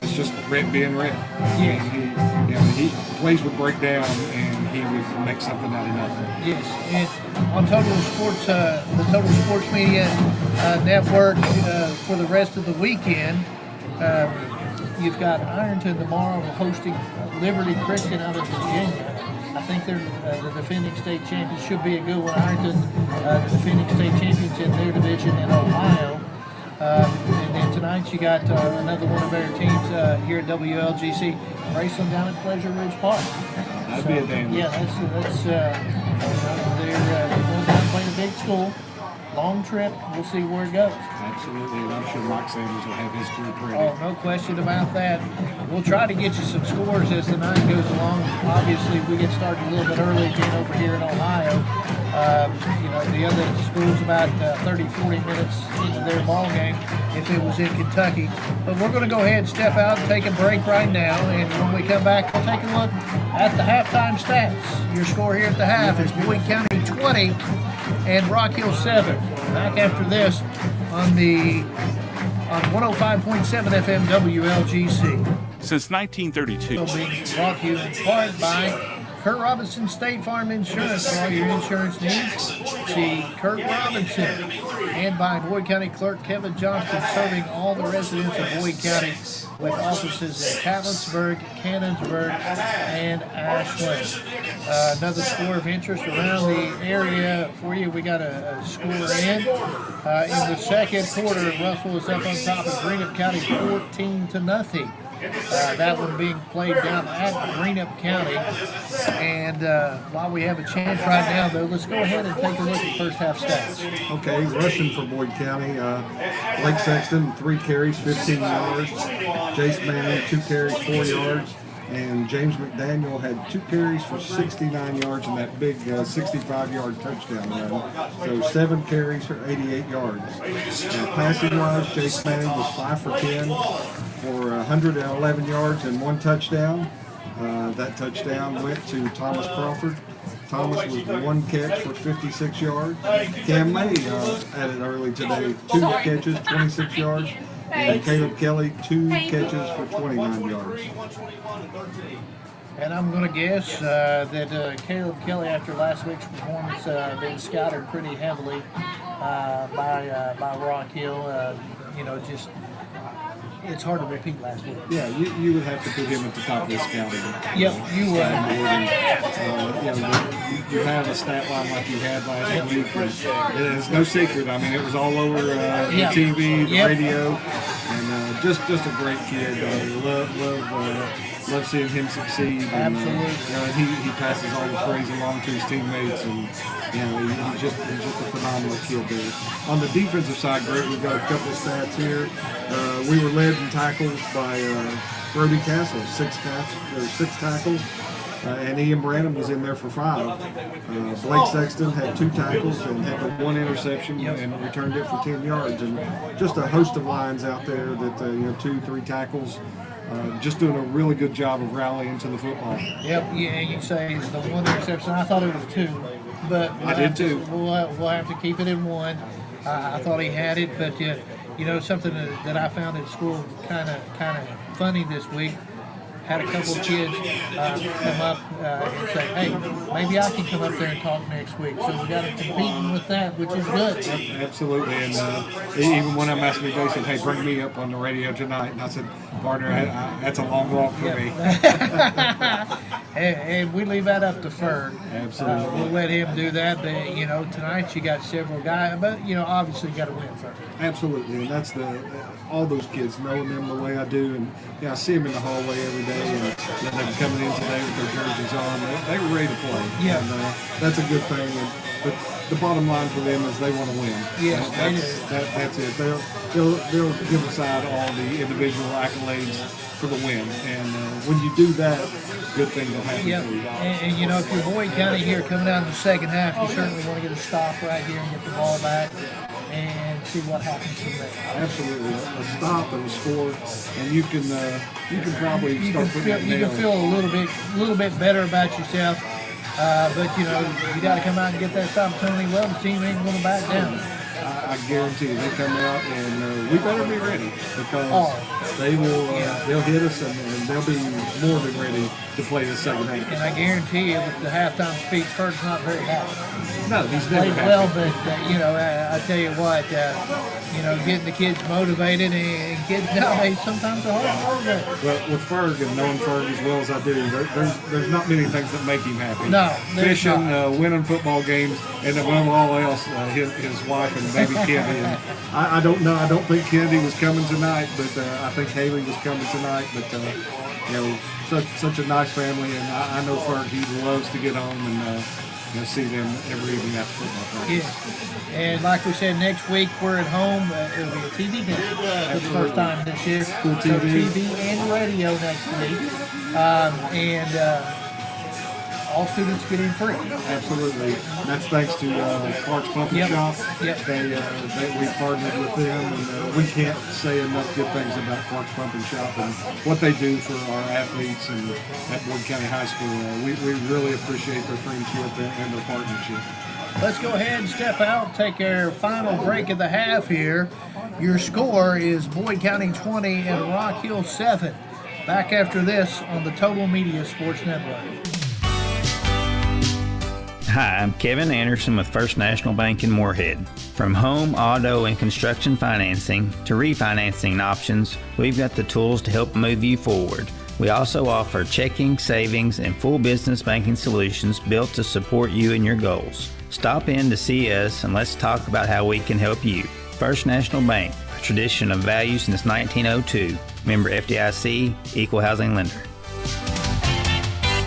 it's just being Red. Yes. He plays would break down, and he would make something out of nothing. Yes, and on Total Sports, the Total Sports Media Network for the rest of the weekend, you've got Ironton tomorrow hosting Liberty Christian out of Virginia. I think they're the defending state champions. Should be a good one. Ironton, the defending state champions in their division in Ohio. And then tonight you got another one of our teams here at WLGC racing down at Pleasure Ridge Park. That'd be a damn. Yeah, that's they're going down playing a big school. Long trip. We'll see where it goes. Absolutely, and I'm sure Mike Sanders will have his group ready. Oh, no question about that. We'll try to get you some scores as the night goes along. Obviously, we get started a little bit early being over here in Ohio. The other school's about 30, 40 minutes into their ball game if it was in Kentucky. But we're going to go ahead and step out and take a break right now. And when we come back, we'll take a look at the halftime stats. Your score here at the half is Boyd County 20 and Rock Hill 7. Back after this on 105.7 FM WLGC. Since 1932. Being brought to you in part by Kurt Robinson State Farm Insurance. For all your insurance needs, see Kurt Robinson. And by Boyd County Clerk Kevin Johnston, serving all the residents of Boyd County with offices in Catlettsburg, Cannonsburg, and Ashland. Another score of interest around the area for you. We got a score in the second quarter. Russell is up on top of Greenup County 14-0. That one being played down at Greenup County. And while we have a chance right now, though, let's go ahead and take a look at first half stats. Okay, rushing for Boyd County. Blake Sexton, 3 carries, 15 yards. Jace Manning, 2 carries, 4 yards. And James McDaniel had 2 carries for 69 yards in that big 65-yard touchdown run. So 7 carries for 88 yards. Passing-wise, Jace Manning was 5 for 10 for 111 yards and 1 touchdown. That touchdown went to Thomas Crawford. Thomas was 1 catch for 56 yards. Cam May added early today, 2 catches, 26 yards. And Caleb Kelly, 2 catches for 29 yards. And I'm going to guess that Caleb Kelly, after last week's performance, been scouted pretty heavily by Rock Hill. it's hard to repeat last week. Yeah, you would have to put him at the top of the scouting. Yep, you would. You have a stat line like you had last week. It's no secret. I mean, it was all over the TV, the radio, and just a great kid. Love seeing him succeed. And, Absolutely. He passes all the praise along to his teammates, and he's just a phenomenal kid there. On the defensive side, Greg, we've got a couple of stats here. We were led in tackles by Brody Castle, six tackles. And Ian Branham was in there for 5. Blake Sexton had 2 tackles and had the 1 interception and returned it for 10 yards. And just a host of lines out there that 2-3 tackles. Just doing a really good job of rallying to the football. Yep, yeah, you say the 1 interception. I thought it was 2, but I did too. We'll have to keep it in 1. I thought he had it, but something that I found at school kind of funny this week. Had a couple of kids come up and say, hey, maybe I can come up there and talk next week. So we got to compete with that, which is good. Absolutely. And even one of them asked me, they said, hey, bring me up on the radio tonight. And I said, partner, that's a long walk for me. And we leave that up to Ferg. Absolutely. We'll let him do that. But, tonight you got several guys. But, obviously you got to win first. Absolutely. And that's all those kids, knowing them the way I do. And I see them in the hallway every day. And they're coming in today with their jerseys on. They were ready to play. Yeah. And that's a good thing. But the bottom line for them is they want to win. Yes, that's it. They'll give aside all the individual accolades for the win. And when you do that, good things will happen for you. And if you're Boyd County here coming down to the second half, you certainly want to get a stop right here and get the ball back and see what happens from there. Absolutely, a stop and a score, and you can probably start putting it You can feel a little bit better about yourself, but you got to come out and get that stop. Tony, well, the team ain't going to back down. I guarantee you, they come out and we better be ready because they will. They'll hit us and they'll be more than ready to play the second half. And I guarantee you, with the halftime speech, Ferg's not very happy. No, he's never happy. Well, but I tell you what, getting the kids motivated and kids nowadays sometimes are hard to motivate. Well, with Ferg and knowing Ferg as well as I do, there's not many things that make him happy. No, fishing, winning football games, and above all else, his wife and baby Kennedy. And I don't know. I don't think Kennedy was coming tonight, but I think Haley was coming tonight. But such a nice family, and I know Ferg, he loves to get home and see them every evening after football practice. Yeah. And like we said, next week we're at home. It'll be a TV game for the first time this year. Cool TV. So TV and radio next week. All students get in free. Absolutely. And that's thanks to Clark's Pumping Shop. Yep. We partnered with them, and we can't say enough good things about Clark's Pumping Shop and what they do for our athletes and at Boyd County High School. We really appreciate their friendship and their partnership. Let's go ahead and step out, take our final break of the half here. Your score is Boyd County 20 and Rock Hill 7. Back after this on the Total Media Sports Network. Hi, I'm Kevin Anderson with First National Bank in Moorhead. From home, auto, and construction financing to refinancing options, we've got the tools to help move you forward. We also offer checking, savings, and full business banking solutions built to support you and your goals. Stop in to see us and let's talk about how we can help you. First National Bank, a tradition of value since 1902. Member FDIC, Equal Housing Lender.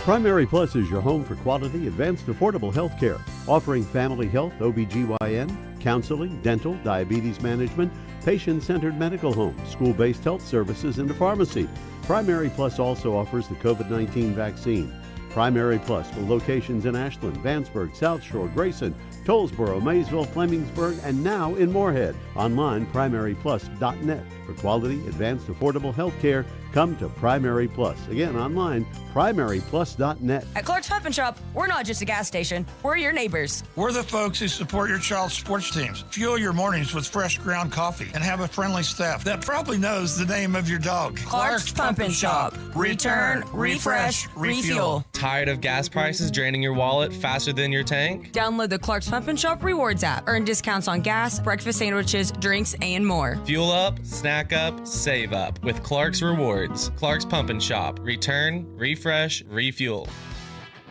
Primary Plus is your home for quality, advanced, affordable health care, offering family health, OBGYN, counseling, dental, diabetes management, patient-centered medical home, school-based health services, and a pharmacy. Primary Plus also offers the COVID-19 vaccine. Primary Plus with locations in Ashland, Vanceburg, South Shore, Grayson, Tollsboro, Maysville, Flemingsburg, and now in Moorhead. Online, primaryplus.net. For quality, advanced, affordable health care, come to Primary Plus. Again, online, primaryplus.net. At Clark's Pump and Shop, we're not just a gas station, we're your neighbors. We're the folks who support your child's sports teams. Fuel your mornings with fresh ground coffee and have a friendly staff that probably knows the name of your dog. Clark's Pump and Shop. Return, refresh, refuel. Tired of gas prices draining your wallet faster than your tank? Download the Clark's Pump and Shop Rewards app. Earn discounts on gas, breakfast sandwiches, drinks, and more. Fuel up, snack up, save up with Clark's Rewards. Clark's Pump and Shop. Return, refresh, refuel.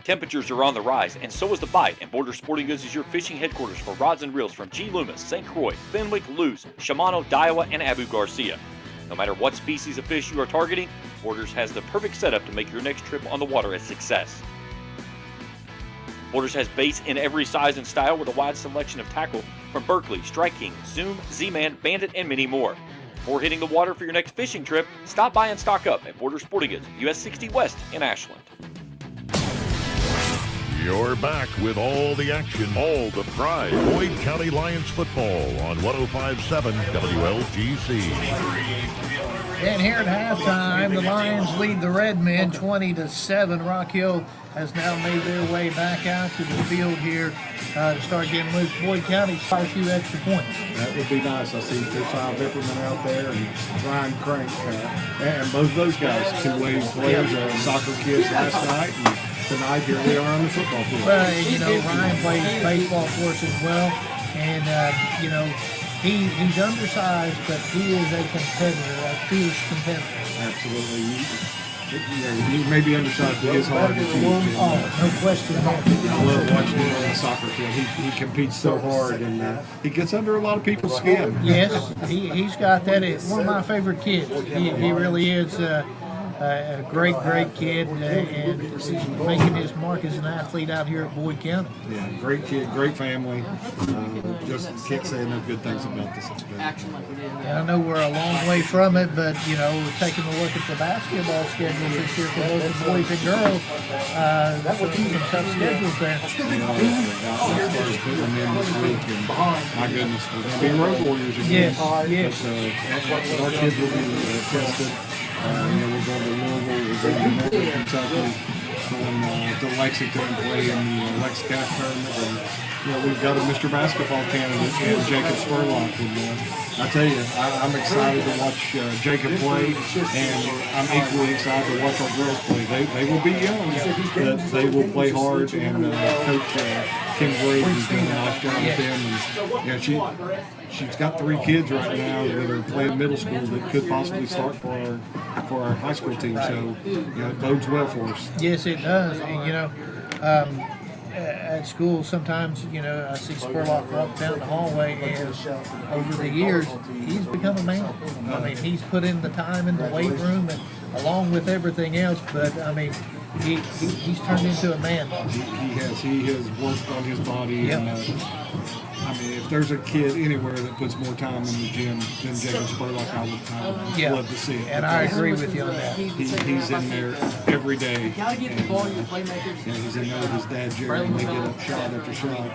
Temperatures are on the rise, and so is the bite, and Border Sporting Goods is your fishing headquarters for rods and reels from G. Loomis, St. Croix, Fenwick, Lewes, Shimano, Daiwa, and Abu Garcia. No matter what species of fish you are targeting, Borders has the perfect setup to make your next trip on the water a success. Borders has baits in every size and style with a wide selection of tackle from Berkley, Strike King, Zoom, Z-Man, Bandit, and many more. Before hitting the water for your next fishing trip, stop by and stock up at Border Sporting Goods, US 60 West in Ashland. You're back with all the action, all the pride. Boyd County Lions football on 105.7 WLGC. And here at halftime, the Lions lead the Redmen 20-7. Rock Hill has now made their way back out to the field here to start getting loose. Boyd County quite a few extra points. That would be nice. I see Josiah Bipperman out there and Ryan Crank. And both those guys, two-way players, soccer kids last night. And tonight, here we are on the football field. Well, you know, Ryan plays baseball for us as well. And, you know, he's undersized, but he is a competitor, a fierce competitor. Absolutely. He may be undersized, but his heart is huge. Oh, no question about it. I love watching him on the soccer field. He competes so hard, and he gets under a lot of people's skin. Yes, he's got that. It's one of my favorite kids. He really is a great kid, and he's making his mark as an athlete out here at Boyd County. Yeah, great kid, great family. Just can't say enough good things about this. And I know we're a long way from it, but, you know, we're taking a look at the basketball schedule this year for both the boys and girls. That would be some tough schedules there. Started putting them in this week, and my goodness, we're going to be road warriors again. Yes. But our kids will be tested. We're going to Louisville, we're going to Northern Kentucky, going to Lexington and play in the Lexington tournament. And, we've got a Mr. Basketball candidate in Jacob Spurlock. And I tell you, I'm excited to watch Jacob play, and I'm equally excited to watch our girls play. They will be young, but they will play hard, and Coach Kim Graves is doing a nice job with them. And she's got 3 kids right now that are playing middle school that could possibly start for our high school team. So it bodes well for us. Yes, it does. And at school sometimes I see Spurlock walk down the hallway, and over the years he's become a man. I mean, he's put in the time in the weight room and along with everything else, but I mean, he's turned into a man. He has worked on his body. Yep. And I mean, if there's a kid anywhere that puts more time in the gym than Jacob Spurlock, I would love to see it. And I agree with you on that. He's in there every day. And, he's in there with his dad, Jerry, and they get up shot after shot.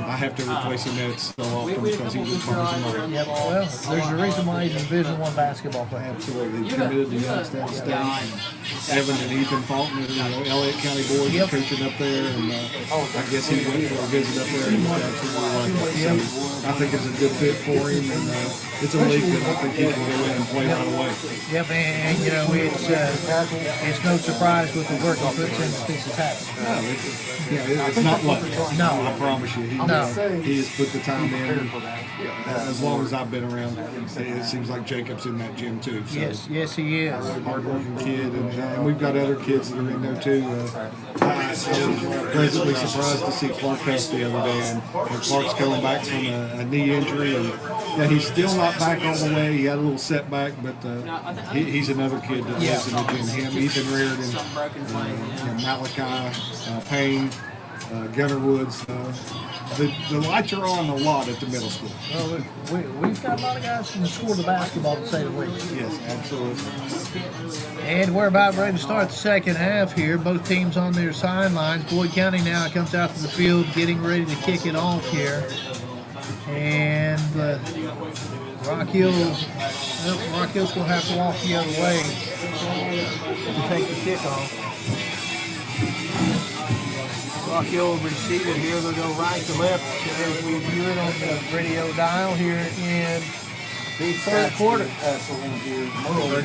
I have to replace the nets so often because he just burns them up. Yeah, well, there's a reason why he's a Division I basketball player. Absolutely. He's committed to Youngstown State. Evan and Ethan Fulton, Elliott County boys are coaching up there, and I guess he went for a visit up there, and he's absolutely like it. So I think it's a good fit for him, and it's a league that I think he can go in and play right away. Yep, and it's no surprise with the work he puts in to fix his habit. It's not luck. No, I promise you. He has put the time in. As long as I've been around, it seems like Jacob's in that gym too. So, yes, he is. Hard-working kid, and we've got other kids that are in there too. I was pleasantly surprised to see Clark Huff the other day, and Clark's coming back from a knee injury, and he's still not back all the way. He had a little setback, but he's another kid that lives in the gym. Him, Ethan Reardon, Malachi, Payne, Gunnar Woods. The lights are on a lot at the middle school. Well, we've got a lot of guys from the school of basketball, to say the least. Yes, absolutely. And we're about ready to start the second half here. Both teams on their sidelines. Boyd County now comes out to the field, getting ready to kick it off here. And Rock Hill's going to have to walk the other way to take the kickoff. Rockhill will receive it here. They'll go right to left as we view it on the radio dial here in the third quarter.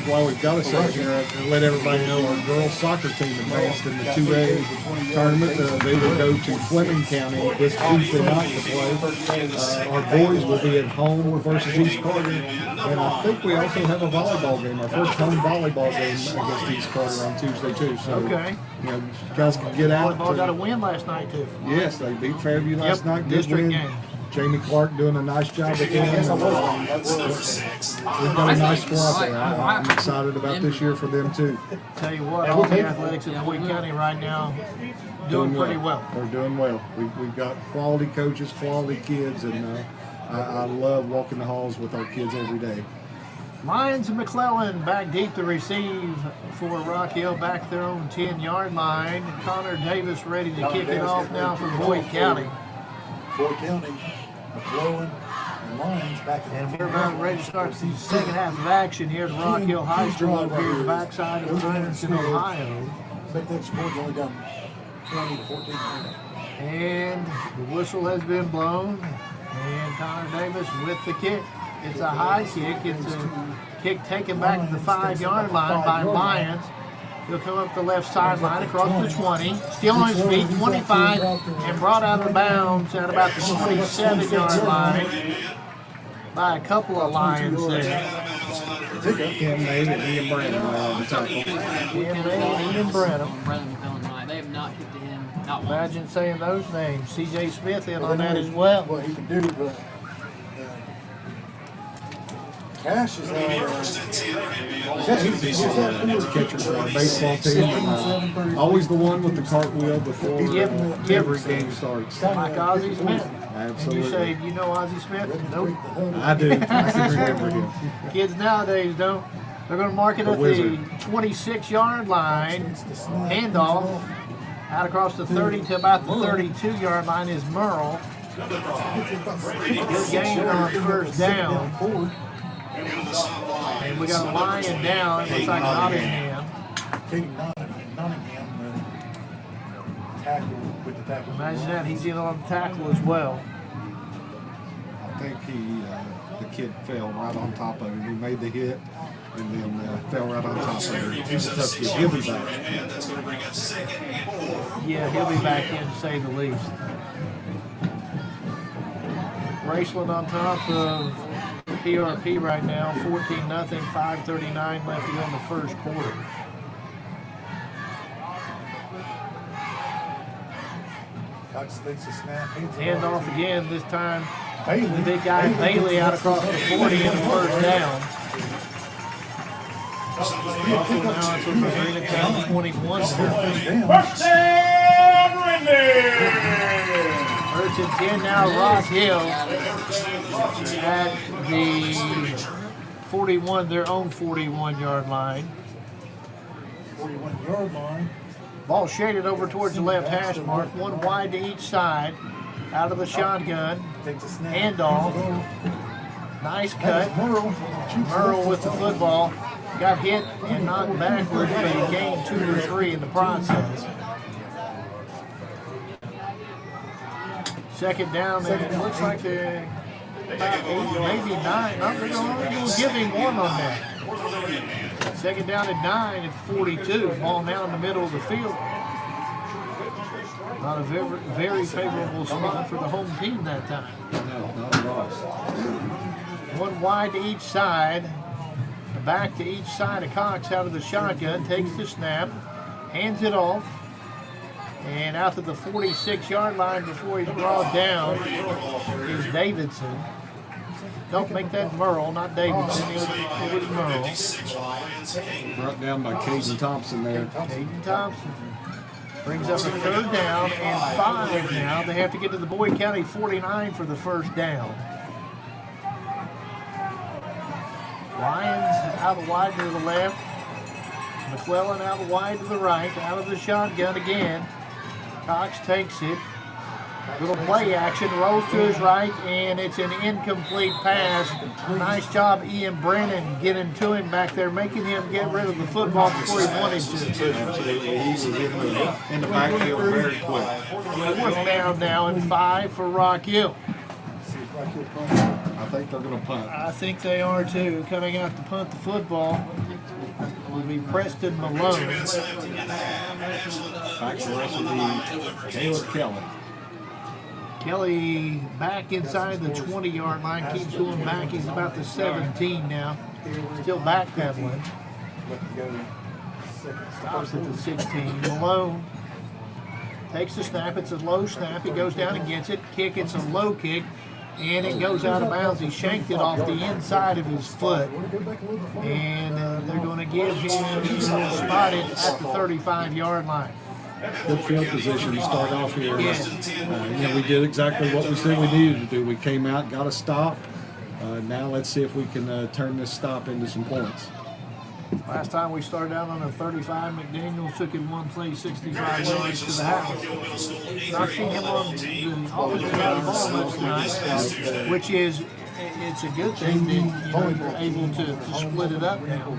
Well, we've got to say here and let everybody know our girls soccer team advanced in the 2A tournament. They will go to Fleming County this Tuesday night to play. Our boys will be at home versus East Carter. And I think we also have a volleyball game, our first home volleyball game against East Carter on Tuesday too. So, okay. You know, guys can get out. Volleyball got a win last night too. Yes, they beat Fairview last night. Good District win. game. Jamie Clark doing a nice job at them. We've got a nice squad there. I'm excited about this year for them too. Tell you what, all the athletics in Boyd County right now doing pretty well. They're doing well. We've got quality coaches, quality kids, and I love walking the halls with our kids every day. Lions and McClellan back deep to receive for Rock Hill back their own 10-yard line. Connor Davis ready to kick it off now for Boyd County. Boyd County, McClellan, and Lions back in. And we're about ready to start the second half of action here at Rock Hill High School over here at the backside of Branson, Ohio. But that score's only done 20 to 14. And the whistle has been blown. And Connor Davis with the kick. It's a high kick. It's a kick taken back to the 5-yard line by Lions. He'll come up the left sideline across the 20. Still on his feet, 25, and brought out of bounds at about the 27-yard line by a couple of Lions there. Cam May and Ian Branham on the tackle. Cam May and Ian Branham. They have not kicked to him. Not once. Imagine saying those names. C.J. Smith in on that as well. What he can do, but Cash is he's that catcher for our baseball team. Always the one with the cartwheel before every game starts. Like Ozzie Smith. Absolutely. And you say, you know Ozzie Smith? Nope. I do. I can remember him. Kids nowadays don't. They're going to mark it at the 26-yard line. Handoff out across the 30 to about the 32-yard line is Merle. Good gain on first down. And we got a Lion down. It looks like Nottingham. Tackle with the tackle. Imagine that. He's in on the tackle as well. I think the kid fell right on top of him. He made the hit and then fell right on top of him. He's a tough kid. He'll be back. Yeah, he'll be back in to say the least. Bracelet on top of PRP right now, 14-0, 5:39 left to go in the first quarter. Cox takes a snap. Hand off again, this time the big guy Bailey out across the 40 in the first down. Also now it's over Marina County 21. First and 10 now, Rock Hill at the 41, their own 41-yard line. 41-yard line. Ball shaded over towards the left hash mark, one wide to each side. Out of the shotgun, handoff, nice cut. Merle with the football, got hit and knocked backwards, but he gained 2 or 3 in the process. Second down, and it looks like they're about 8, maybe 9. No, they're going to give him 1 on that. Second down at 9 at 42. Ball now in the middle of the field. Not a very favorable spot for the home team that time. No, not at all. One wide to each side. Back to each side of Cox out of the shotgun. Takes the snap. Hands it off. And out to the 46-yard line before he's brought down is Davidson. Don't make that Merle, not Davidson. It was Merle. Brought down by Caden Thompson there. Caden Thompson brings up a third down and 5 now. They have to get to the Boyd County 49 for the first down. Lions out wide to the left. McClellan out wide to the right. Out of the shotgun again. Cox takes it. Little play action, rolls to his right, and it's an incomplete pass. Nice job, Ian Brennan, getting to him back there, making him get rid of the football before he wanted to. Absolutely. He was in the backfield very quick. 4th down now and 5 for Rock Hill. I think they're going to punt. I think they are too. Coming out to punt the football will be Preston Malone. Back to the rest of the Caleb Kelly. Kelly back inside the 20-yard line, keeps going back. He's about the 17 now. Still backpedaling. Stops at the 16. Malone takes the snap. It's a low snap. He goes down and gets it. Kick, it's a low kick. And it goes out of bounds. He shanked it off the inside of his foot. And they're going to give him spotted at the 35-yard line. Good field position to start off here. Yes. We did exactly what we said we needed to do. We came out, got a stop. Now let's see if we can turn this stop into some points. Last time we started out on a 35, McDaniels took him one play 65 yards to the house. Not seen him on the offensive side of the ball much tonight, which is, it's a good thing that you're able to split it up now.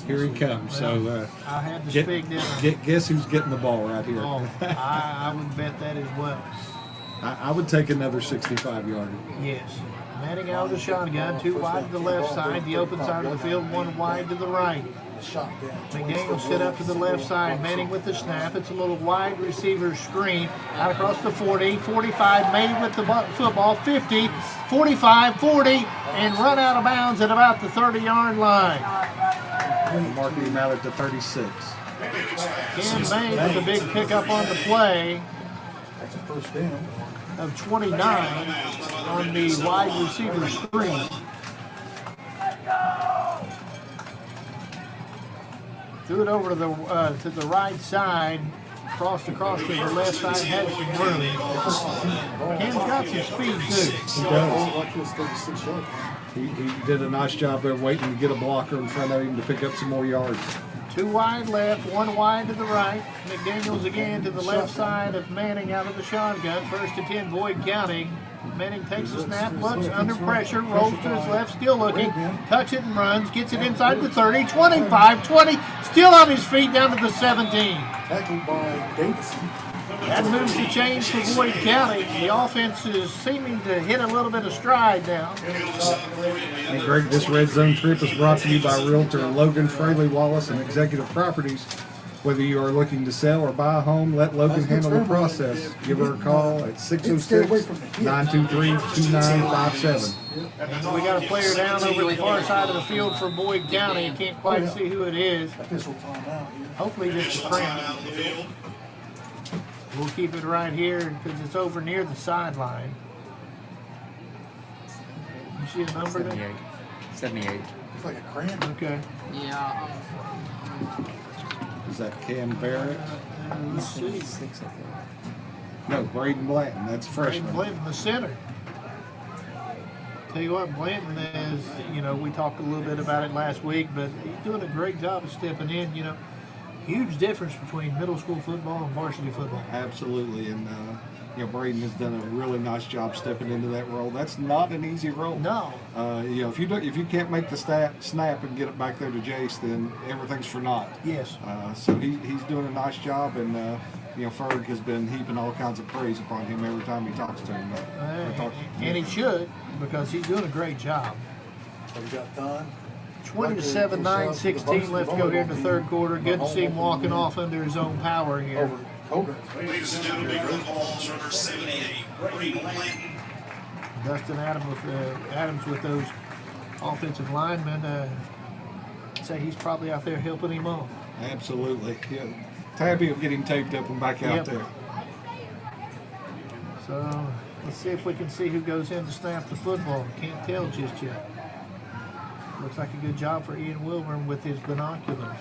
Here he comes. So I had to speak down. Guess who's getting the ball right here? Oh, I would bet that as well. I would take another 65-yarder. Yes. Manning out of the shotgun, 2 wide to the left side, the open side of the field, 1 wide to the right. McDaniel set up to the left side, Manning with the snap. It's a little wide receiver screen out across the 40, 45, made with the football, 50, 45, 40, and run out of bounds at about the 30-yard line. Marking him out at the 36. Ken May with a big pickup on the play. That's a first down. Of 29 on the wide receiver screen. Threw it over to the right side, crossed across to the left side, had some room. Ken's got some speed too. He does. He did a nice job there waiting to get a blocker in front of him to pick up some more yards. 2 wide left, 1 wide to the right. McDaniels again to the left side of Manning out of the shotgun. 1st and 10, Boyd County. Manning takes the snap, looks under pressure, rolls to his left, still looking, tucks it and runs, gets it inside the 30, 25, 20, still on his feet down to the 17. Tackled by Davison. That moves the change for Boyd County. The offense is seeming to hit a little bit of stride now. Hey Greg, this Red Zone trip is brought to you by Realtor Logan Fraley Wallace and Executive Properties. Whether you are looking to sell or buy a home, let Logan handle the process. Give her a call at 606-923-2957. And we got a player down over the far side of the field for Boyd County. You can't quite see who it is. Hopefully just a cramp. We'll keep it right here because it's over near the sideline. You see a number there? 78. It's like a cramp. Okay. Yeah. Is that Cam Barrett? Let's see. 6, I think. No, Braden Blanton. That's freshman. Blanton, the center. Tell you what, Blanton is, we talked a little bit about it last week, but he's doing a great job of stepping in, Huge difference between middle school football and varsity football. Absolutely, and Braden has done a really nice job stepping into that role. That's not an easy role. No. If you can't make the snap and get it back there to Jace, then everything's for naught. Yes. So he's doing a nice job, and Ferg has been heaping all kinds of praise upon him every time he talks to him. And he should, because he's doing a great job. Have you got done? 27, 9, 16 left to go here in the 3rd quarter. Good to see him walking off under his own power here. Ladies and gentlemen, roll calls number 78, Braden Blanton. Dustin Adams with those offensive linemen. I'd say he's probably out there helping him off. Absolutely. Yeah. Tabby will get him taped up and back out there. So let's see if we can see who goes in to snap the football. Can't tell just yet. Looks like a good job for Ian Wilburn with his binoculars.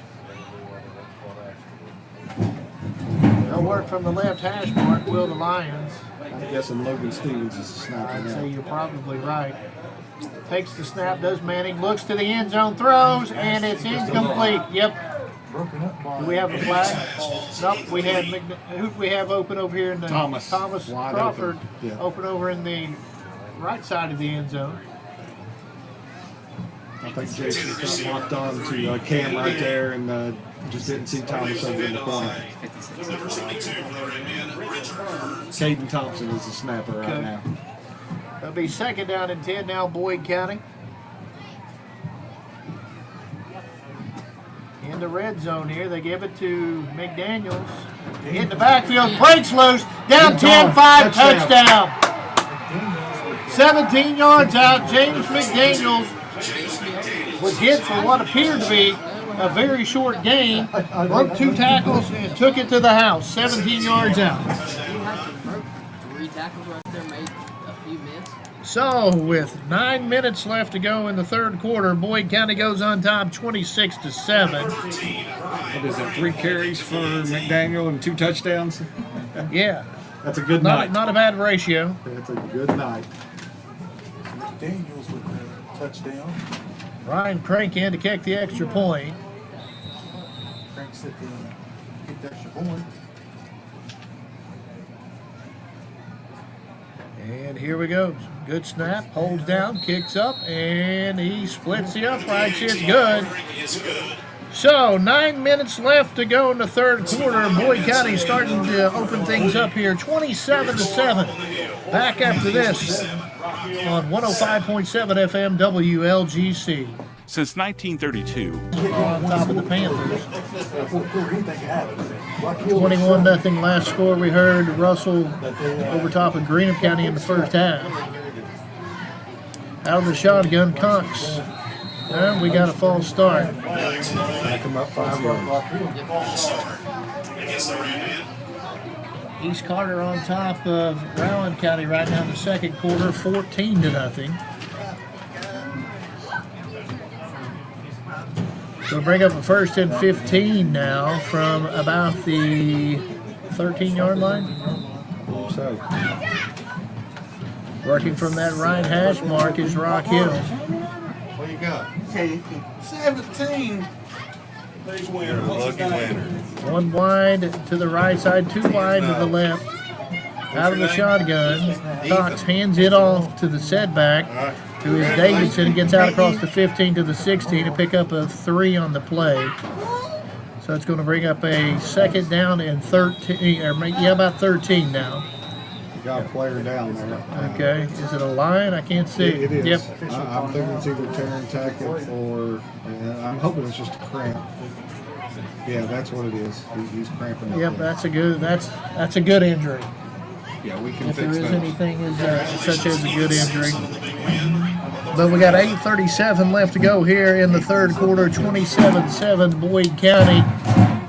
No work from the left hash mark, will the Lions. I'm guessing Logan Stevens is snapping I'd say you're probably right. Takes the snap, does Manning, looks to the end zone, throws, and it's incomplete. Yep. Broken up Do we have a flag? Nope, we had, who do we have open over here in the Thomas Crawford open. Yeah. open over in the right side of the end zone. I think Jason got locked on to Cam right there and just didn't see Thomas over in the corner. Caden Thompson is the snapper right now. It'll be 2nd down and 10 now, Boyd County. In the red zone here, they give it to McDaniels. In the backfield, breaks loose, down 10-5, touchdown. 17 yards out, James McDaniels was hit for what appeared to be a very short gain, broke 2 tackles and took it to the house, 17 yards out. 3 tackles right there, made a few missed. So with 9 minutes left to go in the 3rd quarter, Boyd County goes on top 26-7. What is it, 3 carries for McDaniel and 2 touchdowns? Yeah. That's a good night. Not a bad ratio. That's a good night. Daniels with the touchdown. Ryan Crank in to kick the extra point. Crank's at the extra point. And here we go. Good snap, holds down, kicks up, and he splits the uprights. It's good. So 9 minutes left to go in the 3rd quarter. Boyd County starting to open things up here, 27-7. Back after this on 105.7 FM WLGC. Since 1932, on top of the Panthers. 21-0 last score. We heard Russell over top of Greenup County in the first half. Out of the shotgun, Cox. We got a false start. Back him up 5 yards. East Carter on top of Rowan County right now in the 2nd quarter, 14-0. So bring up a 1st and 15 now from about the 13-yard line. So. Working from that right hash mark is Rock Hill. What you got? 17. You're a lucky winner. 1 wide to the right side, 2 wide to the left. Out of the shotgun, Cox hands it off to the setback, who is Davidson. Gets out across the 15 to the 16 to pick up a 3 on the play. So it's going to bring up a 2nd down and 13, or about 13 now. You got a player down there. Okay, is it a line? I can't see. It is. Yep. I'm thinking it's either tearing tackle or I'm hoping it's just a cramp. Yeah, that's what it is. He's cramping up. Yep, there. that's a good injury. Yeah, we can if fix there is that. anything such as a good injury. But we got 8:37 left to go here in the 3rd quarter, 27-7 Boyd County.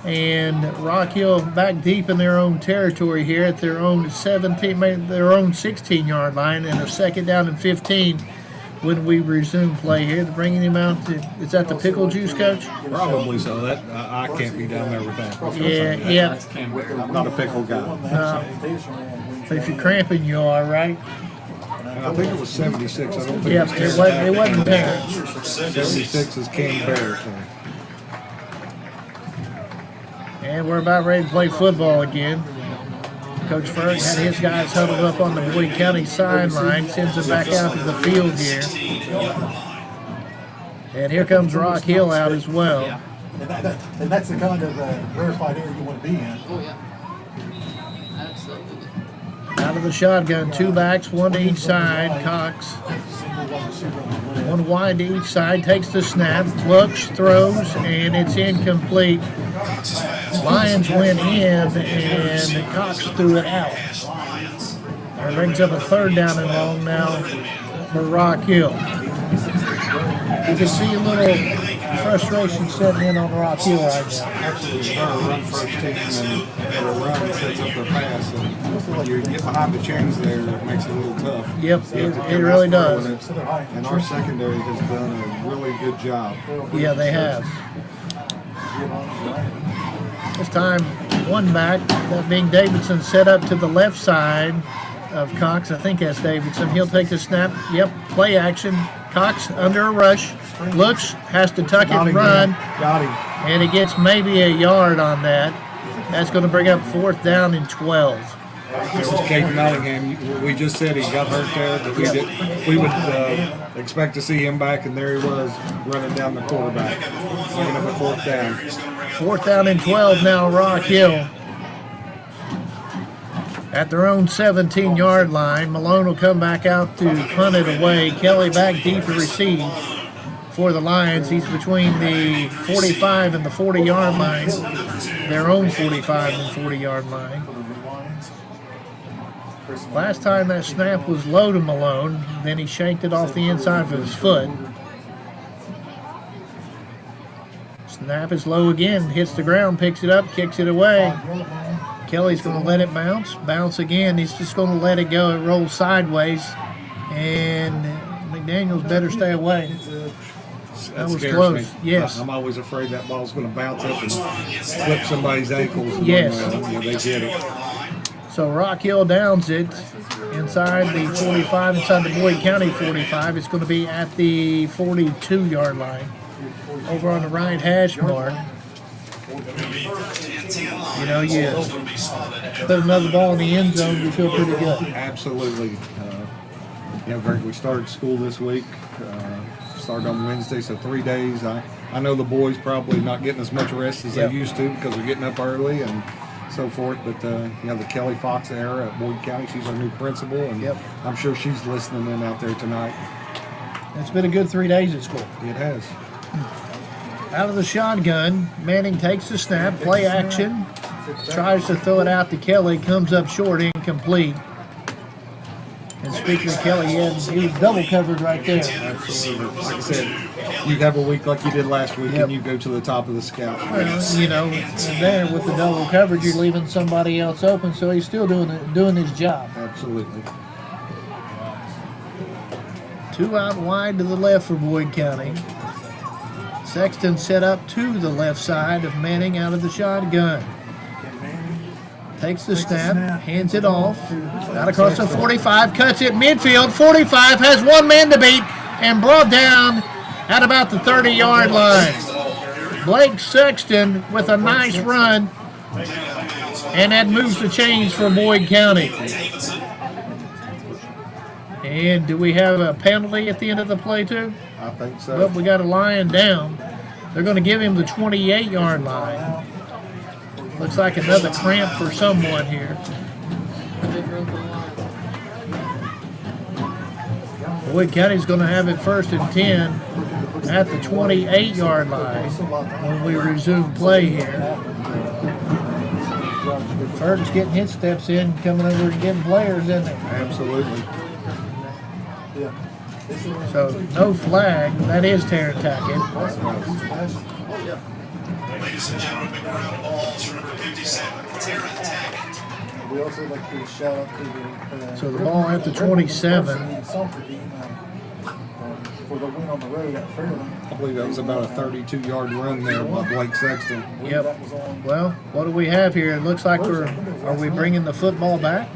And Rock Hill back deep in their own territory here at their own 16-yard line, and a 2nd down and 15 when we resume play here. They're bringing him out to, is that the pickle juice, Coach? Probably so. That I can't be down there with that. Yeah. I'm not a pickle guy. But if you're cramping, you are, right? And I think it was 76. I don't think Yep, it wasn't there. 76 is Cam Bear. And we're about ready to play football again. Coach Ferg had his guys huddled up on the Boyd County sideline, sends them back out to the field here. And here comes Rock Hill out as well. And that's the kind of rarefied air you want to be in. Oh, yeah. Absolutely. Out of the shotgun, 2 backs, 1 to each side. Cox, 1 wide to each side, takes the snap, looks, throws, and it's incomplete. Lions went in, and Cox threw it out. That brings up a 3rd down and long now for Rock Hill. You can see a little frustration setting in on Rock Hill right now. Absolutely. Run first team and a run sets up their pass. And you get behind the chains there, it makes it a little tough. Yep, it really does. And our secondary has done a really good job. Yeah, they have. This time, 1 back, that being Davidson, set up to the left side of Cox. I think that's Davidson. He'll take the snap. Yep, play action. Cox under a rush. Looks, has to tuck it and run. Got him. And he gets maybe a yard on that. That's going to bring up 4th down and 12. This is Caden Nottingham. We just said he got hurt there, but we would expect to see him back, and there he was running down the quarterback. Picking up a 4th down. 4th down and 12 now, Rock Hill. At their own 17-yard line, Malone will come back out to punt it away. Kelly back deep to receive for the Lions. He's between the 45 and the 40-yard line, their own 45 and 40-yard line. Last time that snap was low to Malone, then he shanked it off the inside of his foot. Snap is low again, hits the ground, picks it up, kicks it away. Kelly's going to let it bounce again. He's just going to let it go. It rolls sideways, and McDaniels better stay away. That was close. Me. Yes. I'm always afraid that ball's going to bounce up and flip somebody's ankles. And yes. They get it. So Rock Hill downs it inside the 45, inside the Boyd County 45. It's going to be at the 42-yard line, over on the right hash mark. You know, you put another ball in the end zone, you feel pretty good. Absolutely. Greg, we started school this week. Started on Wednesday, so 3 days. I know the boys probably not getting as much rest as they used to because they're getting up early and so forth. But the Kelly Fox era at Boyd County, she's our new principal, and I'm sure she's listening in out there tonight. It's been a good 3 days at school. It has. Out of the shotgun, Manning takes the snap, play action, tries to throw it out to Kelly, comes up short, incomplete. And speaking of Kelly, he was double covered right there. Absolutely. Like I said, you have a week like you did last week, and you go to the top of the scout. Well, and there with the double coverage, you're leaving somebody else open, so he's still doing his job. Absolutely. 2 out wide to the left for Boyd County. Sexton set up to the left side of Manning out of the shotgun. Takes the snap, hands it off, out across the 45, cuts it midfield. 45 has one man to beat and brought down at about the 30-yard line. Blake Sexton with a nice run, and that moves the chains for Boyd County. And do we have a penalty at the end of the play too? I think so. But we got a Lion down. They're going to give him the 28-yard line. Looks like another cramp for someone here. Boyd County's going to have it 1st and 10 at the 28-yard line when we resume play here. Ferg's getting his steps in, coming over and getting players in there. Absolutely. So no flag. That is Tarrant Tackett. Ladies and gentlemen, big round of applause for number 57, Tarrant Tackett. We also like to shout out to the So the ball at the 27. For the win on the road at Fairland. I believe that was about a 32-yard run there by Blake Sexton. Yep. Well, what do we have here? It looks like are we bringing the football back?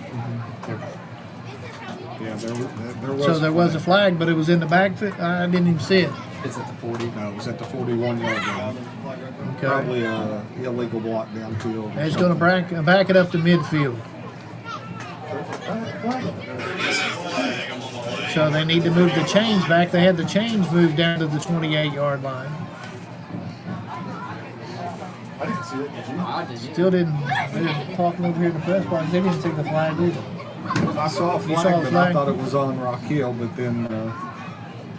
Yeah, there was. So there was a flag, but it was in the back. I didn't even see it. It's at the 40. No, it was at the 41-yard line. Okay. Probably an illegal block downfield. And it's going to back it up to midfield. So they need to move the chains back. They had the chains moved down to the 28-yard line. I didn't see it. Did you? I didn't. Still didn't. They're talking over here in the press box. They didn't see the flag either. I saw a flag, but I thought it was on Rock Hill. But then,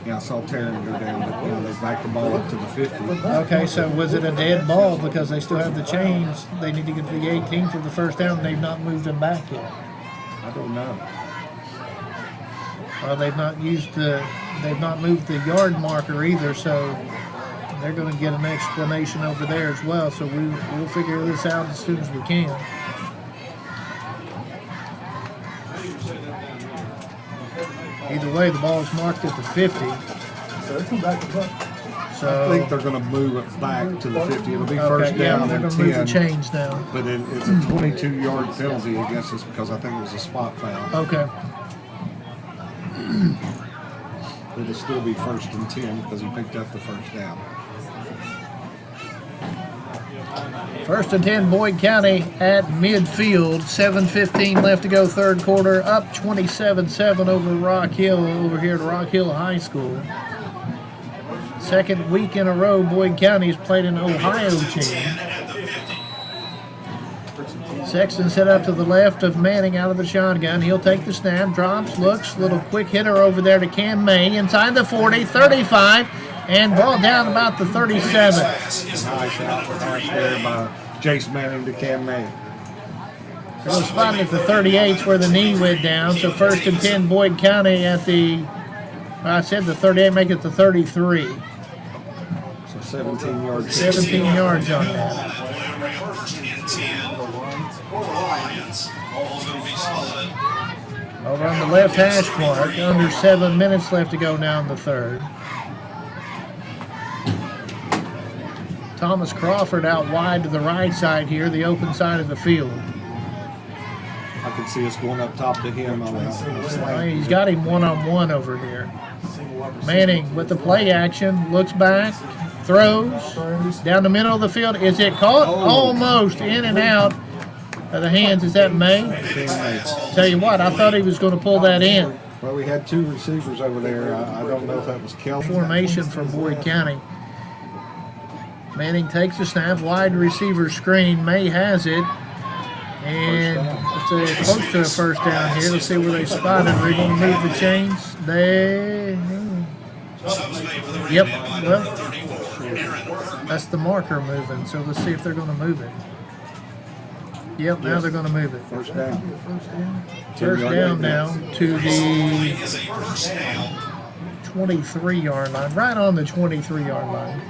I saw Tarrant go down. But they backed the ball up to the 50. Okay, so was it a dead ball because they still have the chains? They need to get to the 18 for the first down. They've not moved them back yet. I don't know. Well, they've not moved the yard marker either, so they're going to get an explanation over there as well. So we'll figure this out as soon as we can. Either way, the ball is marked at the 50. So I think they're going to move it back to the 50. It'll be first down they're and going to 10. move the chains now. But it's a 22-yard penalty against us because I think it was a spot foul. Okay. It'll still be 1st and 10 because he picked up the first down. First and 10, Boyd County at midfield. 7:15 left to go, third quarter. Up 27-7 over Rock Hill, over here at Rock Hill High School. Second week in a row, Boyd County has played an Ohio team. Sexton set up to the left of Manning out of the shotgun. He'll take the snap, drops, looks, little quick hitter over there to Cam May. Inside the 40, 35, and ball down about the 37. Nice out there by Jace Manning to Cam May. It was spotted at the 38s where the knee went down. So first and 10, Boyd County at the, I said the 38, make it the 33. So 17 yards. 17 yards on that. Over on the left hash mark, under 7 minutes left to go now in the third. Thomas Crawford out wide to the right side here, the open side of the field. I can see us going up top to him on that. He's got him one-on-one over here. Manning with the play action, looks back, throws, down the middle of the field. Is it caught? Almost in and out of the hands. Is that May? Tell you what, I thought he was going to pull that in. Well, we had two receivers over there. I don't know if that was Kelly. Formation from Boyd County. Manning takes the snap, wide receiver screen. May has it. And it's close to a first down here. Let's see where they spotted. They're going to move the chains. Yep, well, that's the marker moving. So let's see if they're going to move it. Yep, now they're going to move it. First down. First down now to the 23-yard line. Right on the 23-yard line.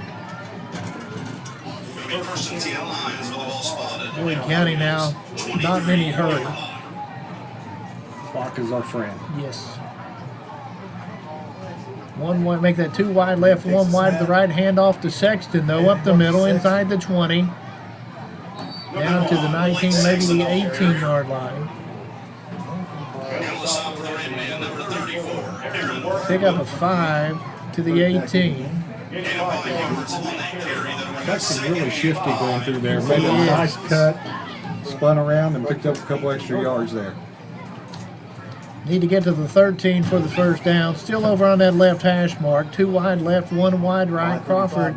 Boyd County now, not in any hurry. Clock is our friend. Yes. One wide, make that two wide left, one wide to the right, hand off to Sexton, though, up the middle, inside the 20. Down to the 19, maybe the 18-yard line. Pick up a 5 to the 18. That's really shifty going through there. Made a nice cut, spun around, and picked up a couple extra yards there. Need to get to the 13 for the first down. Still over on that left hash mark. Two wide left, one wide right. Crawford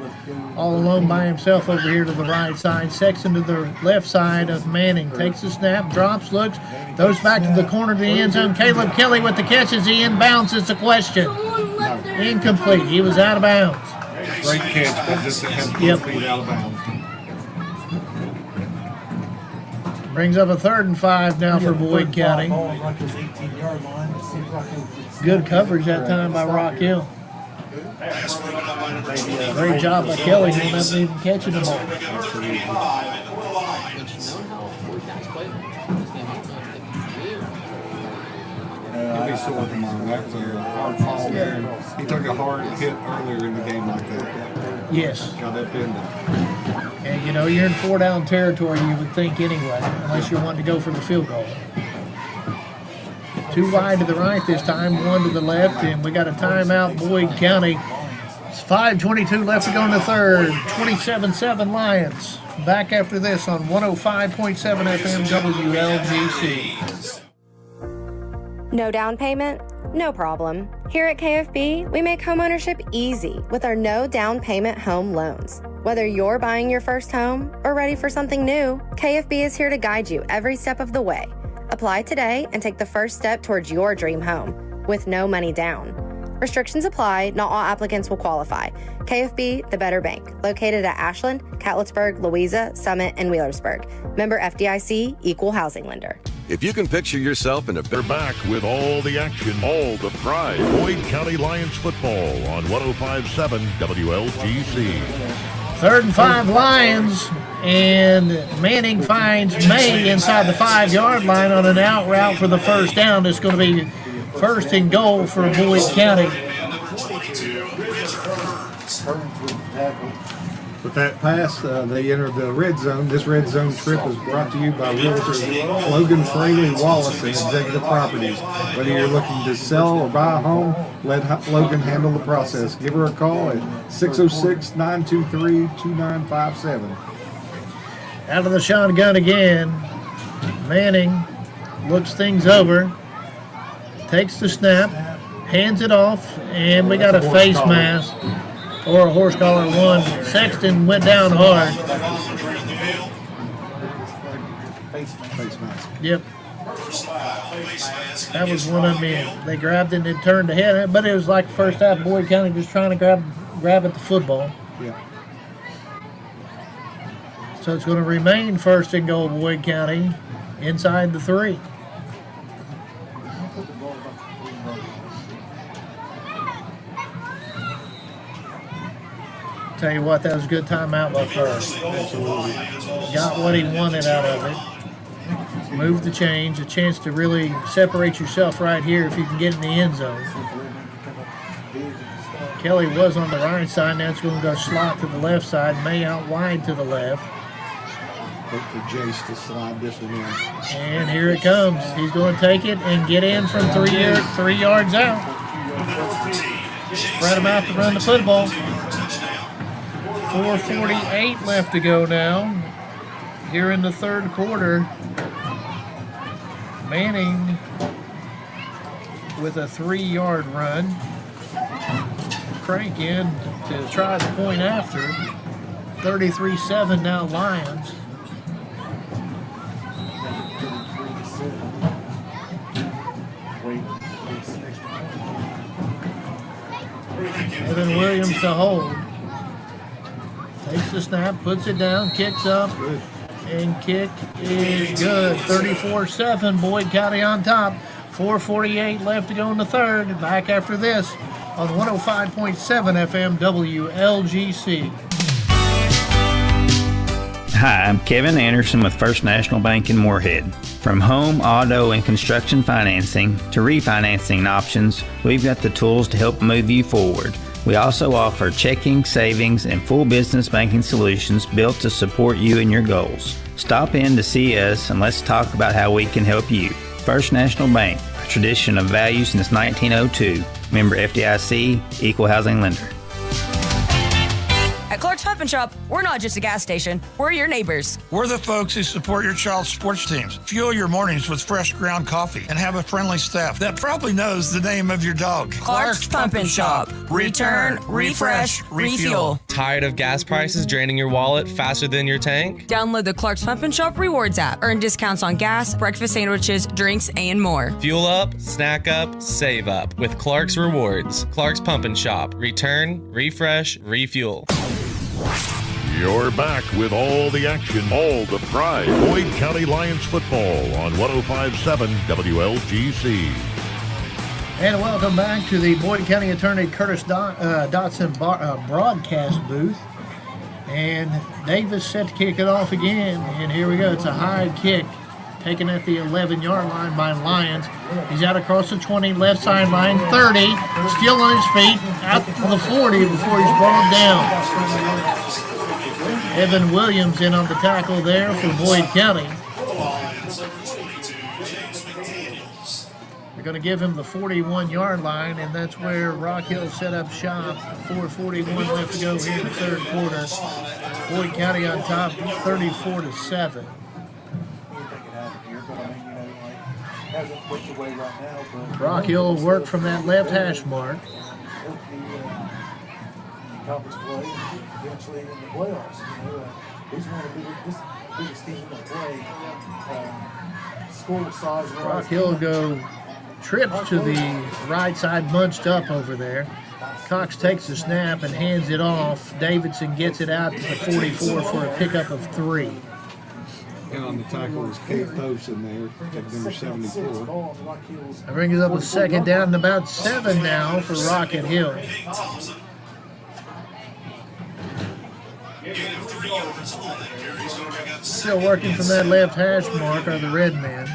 all alone by himself over here to the right side. Sexton to the left side of Manning. Takes the snap, drops, looks, goes back to the corner of the end zone. Caleb Kelly with the catch as he inbounds. It's a question. Incomplete. He was out of bounds. Great catch, but just had 4 feet out of bounds. Brings up a 3rd and 5 now for Boyd County. Good coverage that time by Rock Hill. Great job by Kelly. He wasn't even catching the ball. He'll be sore tomorrow. That was a hard fall there. And he took a hard hit earlier in the game like that. Yes. Got upended. And you know, you're in 4-down territory, you would think anyway, unless you're wanting to go for the field goal. Two wide to the right this time, one to the left, and we got a timeout, Boyd County. It's 5:22 left to go in the third. 27-7 Lions. Back after this on 105.7 FM WLGC. No down payment? No problem. Here at KFB, we make homeownership easy with our no down payment home loans. Whether you're buying your first home or ready for something new, KFB is here to guide you every step of the way. Apply today and take the first step towards your dream home with no money down. Restrictions apply. Not all applicants will qualify. KFB, the better bank. Located at Ashland, Catlettsburg, Louisa, Summit, and Wheelersburg. Member FDIC, Equal Housing Lender. If you can picture yourself in a They're back with all the action, all the pride. Boyd County Lions football on 105.7 WLGC. 3rd and 5 Lions, and Manning finds May inside the 5-yard line on an out route for the first down. It's going to be 1st and goal for Boyd County. With that pass, they enter the red zone. This red zone trip is brought to you by Realtor Logan Fraley Wallace and Executive Properties. Whether you're looking to sell or buy a home, let Logan handle the process. Give her a call at 606-923-2957. Out of the shotgun again. Manning looks things over. Takes the snap. Hands it off. And we got a face mask. Or a horse collar one. Sexton went down hard. Yep. That was one of them. They grabbed it and it turned ahead. But it was like the first half, Boyd County just trying to grab at the football. Yeah. So it's going to remain first and goal, Boyd County, inside the 3. Tell you what, that was a good timeout by first. Absolutely. Got what he wanted out of it. Moved the change, a chance to really separate yourself right here if you can get in the end zone. Kelly was on the right side, now it's going to go slot to the left side, May out wide to the left. Look for Jace to slide this one in. And here it comes. He's going to take it and get in from 3 yards out. Spread him out to run the football. 4:48 left to go now. Here in the third quarter. Manning with a 3-yard run. Crank in to try the point after. 33-7 now Lions. Evan Williams to hold. Takes the snap, puts it down, kicks up, and kick is good. 34-7, Boyd County on top. 4:48 left to go in the third. Back after this on 105.7 FM WLGC. Hi, I'm Kevin Anderson with First National Bank in Moorhead. From home, auto, and construction financing to refinancing options, we've got the tools to help move you forward. We also offer checking, savings, and full business banking solutions built to support you and your goals. Stop in to see us and let's talk about how we can help you. First National Bank, a tradition of value since 1902. Member FDIC, equal housing lender. At Clark's Pump and Shop, we're not just a gas station, we're your neighbors. We're the folks who support your child's sports teams. Fuel your mornings with fresh ground coffee and have a friendly staff that probably knows the name of your dog. Clark's Pump and Shop. Return, refresh, refuel. Tired of gas prices draining your wallet faster than your tank? Download the Clark's Pump and Shop Rewards app. Earn discounts on gas, breakfast sandwiches, drinks, and more. Fuel up, snack up, save up with Clark's Rewards. Clark's Pump and Shop. Return, refresh, refuel. You're back with all the action, all the pride. Boyd County Lions football on 105.7 WLGC. And welcome back to the Boyd County Attorney Curtis Dotson broadcast booth. And Davis set to kick it off again. And here we go. It's a high kick taken at the 11-yard line by Lions. He's out across the 20, left sideline, 30, still on his feet, out to the 40 before he's brought down. Evan Williams in on the tackle there for Boyd County. They're going to give him the 41-yard line, and that's where Rock Hill set up shop. 4:41 left to go here in the third quarter. Boyd County on top, 34-7. Rock Hill will work from that left hash mark. Conference play, eventually in the playoffs. He's one of the biggest teams in the play. School size. Rock Hill go trips to the right side, bunched up over there. Cox takes the snap and hands it off. Davidson gets it out to the 44 for a pickup of 3. And on the tackle was Kate Thompson there, number 74. That brings us up a second down and about 7 now for Rocket Hill. Still working from that left hash mark are the red men.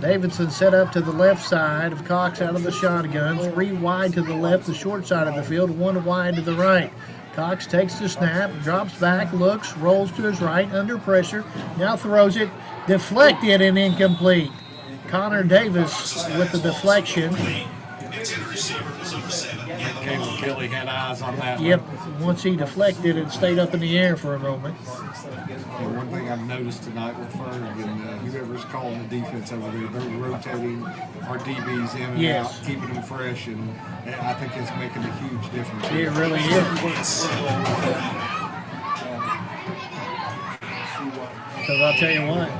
Davidson set up to the left side of Cox out of the shotgun. 3 wide to the left, the short side of the field. 1 wide to the right. Cox takes the snap, drops back, looks, rolls to his right, under pressure. Now throws it, deflected and incomplete. Connor Davis with the deflection. Caleb Kelly had eyes on that Yep. one. Once he deflected, it stayed up in the air for a moment. And one thing I've noticed tonight with Ferg and whoever's calling the defense over there, they're rotating our DBs in and Yes. out, keeping them fresh, and I think it's making a huge difference. It really is. Because I'll tell you what,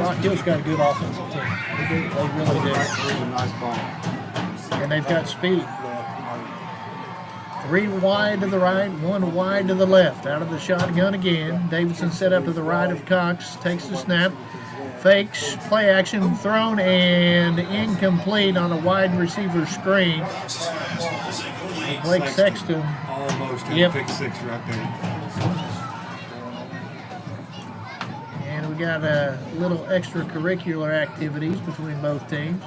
Rock Hill's got a good offensive team. They really do. Nice ball. And they've got speed. 3 wide to the right, 1 wide to the left. Out of the shotgun again. Davidson set up to the right of Cox, takes the snap, fakes, play action, thrown, and incomplete on a wide receiver screen. Blake Sexton. Almost had Yep. a pick six right there. And we got a little extracurricular activities between both teams.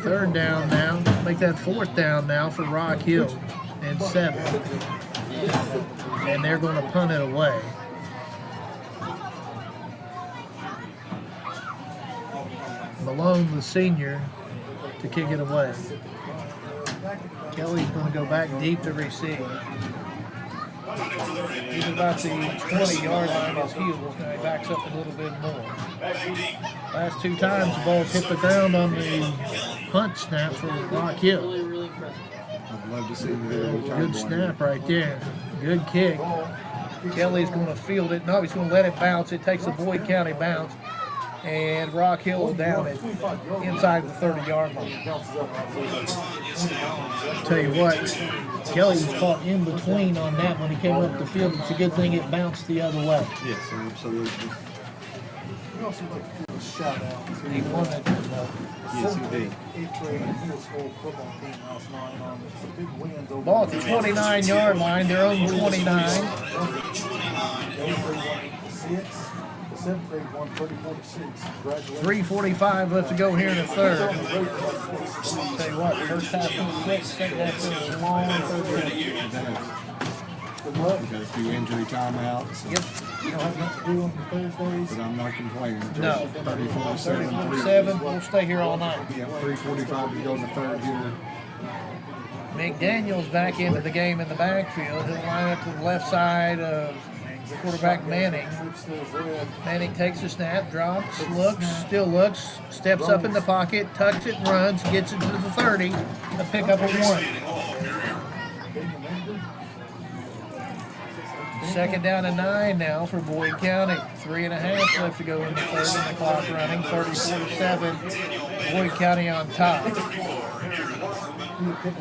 3rd down now. Make that 4th down now for Rock Hill and 7. And they're going to punt it away. Malone, the senior, to kick it away. Kelly's going to go back deep to receive. He's about the 20-yard line as heels. Now he backs up a little bit more. Last 2 times the ball's hit the ground on the punt snap for Rock Hill. I'd love to see the Good snap right there. Good kick. Kelly's going to field it. No, he's going to let it bounce. It takes a Boyd County bounce. And Rock Hill down it inside the 30-yard line. Tell you what, Kelly was caught in between on that when he came up the field. It's a good thing it bounced the other way. Yes, absolutely. He won it. Yes, he did. Ball at the 29-yard line. Their own 29. 3:45 left to go here in the 3rd. Tell you what, first half was quick, second half was long, third half. We've got a few injury timeouts. Yep. You don't have nothing to do on Thursdays? But I'm not complaining. No. 34-7. We'll stay here all night. Yeah, 3:45 to go in the 3rd here. McDaniel's back into the game in the backfield. He'll line up to the left side of quarterback Manning. Manning takes a snap, drops, looks, still looks, steps up in the pocket, tucks it, runs, gets it to the 30, a pickup of 1. 2nd down and 9 now for Boyd County. 3.5 left to go in the 3rd, and the clock running. 34-7. Boyd County on top.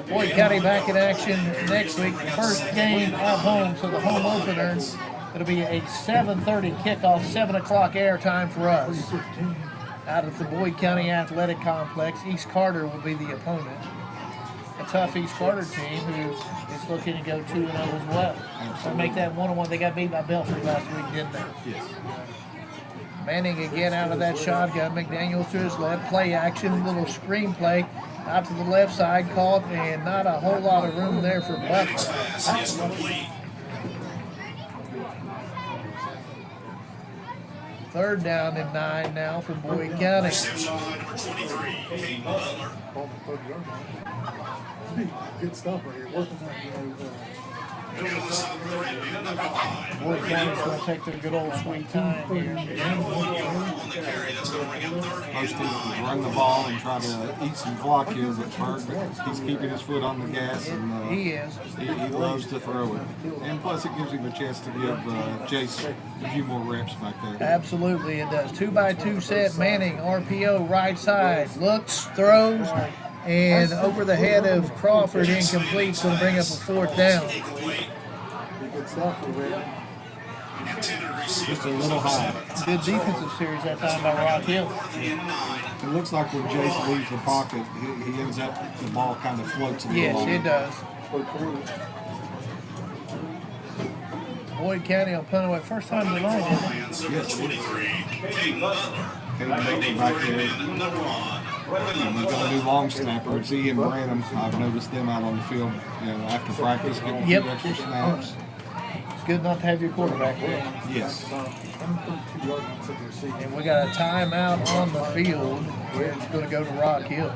Boyd County back in action next week. First game at home, so the home opener. It'll be a 7:30 kickoff, 7 o'clock airtime for us. Out of the Boyd County Athletic Complex, East Carter will be the opponent. A tough East Carter team who is looking to go 2-0 as well. So make that 1-1. They got beat by Belfry last week, didn't they? Yes. Manning again out of that shotgun. McDaniels to his left. Play action, little screen play. Out to the left side, caught, and not a whole lot of room there for Butler. 3rd down and 9 now for Boyd County. Good stuff right here. Working on, Boyd County's going to take their good old sweet time here. Most teams would run the ball and try to eat some clock here, but he's keeping his foot on the gas, and he is. He loves to throw it. And plus, it gives him a chance to give Jace a few more reps back there. Absolutely, it does. 2x2 set. Manning, RPO, right side. Looks, throws, and over the head of Crawford, incomplete. It's going to bring up a 4th down. Just a little high. Good defensive series that time by Rock Hill. It looks like when Jace leaves the pocket, he ends up, the ball kind of floats a little. Yes, it does. Boyd County will punt away. First time tonight, isn't it? Yes, it is. Kate back there. And we're going to do long snapper. It's Ian Branham. I've noticed them out on the field, after practice, getting a few extra snaps. It's good not to have your quarterback there. Yes. And we got a timeout on the field. It's going to go to Rock Hill.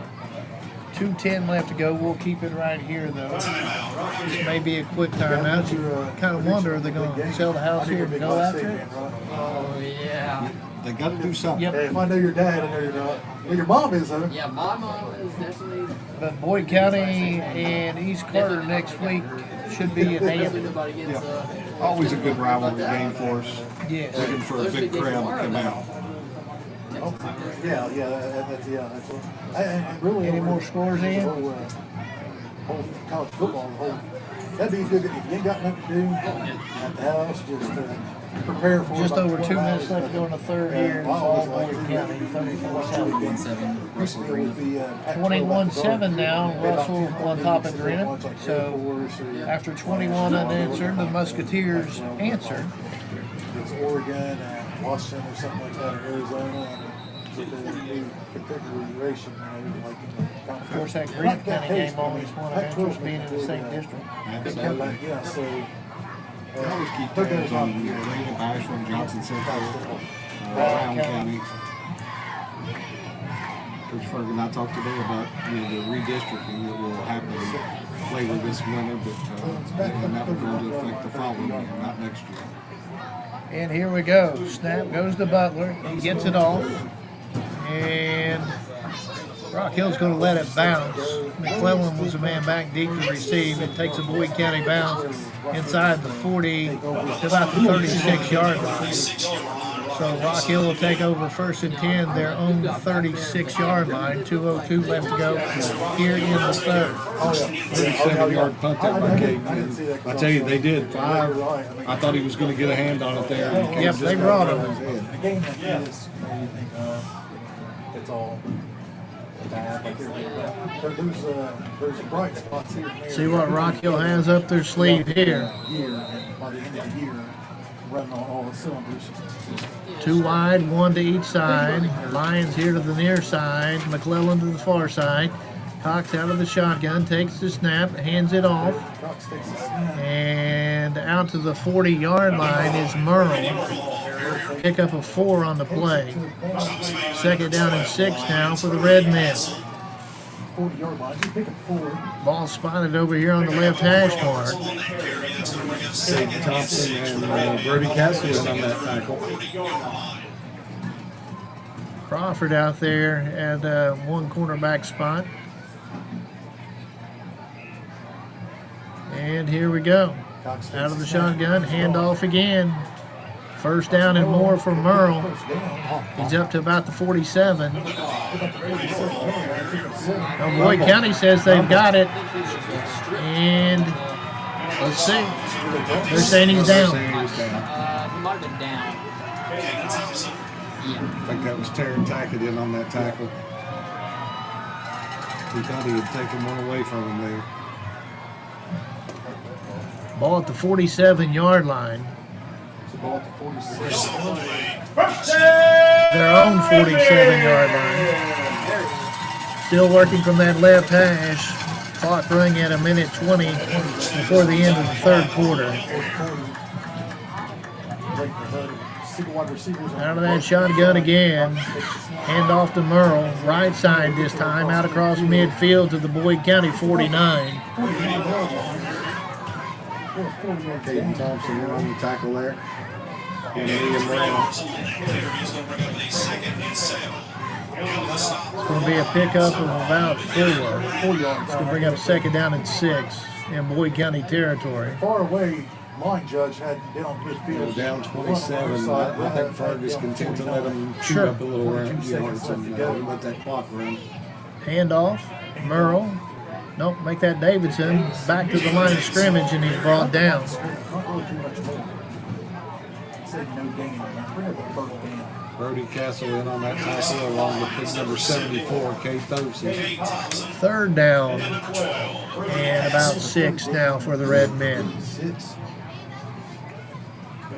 2:10 left to go. We'll keep it right here, though. This may be a quick timeout. You kind of wonder, are they going to sell the house here and go after it? Oh, yeah. They got to do something. Yep. Hey, if I know your dad, I know you're not. Well, your mom is, though. Yeah, my mom is definitely. But Boyd County and East Carter next week should be a Definitely damn. nobody gets. Always a good rivalry game for us. Yes. Looking for a big crowd to come out. Oh, that's really Any more scores in? Whole college football, that'd be good if you ain't got nothing to do at the house. Just prepare for Just about over 2 12 minutes hours. left to go in the third here. It's all Boyd County, 34-7. 21-7 now. Russell on top of Grenham. So after 21 unanswered, the Musketeers answered. It's Oregon, Washington, or something like that, or Arizona. With the new configuration, Of course, that Grenham County game always won of interest being in the same district. Absolutely. Yeah, so. I always keep tabs on Green, Ashland, Johnson Central, Brown County. Coach Ferg and I talked today about the redistricting that will happen later this winter, but and that will go into effect the following year, not next year. And here we go. Snap goes to Butler. He gets it off. And Rock Hill's going to let it bounce. McClellan was a man back deep to receive. It takes a Boyd County bounce inside the 40 to about the 36-yard line. So Rock Hill will take over 1st and 10, their own 36-yard line. 2:02 left to go here in the third. 37-yard punt there by Gabe. I tell you, they did 5. I thought he was going to get a hand on it there. Yep, they brought him. A game like this, you think it's all bad. Like there's bright spots here and there. See what Rock Hill has up their sleeve here. By the end of the year, running on all the cylinders. 2 wide, 1 to each side. Lions here to the near side. McClellan to the far side. Cox out of the shotgun, takes the snap, hands it off. And out to the 40-yard line is Merle. Pick up a 4 on the play. 2nd down and 6 now for the Red Men. 40-yard line, you pick up 4. Ball spotted over here on the left hash mark. Dave Thompson and Brody Castle on that tackle. Crawford out there at one cornerback spot. And here we go. Out of the shotgun, handoff again. 1st down and more for Merle. He's up to about the 47. Now Boyd County says they've got it. And let's see. They're saying he's down. He might have been down. I think that was Terry Tackett in on that tackle. He thought he had taken one away from him there. Ball at the 47-yard line. Their own 47-yard line. Still working from that left hash. Clock running at 1:20 before the end of the third quarter. Out of that shotgun again. Hand off to Merle. Right side this time. Out across midfield to the Boyd County 49. Caden Thompson in on the tackle there. And Liam Brown. It's going to be a pickup of about 4. It's going to bring up 2nd down and 6 in Boyd County territory. Far away, line judge had been on midfield. Down 27. I think Fergus content to let him shoot Sure. up a little round, and let that clock run. Handoff, Merle. Nope, make that Davidson. Back to the line of scrimmage, and he's brought down. Brody Castle in on that tackle along with pick number 74, Kate Thompson. 3rd down and about 6 now for the Red Men.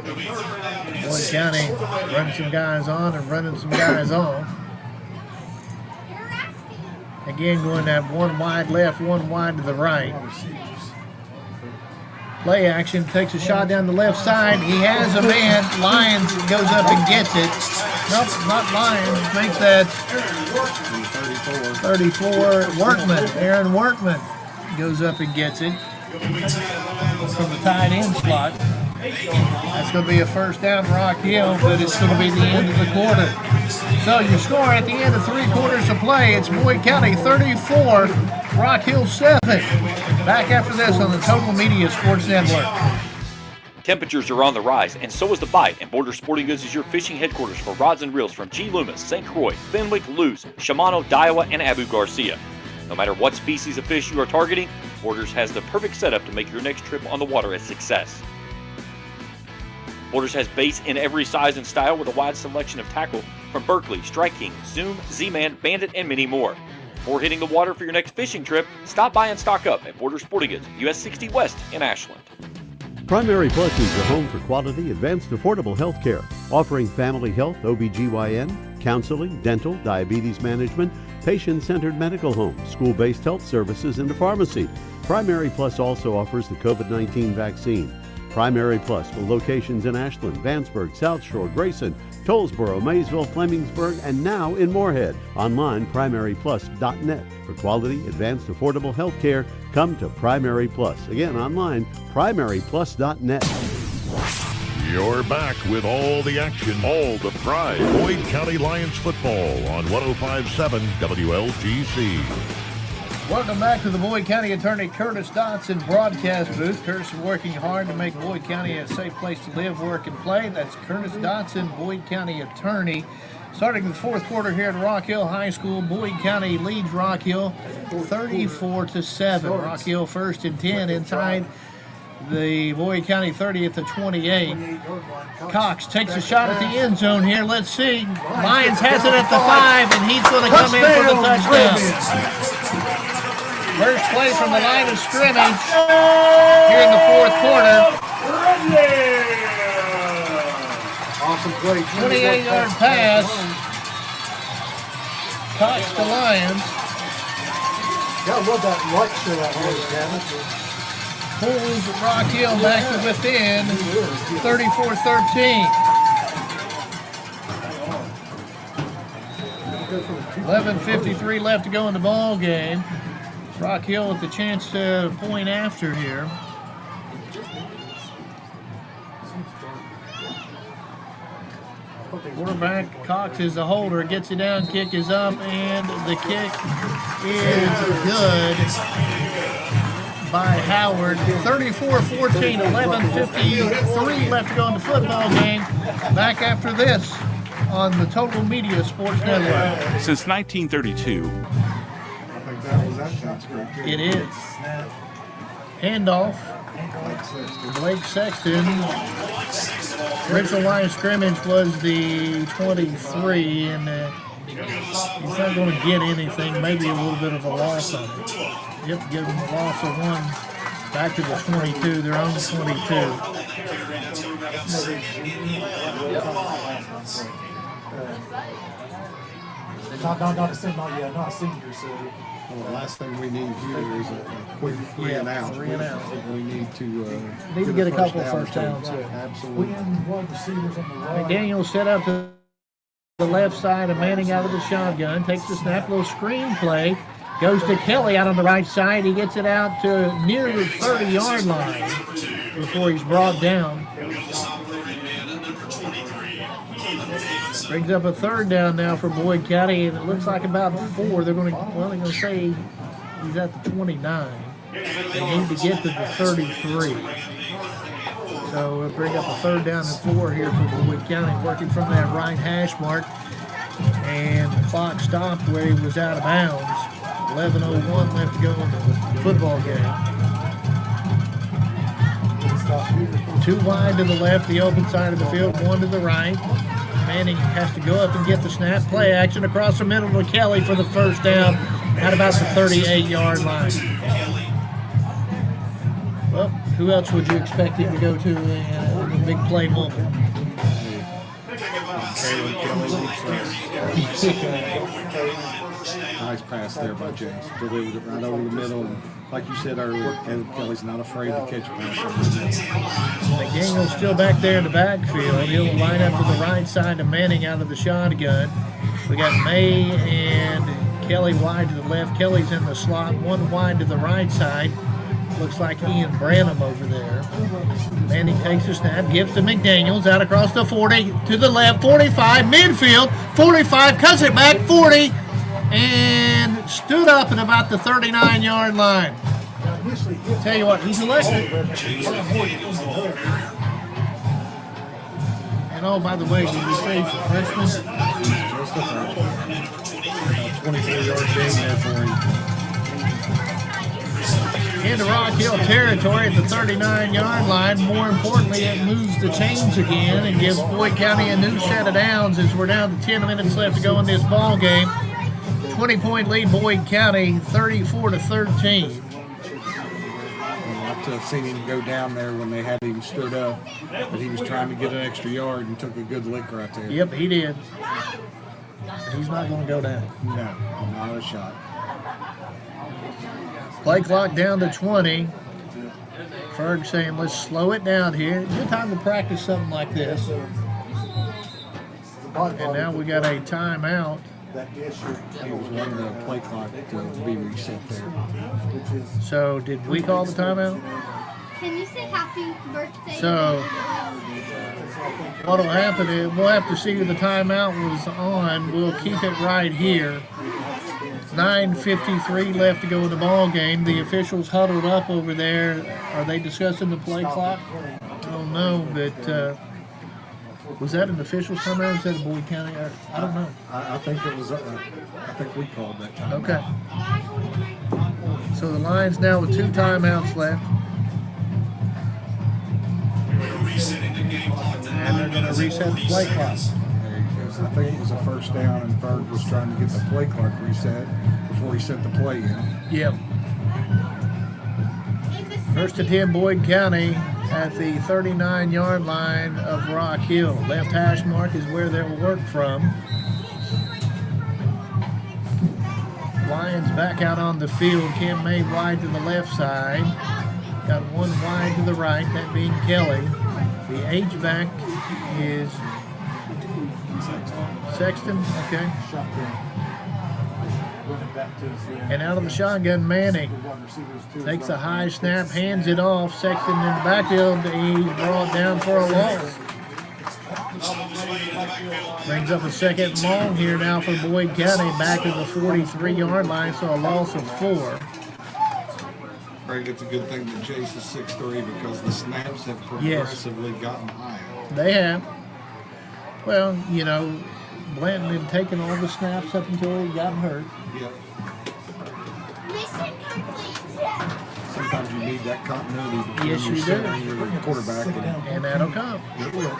Boyd County running some guys on and running some guys off. Again, going that 1 wide left, 1 wide to the right. Play action, takes a shot down the left side. He has a man. Lyons goes up and gets it. Nope, not Lions. Make that 34. Workman, Aaron Workman goes up and gets it from the tight end slot. That's going to be a first down Rock Hill, but it's going to be the end of the quarter. So your score at the end of 3 quarters of play, it's Boyd County 34, Rock Hill 7. Back after this on the Total Media Sports Network. Temperatures are on the rise, and so is the bite, and Border Sporting Goods is your fishing headquarters for rods and reels from G. Loomis, St. Croix, Fenwick, Lewes, Shimano, Daiwa, and Abu Garcia. No matter what species of fish you are targeting, Borders has the perfect setup to make your next trip on the water a success. Borders has baits in every size and style with a wide selection of tackle from Berkley, Strike King, Zoom, Z-Man, Bandit, and many more. Before hitting the water for your next fishing trip, stop by and stock up at Border Sporting Goods, US 60 West in Ashland. Primary Plus is your home for quality, advanced, affordable health care, offering family health, OBGYN, counseling, dental, diabetes management, patient-centered medical home, school-based health services, and a pharmacy. Primary Plus also offers the COVID-19 vaccine. Primary Plus with locations in Ashland, Vanceburg, South Shore, Grayson, Tollsboro, Maysville, Flemingsburg, and now in Moorhead. Online, primaryplus.net. For quality, advanced, affordable health care, come to Primary Plus. Again, online, primaryplus.net. You're back with all the action, all the pride. Boyd County Lions football on 105.7 WLGC. Welcome back to the Boyd County Attorney Curtis Dotson broadcast booth. Curtis is working hard to make Boyd County a safe place to live, work, and play. That's Curtis Dotson, Boyd County Attorney. Starting the 4th quarter here at Rock Hill High School, Boyd County leads Rock Hill 34-7. Rock Hill first and 10 inside the Boyd County 30 at the 28. Cox takes a shot at the end zone here. Let's see. Lyons has it at the 5, and he's going to come in for the touchdown. First play from the line of scrimmage here in the 4th quarter. Awesome play. 28-yard pass. Cox to Lyons. Gotta love that light show out here, Gavin. Pulls Rock Hill back to within 34-13. 11:53 left to go in the ball game. Rock Hill with the chance to point after here. Quarterback Cox is the holder, gets it down, kick is up, and the kick is good by Howard. 34-14, 11:53 left to go in the football game. Back after this on the Total Media Sports Network. Since 1932, it is. Handoff. Blake Sexton. Original line of scrimmage was the 23, and he's not going to get anything. Maybe a little bit of a loss on it. Yep, give them a loss of 1 back to the 22. They're on the 22. Not a senior, so. Well, the last thing we need here is a quick 3 and out. 3 and out. We need to get a couple first downs. Absolutely. McDaniel set up to the left side, and Manning out of the shotgun, takes the snap, little screen play, goes to Kelly out on the right side. He gets it out to near the 30-yard line before he's brought down. Brings up a 3rd down now for Boyd County, and it looks like about 4. They're going to say he's at the 29. They need to get to the 33. So we'll bring up a 3rd down and 4 here for Boyd County, working from that right hash mark. And the clock stopped where he was out of bounds. 11:01 left to go in the football game. 2 wide to the left, the open side of the field, 1 to the right. Manning has to go up and get the snap. Play action across the middle to Kelly for the first down at about the 38-yard line. Well, who else would you expect him to go to in a big play moment? Nice pass there by James. Delivered it right over the middle. And like you said earlier, Caleb Kelly's not afraid to catch a pass over the middle. McDaniel's still back there in the backfield. He'll line up to the right side of Manning out of the shotgun. We got May and Kelly wide to the left. Kelly's in the slot, one wide to the right side. Looks like Ian Branham over there. Manning takes a snap, gives to McDaniels, out across the 40, to the left, 45, midfield, 45, cuts it back, 40, and stood up at about the 39-yard line. Tell you what, he's electric. And oh, by the way, did you say he's a freshman? Just a freshman. 24-yard gain there for him. Into Rock Hill territory at the 39-yard line. More importantly, it moves the chains again and gives Boyd County a new set of downs as we're down to 10 minutes left to go in this ball game. 20-point lead, Boyd County, 34-13. I've seen him go down there when they had him stood up, but he was trying to get an extra yard and took a good lick right there. Yep, he did. He's not going to go down. No, not a shot. Play clock down to 20. Ferg saying, let's slow it down here. Good time to practice something like this. And now we got a timeout. He was wanting the play clock to be reset there. So did we call the timeout? Can you say happy birthday? So what will happen is we'll have to see if the timeout was on. We'll keep it right here. 9:53 left to go in the ball game. The officials huddled up over there. Are they discussing the play clock? I don't know, but was that an official's timeout? Was that a Boyd County? I don't know. I think it was. I think we called that time. Okay. So the Lions now with 2 timeouts left. And they're going to reset the play clock. I think it was a first down, and Berg was trying to get the play clock reset before he set the play in. Yep. First and 10, Boyd County at the 39-yard line of Rock Hill. Left hash mark is where they'll work from. Lions back out on the field. Cam May wide to the left side. Got one wide to the right, that being Kelly. The H-back is Sexton, okay. And out of the shotgun, Manning takes a high snap, hands it off. Sexton in the backfield, he's brought down for a loss. Brings up a second long here now for Boyd County, back to the 43-yard line, so a loss of 4. Craig, it's a good thing that Chase is 6'3" because the snaps have progressively gotten higher. They have. Well, you know, Blanton had taken all the snaps up until he got hurt. Yep. Sometimes you need that continuity between Yes, you your do. center and your quarterback. And that'll come. It will.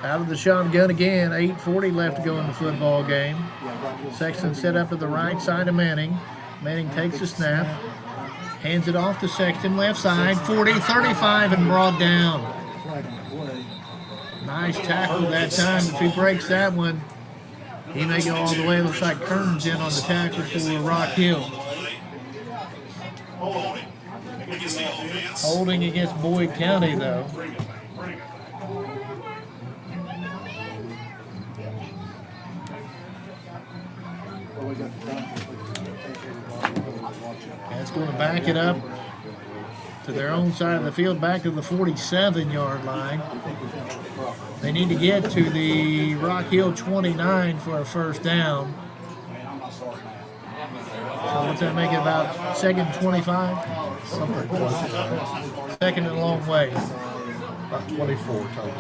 Out of the shotgun again, 8:40 left to go in the football game. Sexton set up at the right side of Manning. Manning takes the snap, hands it off to Sexton, left side, 40, 35, and brought down. Nice tackle that time. If he breaks that one, he may go all the way. Looks like Kern's in on the tackle for Rock Hill. Holding against Boyd County, though. That's going to back it up to their own side of the field, back to the 47-yard line. They need to get to the Rock Hill 29 for a first down. So what's that make it about? Second 25? Something close to that. Second and a long way. About 24 total.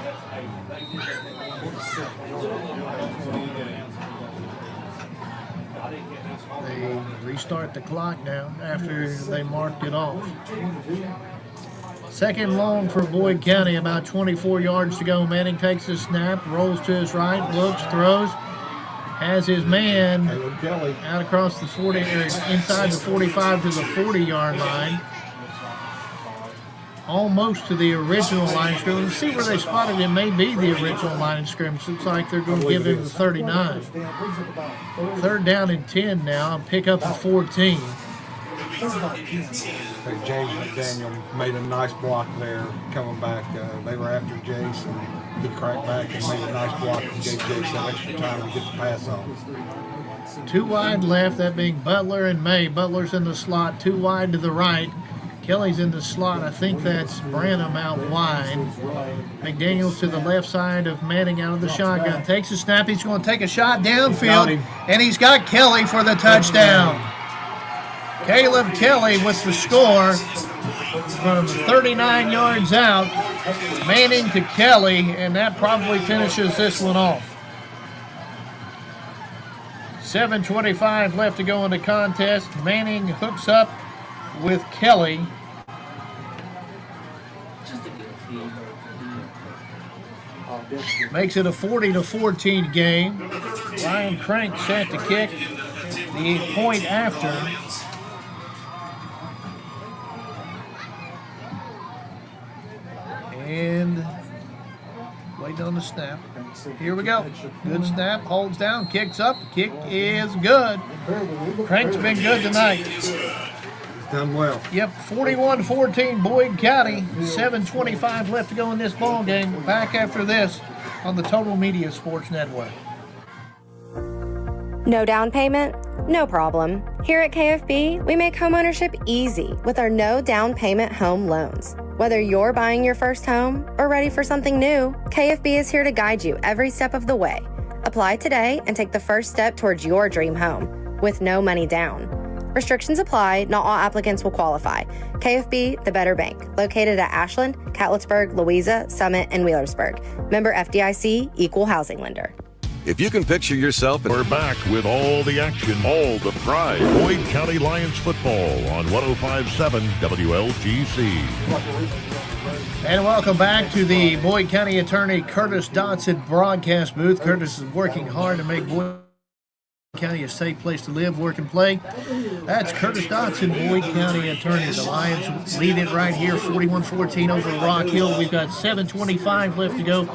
They restart the clock now after they marked it off. Second long for Boyd County, about 24 yards to go. Manning takes the snap, rolls to his right, looks, throws, has his man out across the 40, or inside the 45 to the 40-yard line. almost to the original line of scrimmage. Let's see where they spotted it. May be the original line of scrimmage. Looks like they're going to give him the 39. 3rd down and 10 now. Pick up a 14. James McDaniel made a nice block there coming back. They were after Jace, and he cracked back and made a nice block and gave Jace that extra time to get the pass off. 2 wide left, that being Butler and May. Butler's in the slot, 2 wide to the right. Kelly's in the slot. I think that's Branham out wide. McDaniels to the left side of Manning out of the shotgun. Takes a snap. He's going to take a shot downfield, and he's got Kelly for the touchdown. Caleb Kelly with the score from 39 yards out. Manning to Kelly, and that probably finishes this one off. 7:25 left to go in the contest. Manning hooks up with Kelly. Makes it a 40-14 game. Ryan Crank set to kick the point after. And waiting on the snap. Here we go. Good snap. Holds down. Kicks up. Kick is good. Crank's been good tonight. Done well. Yep, 41-14 Boyd County. 7:25 left to go in this ball game. Back after this on the Total Media Sports Network. No down payment? No problem. Here at KFB, we make homeownership easy with our no down payment home loans. Whether you're buying your first home or ready for something new, KFB is here to guide you every step of the way. Apply today and take the first step towards your dream home with no money down. Restrictions apply. Not all applicants will qualify. KFB, the better bank, located at Ashland, Catlettsburg, Louisa, Summit, and Wheelersburg. Member FDIC, equal housing lender. If you can picture yourself in... We're back with all the action, all the pride. Boyd County Lions football on 105.7 WLGC. And welcome back to the Boyd County Attorney Curtis Dotson broadcast booth. Curtis is working hard to make Boyd County a safe place to live, work, and play. That's Curtis Dotson, Boyd County Attorney. The Lions lead it right here, 41-14 over Rock Hill. We've got 7:25 left to go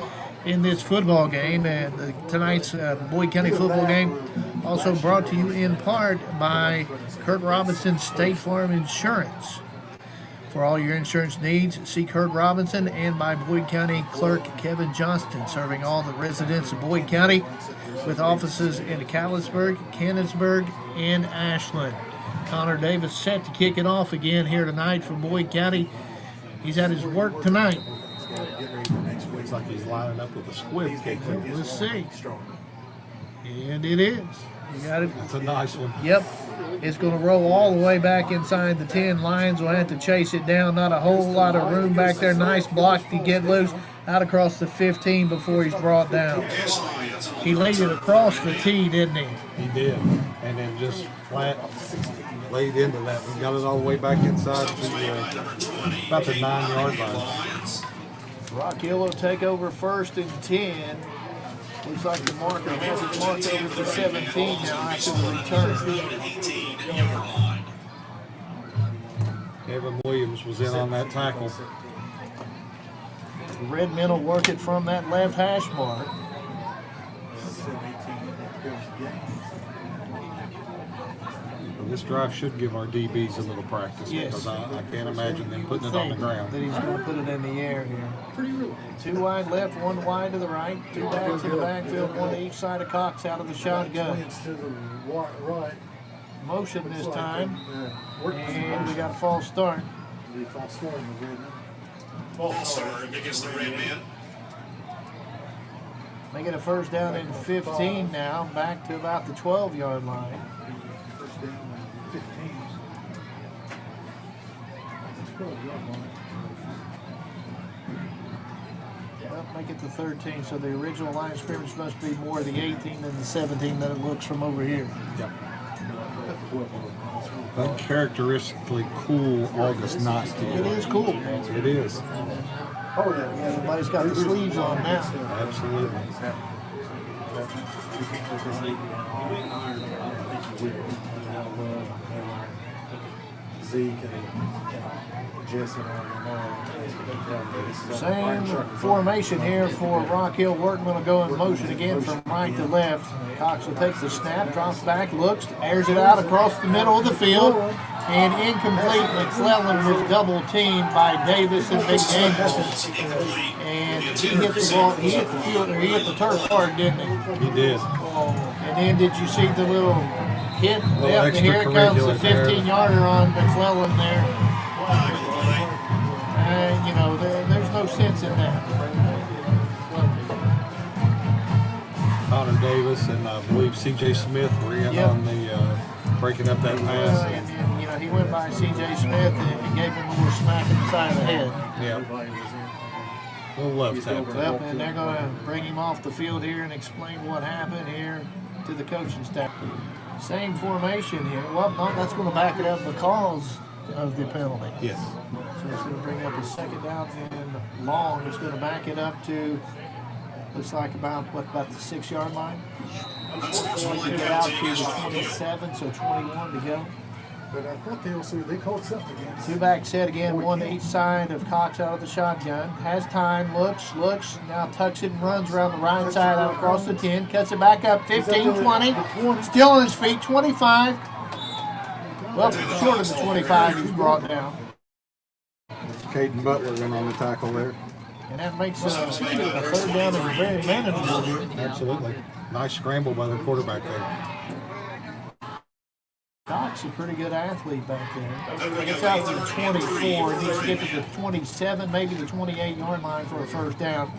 in this football game, and tonight's Boyd County football game also brought to you in part by Kurt Robinson State Farm Insurance. For all your insurance needs, see Kurt Robinson, and by Boyd County Clerk Kevin Johnston, serving all the residents of Boyd County with offices in Catlettsburg, Cannonsburg, and Ashland. Connor Davis set to kick it off again here tonight for Boyd County. He's at his work tonight. Looks like he's lining up with a squib kick. Let's see. And it is. You got it. That's a nice one. Yep. It's going to roll all the way back inside the 10. Lions will have to chase it down. Not a whole lot of room back there. Nice block to get loose out across the 15 before he's brought down. He laid it across the tee, didn't he? He did. And then just flat laid into that. We got it all the way back inside to about the 9-yard line. Rock Hill will take over 1st and 10. Looks like the marker has it marked over to 17 now after the return. Evan Williams was in on that tackle. Redmen will work it from that left hash mark. This drive should give our DBs a little practice, because I can't imagine them putting it on the ground. That he's going to put it in the air here. 2 wide left, 1 wide to the right. 2 backs in the backfield, 1 to each side of Cox out of the shotgun. Motion this time, and we got a false start. False start against the Redmen. Making a 1st down and 15 now, back to about the 12-yard line. Well, make it the 13, so the original line of scrimmage must be more the 18 than the 17 that it looks from over here. Yep. Uncharacteristically cool August night. It is cool. It is. Oh, yeah. Everybody's got the sleeves on now. Absolutely. Same formation here for Rock Hill. Workman will go in motion again from right to left. Cox will take the snap, drops back, looks, airs it out across the middle of the field, and incomplete. McClellan was double teamed by Davis and McDaniels. And he hit the ball, he hit the field, he hit the turf hard, didn't he? He did. And then did you see the little hit? Yep, here it comes, the 15-yarder on McClellan there. And, you know, there's no sense in that. Connor Davis and I believe C.J. Smith were in on the breaking up that pass. And, you know, he went by C.J. Smith and gave him a little smack in the side of the head. Yeah. A little love tap. Well, and they're going to bring him off the field here and explain what happened here to the coaching staff. Same formation here. Well, no, that's going to back it up because of the penalty. Yes. So it's going to bring up a second down and long. It's going to back it up to, looks like about the 6-yard line. To get out to the 27, so 21 to go. But I thought they called something again. Two back set again, one to each side of Cox out of the shotgun. Has time, looks, now tucks it and runs around the right side out across the 10. Cuts it back up, 15, 20. Still on his feet, 25. Well, short of the 25, he's brought down. Caden Butler went on the tackle there. And that makes a third down and very manageable here. Absolutely. Nice scramble by the quarterback there. Cox, a pretty good athlete back there. Gets out to the 24, needs to get to the 27, maybe the 28-yard line for a first down.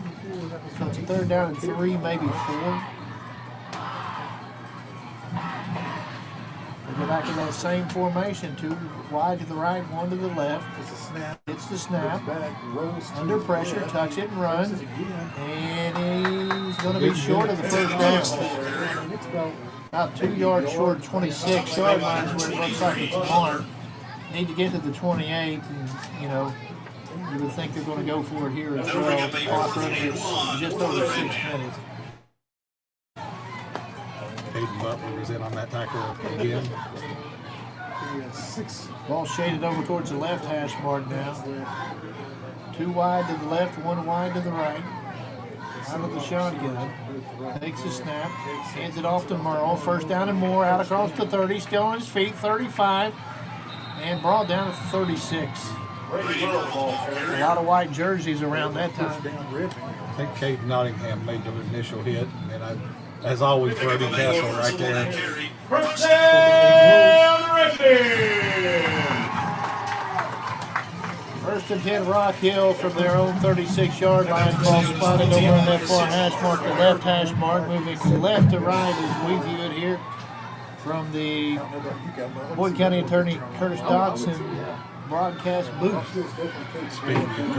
So it's a third down and 3, maybe 4. We go back to that same formation, 2 wide to the right, 1 to the left. It's the snap. Under pressure, tucks it and runs. And he's going to be short of the first down. About 2 yards short, 26-yard line is where it looks like it's marked. Need to get to the 28, and you know, you would think they're going to go for it here as well. Clock running is just over 6 minutes. Caden Butler was in on that tackle again. Ball shaded over towards the left hash mark now. 2 wide to the left, 1 wide to the right. Out of the shotgun. Takes the snap. Hands it off to Merle. First down and more. Out across the 30. Still on his feet. 35. And brought down at the 36. A lot of white jerseys around that time. I think Kate Nottingham made the initial hit. And as always, Brody Castle right there. First down, First and 10, Rock Hill from their own 36-yard line. Ball spotted over on that far hash mark, the left hash mark, moving from left to right as we view it here from the Boyd County Attorney Curtis Dodson broadcast booth. Speaking of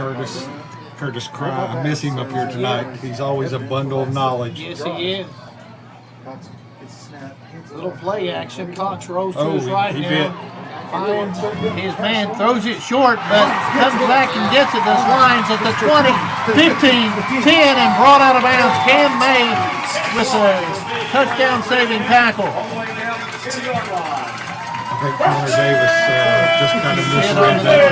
Curtis Cry, I miss him up here tonight. He's always a bundle of knowledge. Yes, he is. Little play action. Cox rolls to his right now. Finds his man, throws it short, but comes back and gets it. Those lines at the 20, 15, 10, and brought out of bounds. Cam May with a touchdown-saving tackle. I think Connor Davis just kind of misread that.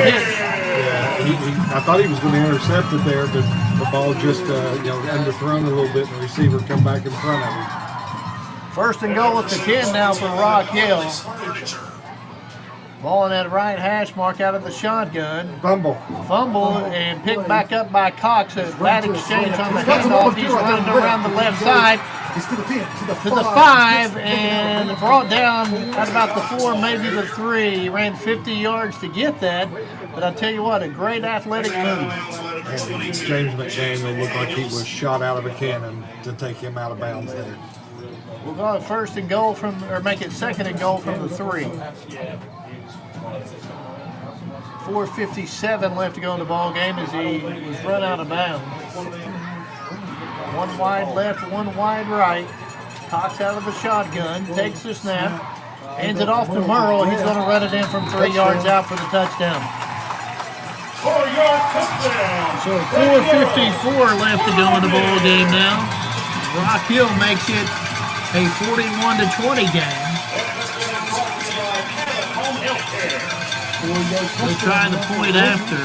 I thought he was going to intercept it there, but the ball just underthrown a little bit, and the receiver come back in front of him. First and goal at the 10 now for Rock Hill. Ball in that right hash mark out of the shotgun. Fumble and picked back up by Cox. A bad exchange on the handoff. He's running around the left side to the 5 and brought down at about the 4, maybe the 3. He ran 50 yards to get that. But I'll tell you what, a great athletic move. And James McDaniel looked like he was shot out of a cannon to take him out of bounds there. We'll go first and goal make it second and goal from the 3. 4:57 left to go in the ball game as he was run out of bounds. 1 wide left, 1 wide right. Cox out of the shotgun, takes the snap, hands it off to Merle. He's going to run it in from 3 yards out for the touchdown. 4-yard touchdown. So 4:54 left to go in the ball game now. Rock Hill makes it a 41-20 game. They're trying to point after.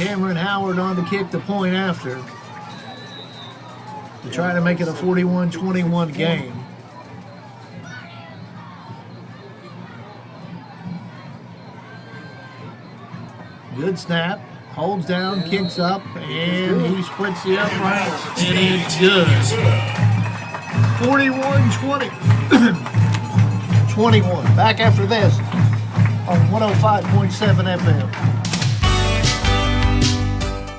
Cameron Howard on to kick the point after to try to make it a 41-21 game. Good snap, holds down, kicks up, and he splits the uprights, and it's good. 41-20. 21. Back after this on 105.7 FM.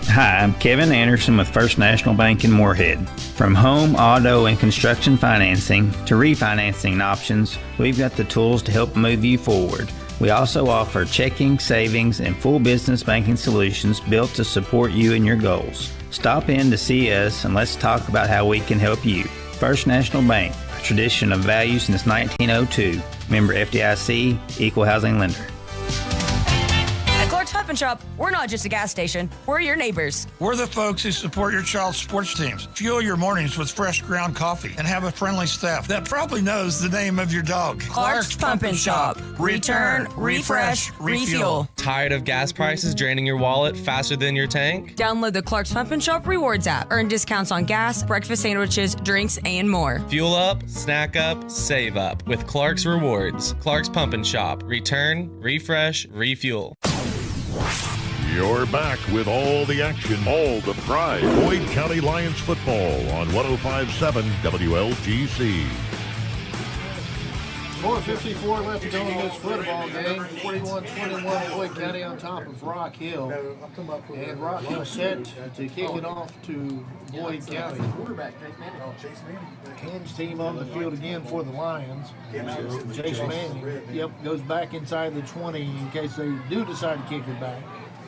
Hi, I'm Kevin Anderson with First National Bank in Moorhead. From home, auto, and construction financing to refinancing options, we've got the tools to help move you forward. We also offer checking, savings, and full business banking solutions built to support you and your goals. Stop in to see us and let's talk about how we can help you. First National Bank, a tradition of value since 1902. Member FDIC, equal housing lender. At Clark's Pump and Shop, we're not just a gas station, we're your neighbors. We're the folks who support your child's sports teams. Fuel your mornings with fresh ground coffee and have a friendly staff that probably knows the name of your dog. Clark's Pump and Shop. Return, refresh, refuel. Tired of gas prices draining your wallet faster than your tank? Download the Clark's Pump and Shop Rewards app. Earn discounts on gas, breakfast sandwiches, drinks, and more. Fuel up, snack up, save up with Clark's Rewards. Clark's Pump and Shop. Return, refresh, refuel. You're back with all the action, all the pride. Boyd County Lions football on 105.7 WLGC. 4:54 left to go in this football game. 41-21 Boyd County on top of Rock Hill. And Rock Hill set to kick it off to Boyd County. Ken's team on the field again for the Lions. Jason Manning, goes back inside the 20 in case they do decide to kick it back.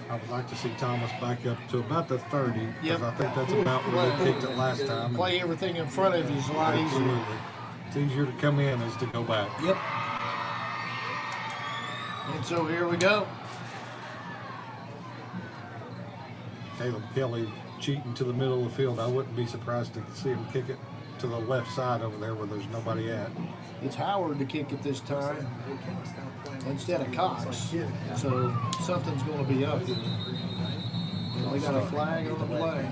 I would like to see Thomas back up to about the 30, because I think that's about where they kicked it last time. Play everything in front of you is a lot easier. It's easier to come in as to go back. Yep. And so here we go. Caleb Kelly cheating to the middle of the field. I wouldn't be surprised to see him kick it to the left side over there where there's nobody at. It's Howard to kick it this time instead of Cox. So something's going to be up here. They got a flag on the play.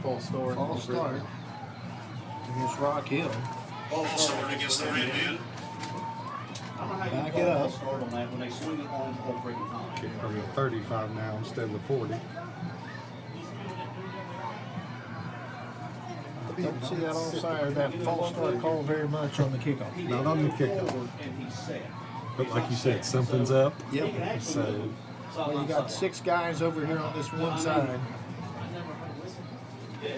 False start against Rock Hill. False start against the Red Men. Back it up. Are we 35 now instead of the 40? Don't see that offside or that false start call very much on the kickoff. Not on the kickoff. But like you said, something's up. Yep. So you got 6 guys over here on this one side.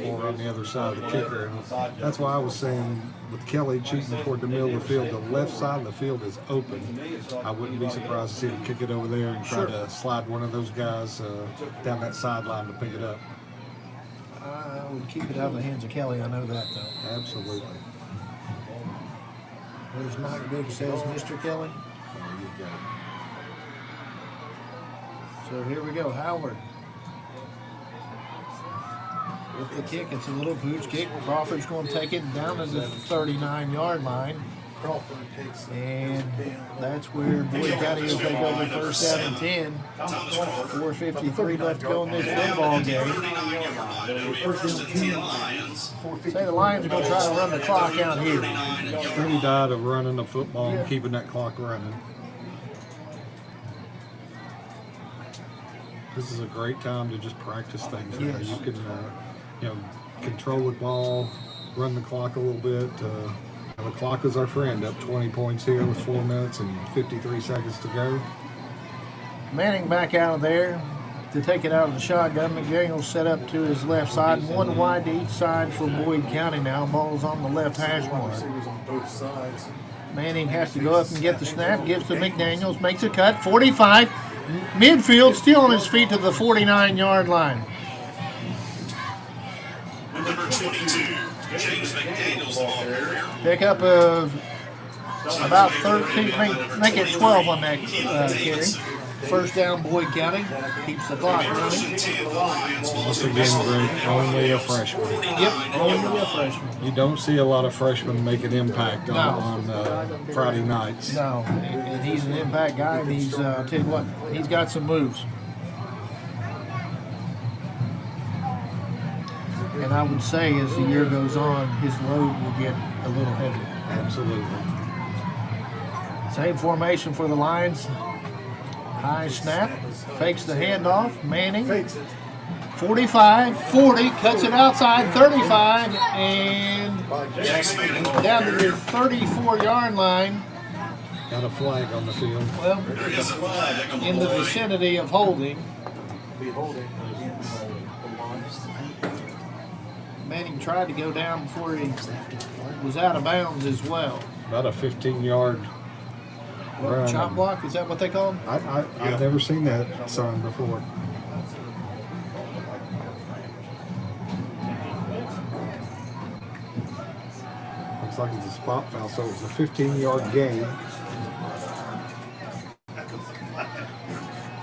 4 on the other side of the kicker. And that's why I was saying with Kelly cheating toward the middle of the field, the left side of the field is open. I wouldn't be surprised to see him kick it over there and try to slide one of those guys down that sideline to pick it up. I would keep it out of the hands of Kelly. I know that, though. Absolutely. There's Mike Big says, Mr. Kelly. So here we go. Howard. With the kick, it's a little pooch kick. Crawford's going to take it down to the 39-yard line. And that's where Boyd County will take over first down and 10. 4:53 left to go in this football game. Say the Lions are going to try to run the clock out here. He died of running the football and keeping that clock running. This is a great time to just practice things. Yes. You can, control the ball, run the clock a little bit. The clock is our friend. Up 20 points here with 4 minutes and 53 seconds to go. Manning back out of there to take it out of the shotgun. McDaniel set up to his left side. 1 wide to each side for Boyd County now. Ball's on the left hash mark. Manning has to go up and get the snap. Gives to McDaniels. Makes a cut. 45. Midfield still on his feet to the 49-yard line. Number 22. James McDaniels, the ball carrier. Pick up of about 13, make it 12 on that carry. First down, Boyd County. Keeps the clock running. Once again, Greg, only a freshman. Yep, only a freshman. You don't see a lot of freshmen make an impact on Friday nights. No, and he's an impact guy, and he's, I'll tell you what, he's got some moves. And I would say as the year goes on, his load will get a little heavier. Absolutely. Same formation for the Lions. High snap, fakes the handoff, Manning. 45, 40, cuts it outside, 35, and down to the 34-yard line. Got a flag on the field. Well, in the vicinity of holding. Manning tried to go down before he was out of bounds as well. About a 15-yard run. Chop block, is that what they call him? I've never seen that sign before. Looks like it's a spot foul, so it was a 15-yard gain.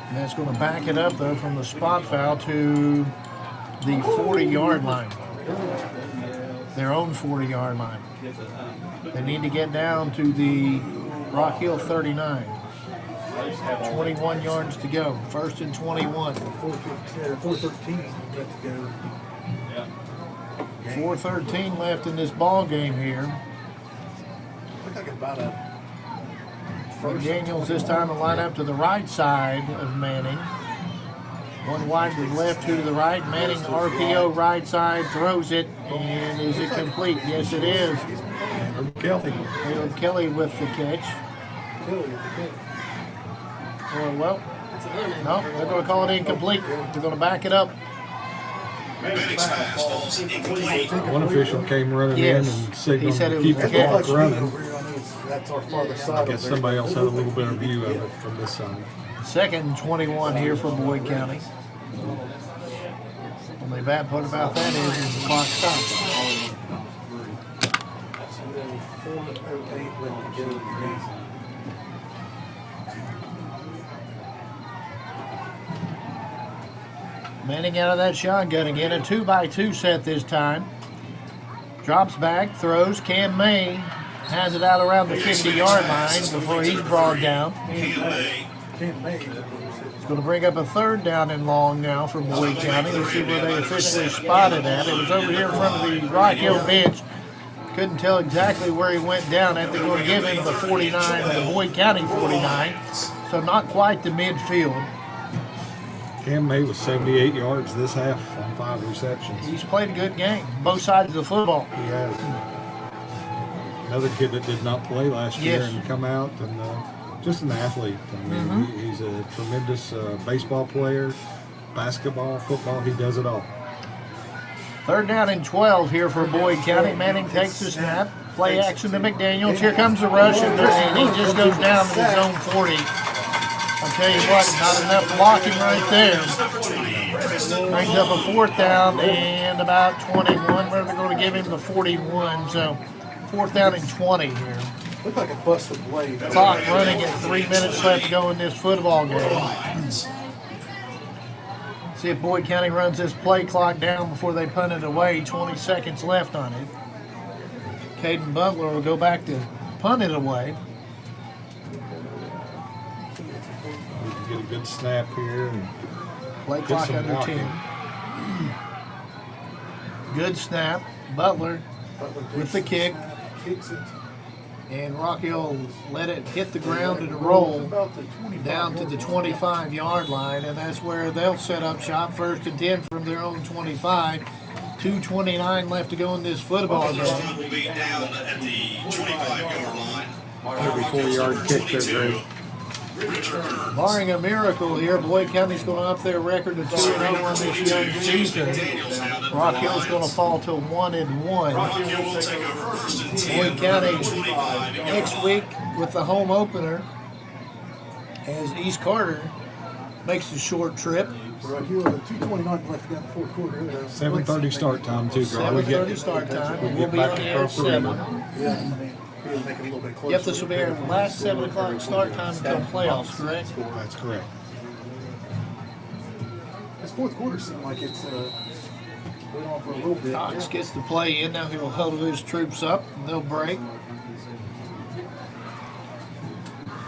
And that's going to back it up, though, from the spot foul to the 40-yard line. Their own 40-yard line. They need to get down to the Rock Hill 39. 21 yards to go. First and 21. 4:13 left in this ball game here. McDaniels this time will line up to the right side of Manning. One wide to the left, two to the right. Manning RPO right side, throws it, and is it complete? Yes, it is. Caleb Kelly with the catch. Oh, well, no, they're going to call it incomplete. They're going to back it up. One official came running in and signaled to keep the clock running. I guess somebody else had a little better view of it from this side. Second and 21 here for Boyd County. Only bad part about that is the clock stops. Manning out of that shotgun again, a 2x2 set this time. Drops back, throws. Cam May has it out around the 50-yard line before he's brought down. It's going to bring up a third down and long now for Boyd County. Let's see where they officially spotted at. It was over here in front of the Rock Hill bench. Couldn't tell exactly where he went down at. They're going to give him the 49, the Boyd County 49. So not quite the midfield. Cam May was 78 yards this half on 5 receptions. He's played a good game, both sides of the football. He has. Another kid that did not play last year and come out and just an athlete. I mean, he's a tremendous baseball player, basketball, football. He does it all. Third down and 12 here for Boyd County. Manning takes the snap. Play action to McDaniels. Here comes the rush, and he just goes down to his own 40. I'll tell you what, not enough blocking right there. Brings up a fourth down and about 21. Where they're going to give him the 41. So fourth down and 20 here. Looked like a busted blade. Clock running at 3 minutes left to go in this football game. See if Boyd County runs this play clock down before they punt it away. 20 seconds left on it. Caden Butler will go back to punt it away. We can get a good snap here. And play clock under 10. Good snap. Butler with the kick. And Rocky will let it hit the ground and roll down to the 25-yard line, and that's where they'll set up shop. First and 10 from their own 25. 2:29 left to go in this football game. Will be down at the 25-yard line. Every 4-yard kick there, Greg. Barring a miracle here, Boyd County's going to up their record to 2-0 on this young season. Rock Hill's going to fall to 1-1. Boyd County next week with the home opener as East Carter makes the short trip. Right here with 2:29 left down the fourth quarter. 7:30 start time too, Greg. 7:30 start time. We'll be on the air at 7. Make it a little bit closer. Yep, this will be our last 7 o'clock start time until playoffs, correct? That's correct. fourth quarter seemed like it's went on for a little bit. Cox gets the play in. Now he'll huddle his troops up, and they'll break.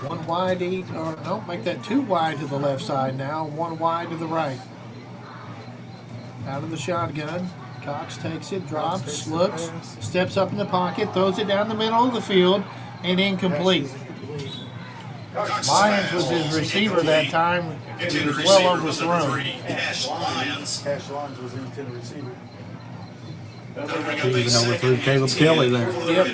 One wide each, or no, make that 2 wide to the left side now. 1 wide to the right. Out of the shotgun. Cox takes it, drops, looks, steps up in the pocket, throws it down the middle of the field, and incomplete. Lyons was his receiver that time. He was well overthrown. Cash Lyons. Cash Lyons was the intended receiver. He even overthrew Caleb Kelly there. Yep.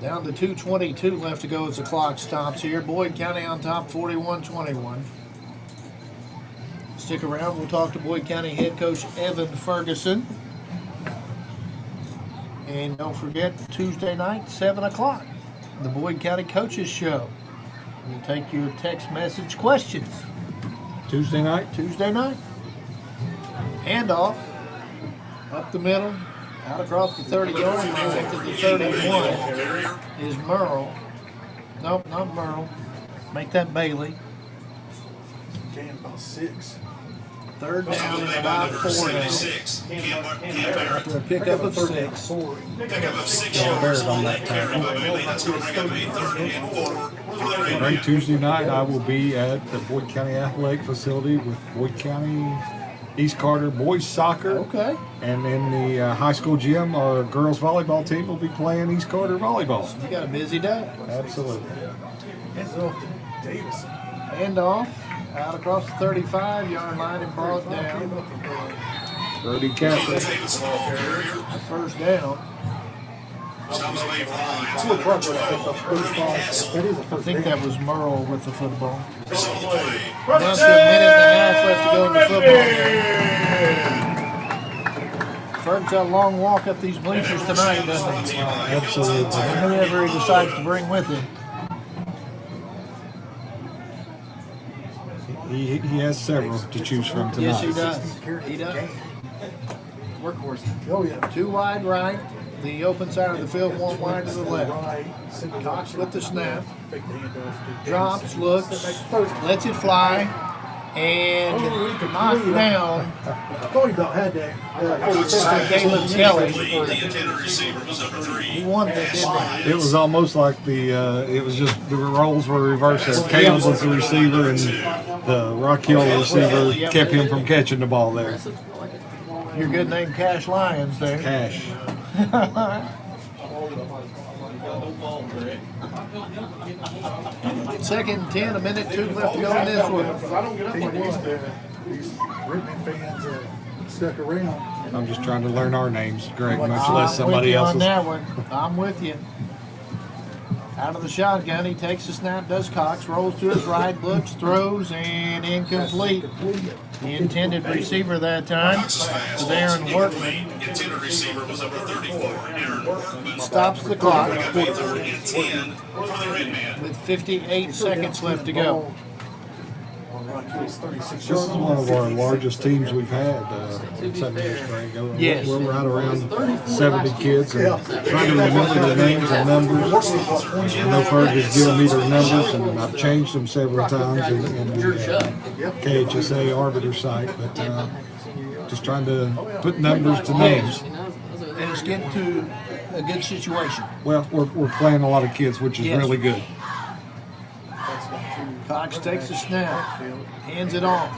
Down to 2:22 left to go as the clock stops here. Boyd County on top, 41-21. Stick around. We'll talk to Boyd County head coach Evan Ferguson. And don't forget, Tuesday night, 7 o'clock, the Boyd County Coaches Show. We'll take your text message questions. Tuesday night? Tuesday night. Handoff. Up the middle. Out across the 30-yard line to the 31 is Merle. Nope, not Merle. Make that Bailey. Gain about 6. Third down and about 4 now. After a pickup of 6. Pickup of 6 Yeah, yards on that tackle. That's going to bring up a 3rd and 4 for the Red Right, Tuesday night I will be at the Boyd County Athletic Facility with Boyd County East Carter boys soccer. Okay. And in the high school gym, our girls volleyball team will be playing East Carter volleyball. You got a busy day. Absolutely. Hands off to Davison. Handoff. Out across the 35-yard line and brought down. Brody Catholic. The first down. I think that was Merle with the football. Down to a minute and a half left to go in the football game. Ferg's got a long walk up these bleachers tonight, doesn't he? Absolutely. And whoever he decides to bring with him. He has several to choose from tonight. Yes, he does. He does. Workhorse. Oh, yeah. 2 wide right. The open side of the field, 1 wide to the left. Cox with the snap. Drops, looks, lets it fly, and knocked down. I thought he about had that. Caleb Kelly. The intended receiver was number 3. He won that, didn't he? It was almost like it was just the roles were reversed there. Caleb was the receiver and the Rock Hill receiver kept him from catching the ball there. Your good name, Cash Lyons there. Cash. 2nd and 10, a minute 2 left to go in this one. These Redmond fans stuck around. I'm just trying to learn our names, Greg, much I'm less somebody with you else's. on that one. I'm with you. Out of the shotgun, he takes the snap, does Cox, rolls to his right, looks, throws, and incomplete. The intended receiver that time was Aaron Workman. Intended receiver was number 34. Aaron Workman. Stops the clock 3rd and 10 for the Red Man. with 58 seconds left to go. This is one of our largest teams we've had in 7 years, Greg. Yes. We're right around 70 kids and trying to remember the names and numbers. I know Ferg has given me their numbers and I've changed them several times in the KHSAA Arbiter site, but just trying to put numbers to names. And it's getting to a good situation. Well, we're playing a lot of kids, which is really good. Cox takes the snap, hands it off.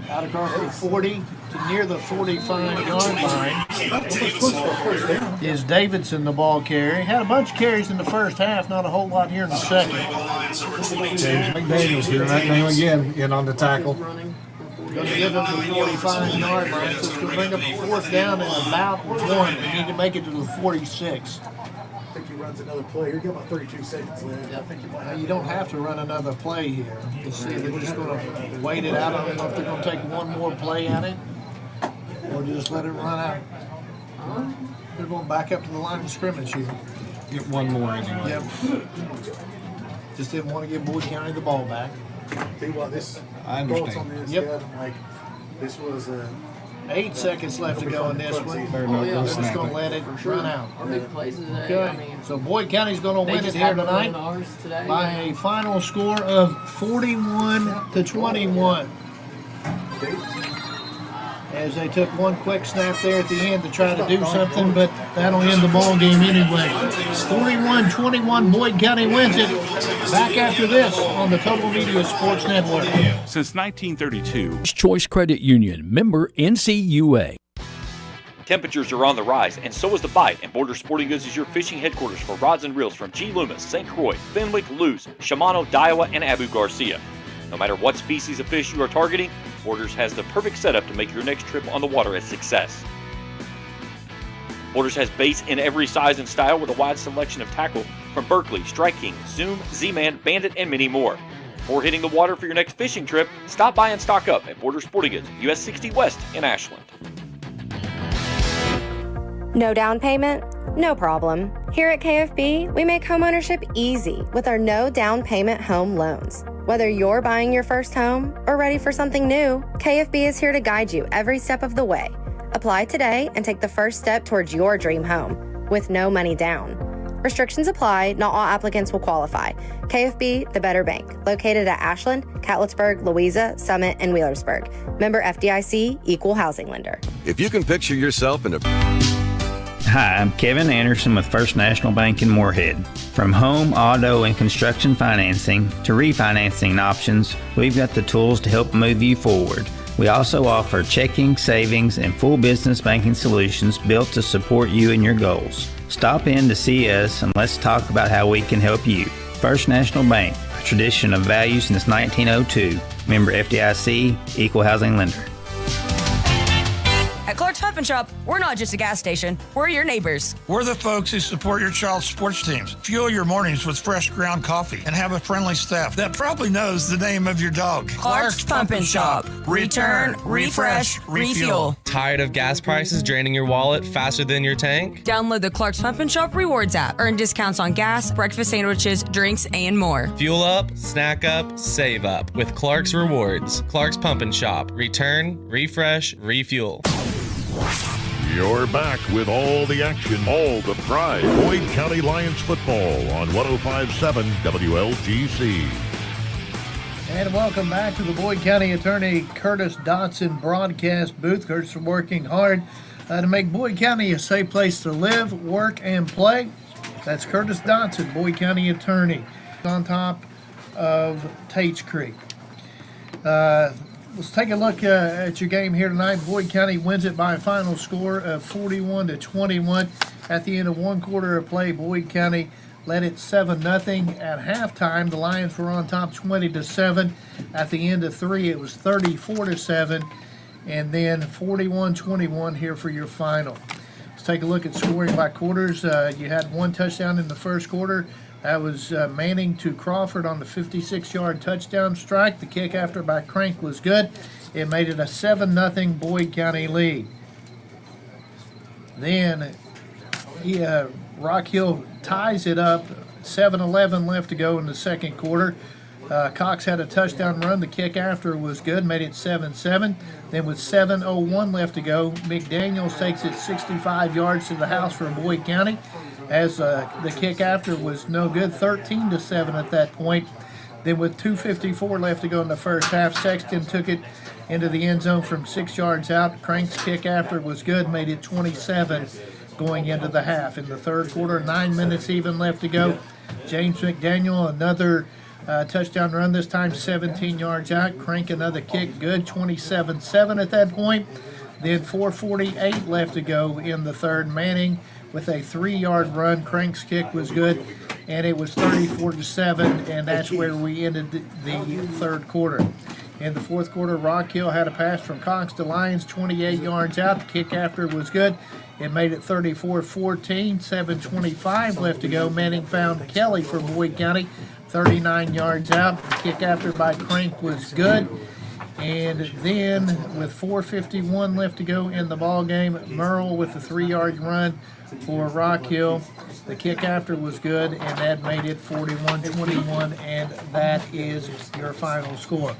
Out across the 40 to near the 45-yard line is Davidson, the ball carrier. Had a bunch of carries in the first half, not a whole lot here in the second. James McDaniel's hearing that name again, in on the tackle. Going to give him the 45-yard line, so it's going to bring up a 4th down and about 1. They need to make it to the 46. I think he runs another play. He's got about 32 seconds left. I think You don't have to run another play here. You see, they're just going to wait it out. I don't know if they're going to take one more play at it or just let it run out. They're going back up to the line of scrimmage here. Get one more anyway. Yep. Just didn't want to give Boyd County the ball back. Tell you what, this I understand. thoughts on this, Yep. yeah, like this was 8 seconds left to go in this one. They're just going to let it run out. Okay, so Boyd County's going to win it here tonight by a final score of 41-21. As they took one quick snap there at the end to try to do something, but that'll end the ball game anyway. 41-21, Boyd County wins it. Back after this on the Total Media Sports Network. Since 1932, Choice Credit Union, member NCUA. Temperatures are on the rise, and so is the bite, and Border Sporting Goods is your fishing headquarters for rods and reels from G. Loomis, St. Croix, Fenwick, Lewis, Shimano, Daiwa, and Abu Garcia. No matter what species of fish you are targeting, Borders has the perfect setup to make your next trip on the water a success. Borders has baits in every size and style with a wide selection of tackle from Berkley, Strike King, Zoom, Z-Man, Bandit, and many more. Before hitting the water for your next fishing trip, stop by and stock up at Border Sporting Goods, US 60 West in Ashland. No down payment? No problem. Here at KFB, we make homeownership easy with our no down payment home loans. Whether you're buying your first home or ready for something new, KFB is here to guide you every step of the way. Apply today and take the first step towards your dream home with no money down. Restrictions apply. Not all applicants will qualify. KFB, the better bank, located at Ashland, Catlettsburg, Louisa, Summit, and Wheelersburg. Member FDIC, equal housing lender. If you can picture yourself in a... Hi, I'm Kevin Anderson with First National Bank in Moorhead. From home, auto, and construction financing to refinancing options, we've got the tools to help move you forward. We also offer checking, savings, and full business banking solutions built to support you and your goals. Stop in to see us and let's talk about how we can help you. First National Bank, a tradition of value since 1902. Member FDIC, equal housing lender. At Clark's Pump and Shop, we're not just a gas station, we're your neighbors. We're the folks who support your child's sports teams. Fuel your mornings with fresh ground coffee and have a friendly staff that probably knows the name of your dog. Clark's Pump and Shop. Return, refresh, refuel. Tired of gas prices draining your wallet faster than your tank? Download the Clark's Pump and Shop Rewards app. Earn discounts on gas, breakfast sandwiches, drinks, and more. Fuel up, snack up, save up with Clark's Rewards. Clark's Pump and Shop. Return, refresh, refuel. You're back with all the action, all the pride. Boyd County Lions football on 105.7 WLGC. And welcome back to the Boyd County Attorney Curtis Dotson broadcast booth. Curtis working hard to make Boyd County a safe place to live, work, and play. That's Curtis Dotson, Boyd County Attorney, on top of Tates Creek. Let's take a look at your game here tonight. Boyd County wins it by a final score of 41-21. At the end of one quarter of play, Boyd County led it 7-0. At halftime, the Lions were on top 20-7. At the end of three, it was 34-7. And then 41-21 here for your final. Let's take a look at scoring by quarters. You had one touchdown in the first quarter. That was Manning to Crawford on the 56-yard touchdown strike. The kick after by Crank was good. It made it a 7-0 Boyd County lead. Then Rock Hill ties it up. 7:11 left to go in the second quarter. Cox had a touchdown run. The kick after was good, made it 7-7. Then with 7:01 left to go, McDaniels takes it 65 yards to the house for Boyd County. As the kick after was no good, 13-7 at that point. Then with 2:54 left to go in the first half, Sexton took it into the end zone from 6 yards out. Crank's kick after was good, made it 27 going into the half. In the third quarter, 9 minutes even left to go. James McDaniel, another touchdown run, this time 17 yards out. Crank another kick, good, 27-7 at that point. Then 4:48 left to go in the third. Manning with a 3-yard run. Crank's kick was good, and it was 34-7, and that's where we ended the third quarter. In the fourth quarter, Rock Hill had a pass from Cox to Lyons, 28 yards out. The kick after was good. It made it 34-14, 7:25 left to go. Manning found Kelly for Boyd County, 39 yards out. The kick after by Crank was good. And then with 4:51 left to go in the ball game, Merle with a 3-yard run for Rock Hill. The kick after was good, and that made it 41-21, and that is your final score.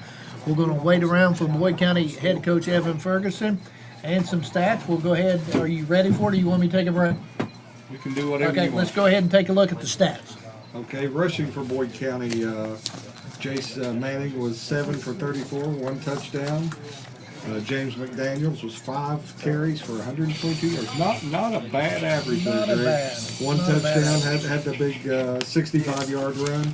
We're going to wait around for Boyd County head coach Evan Ferguson and some stats. We'll go ahead. Are you ready for it, or you want me to take a break? We can do whatever Okay, you want. let's go ahead and take a look at the stats. Okay, rushing for Boyd County, Jace Manning was 7 for 34, 1 touchdown. James McDaniels was 5 carries for 122 yards. Not a bad average there, Greg. One touchdown, had the big 65-yard run.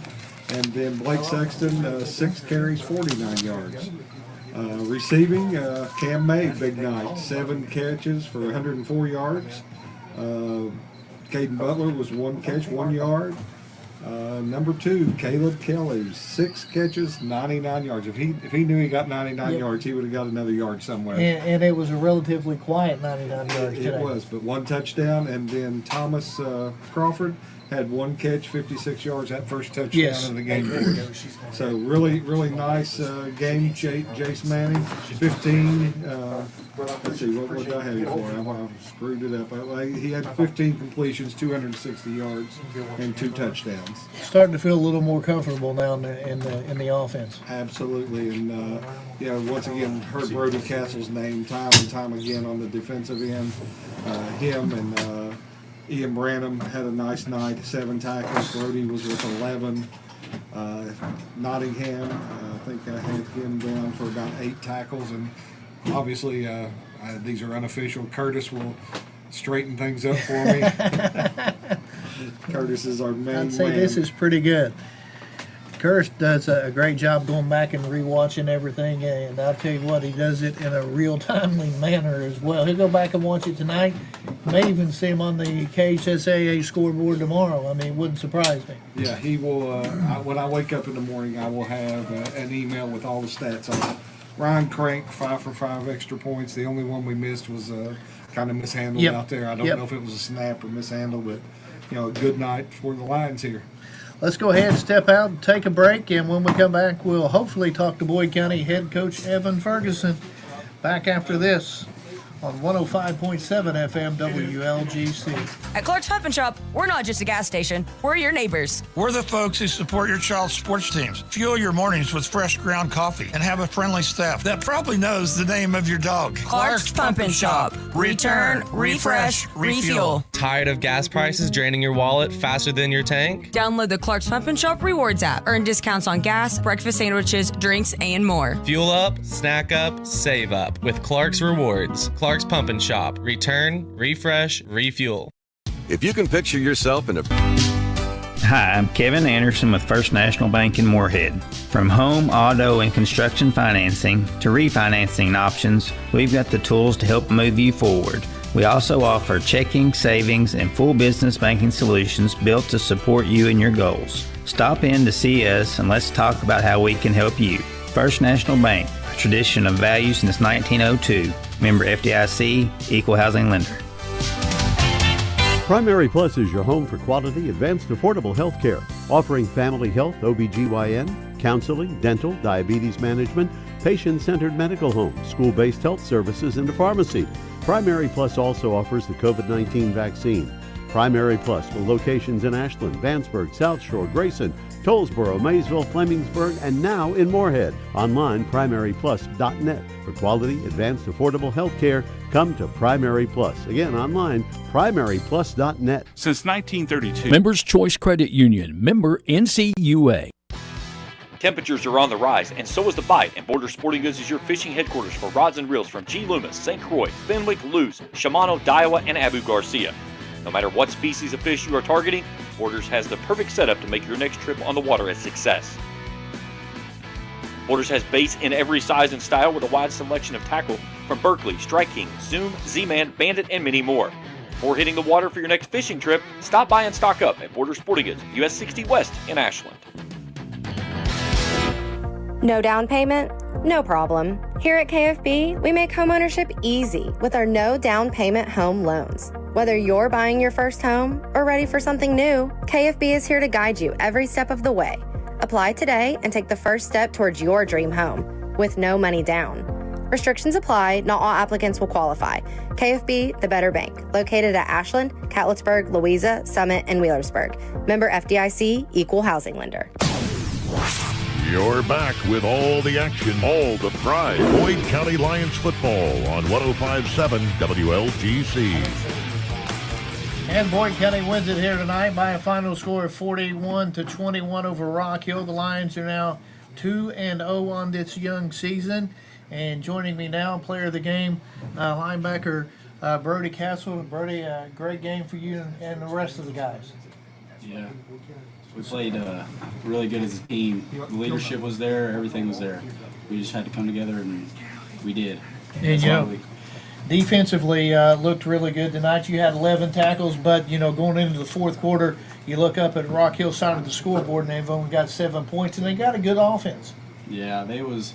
And then Blake Sexton, 6 carries, 49 yards. Receiving, Cam May, big night, 7 catches for 104 yards. Caden Butler was 1 catch, 1 yard. Number 2, Caleb Kelly, 6 catches, 99 yards. If he knew he got 99 yards, he would have got another yard somewhere. And it was a relatively quiet 99 yards today. It was, but 1 touchdown. And then Thomas Crawford had 1 catch, 56 yards, that first touchdown of the game. So really nice game, Jace Manning. 15, let's see, what did I have you for? I screwed it up. He had 15 completions, 260 yards, and 2 touchdowns. Starting to feel a little more comfortable now in the offense. Absolutely, and once again, heard Brody Castle's name time and time again on the defensive end. Him and Ian Branham had a nice night, 7 tackles. Brody was with 11. Nottingham, I think I had him down for about 8 tackles. And obviously, these are unofficial. Curtis will straighten things up for me. Curtis is our main I'd say man. this is pretty good. Curtis does a great job going back and rewatching everything, and I'll tell you what, he does it in a real timely manner as well. He'll go back and watch it tonight. May even see him on the KHSAA scoreboard tomorrow. I mean, it wouldn't surprise me. Yeah, he will. When I wake up in the morning, I will have an email with all the stats on it. Ryan Crank, 5 for 5 extra points. The only one we missed was kind of mishandled out there. I don't know if it was a snap or mishandled, but a good night for the Lions here. Let's go ahead and step out and take a break, and when we come back, we'll hopefully talk to Boyd County head coach Evan Ferguson. Back after this on 105.7 FM WLGC. At Clark's Pump and Shop, we're not just a gas station, we're your neighbors. We're the folks who support your child's sports teams. Fuel your mornings with fresh ground coffee and have a friendly staff that probably knows the name of your dog. Clark's Pump and Shop. Return, refresh, refuel. Tired of gas prices draining your wallet faster than your tank? Download the Clark's Pump and Shop Rewards app. Earn discounts on gas, breakfast sandwiches, drinks, and more. Fuel up, snack up, save up with Clark's Rewards. Clark's Pump and Shop. Return, refresh, refuel. If you can picture yourself in a... Hi, I'm Kevin Anderson with First National Bank in Moorhead. From home, auto, and construction financing to refinancing options, we've got the tools to help move you forward. We also offer checking, savings, and full business banking solutions built to support you and your goals. Stop in to see us and let's talk about how we can help you. First National Bank, a tradition of value since 1902. Member FDIC, Equal Housing Lender. Primary Plus is your home for quality, advanced, affordable health care, offering family health, OBGYN, counseling, dental, diabetes management, patient-centered medical homes, school-based health services, and a pharmacy. Primary Plus also offers the COVID-19 vaccine. Primary Plus with locations in Ashland, Vanceburg, South Shore, Grayson, Tollsboro, Maysville, Flemingsburg, and now in Moorhead. Online, primaryplus.net. For quality, advanced, affordable health care, come to Primary Plus. Again, online, primaryplus.net. Since 1932. Members Choice Credit Union, member NCUA. Temperatures are on the rise, and so is the bite, and Border Sporting Goods is your fishing headquarters for rods and reels from G. Loomis, St. Croix, Fenwick, Lewes, Shimano, Daiwa, and Abu Garcia. No matter what species of fish you are targeting, Borders has the perfect setup to make your next trip on the water a success. Borders has baits in every size and style with a wide selection of tackle from Berkley, Strike King, Zoom, Z-Man, Bandit, and many more. Before hitting the water for your next fishing trip, stop by and stock up at Border Sporting Goods, US 60 West in Ashland. No down payment? No problem. Here at KFB, we make homeownership easy with our no down payment home loans. Whether you're buying your first home or ready for something new, KFB is here to guide you every step of the way. Apply today and take the first step towards your dream home with no money down. Restrictions apply. Not all applicants will qualify. KFB, the better bank, located at Ashland, Catlettsburg, Louisa, Summit, and Wheelersburg. Member FDIC, Equal Housing Lender. You're back with all the action, all the pride. Boyd County Lions football on 105.7 WLGC. And Boyd County wins it here tonight by a final score of 41-21 over Rock Hill. The Lions are now 2-0 on this young season. And joining me now, player of the game, linebacker Brody Castle. Brody, great game for you and the rest of the guys. Yeah, we played really good as a team. The leadership was there, everything was there. We just had to come together, and we did. And you know, defensively looked really good tonight. You had 11 tackles, but you know, going into the fourth quarter, you look up at Rock Hill's side of the scoreboard, and they've only got 7 points, and they got a good offense. Yeah, it was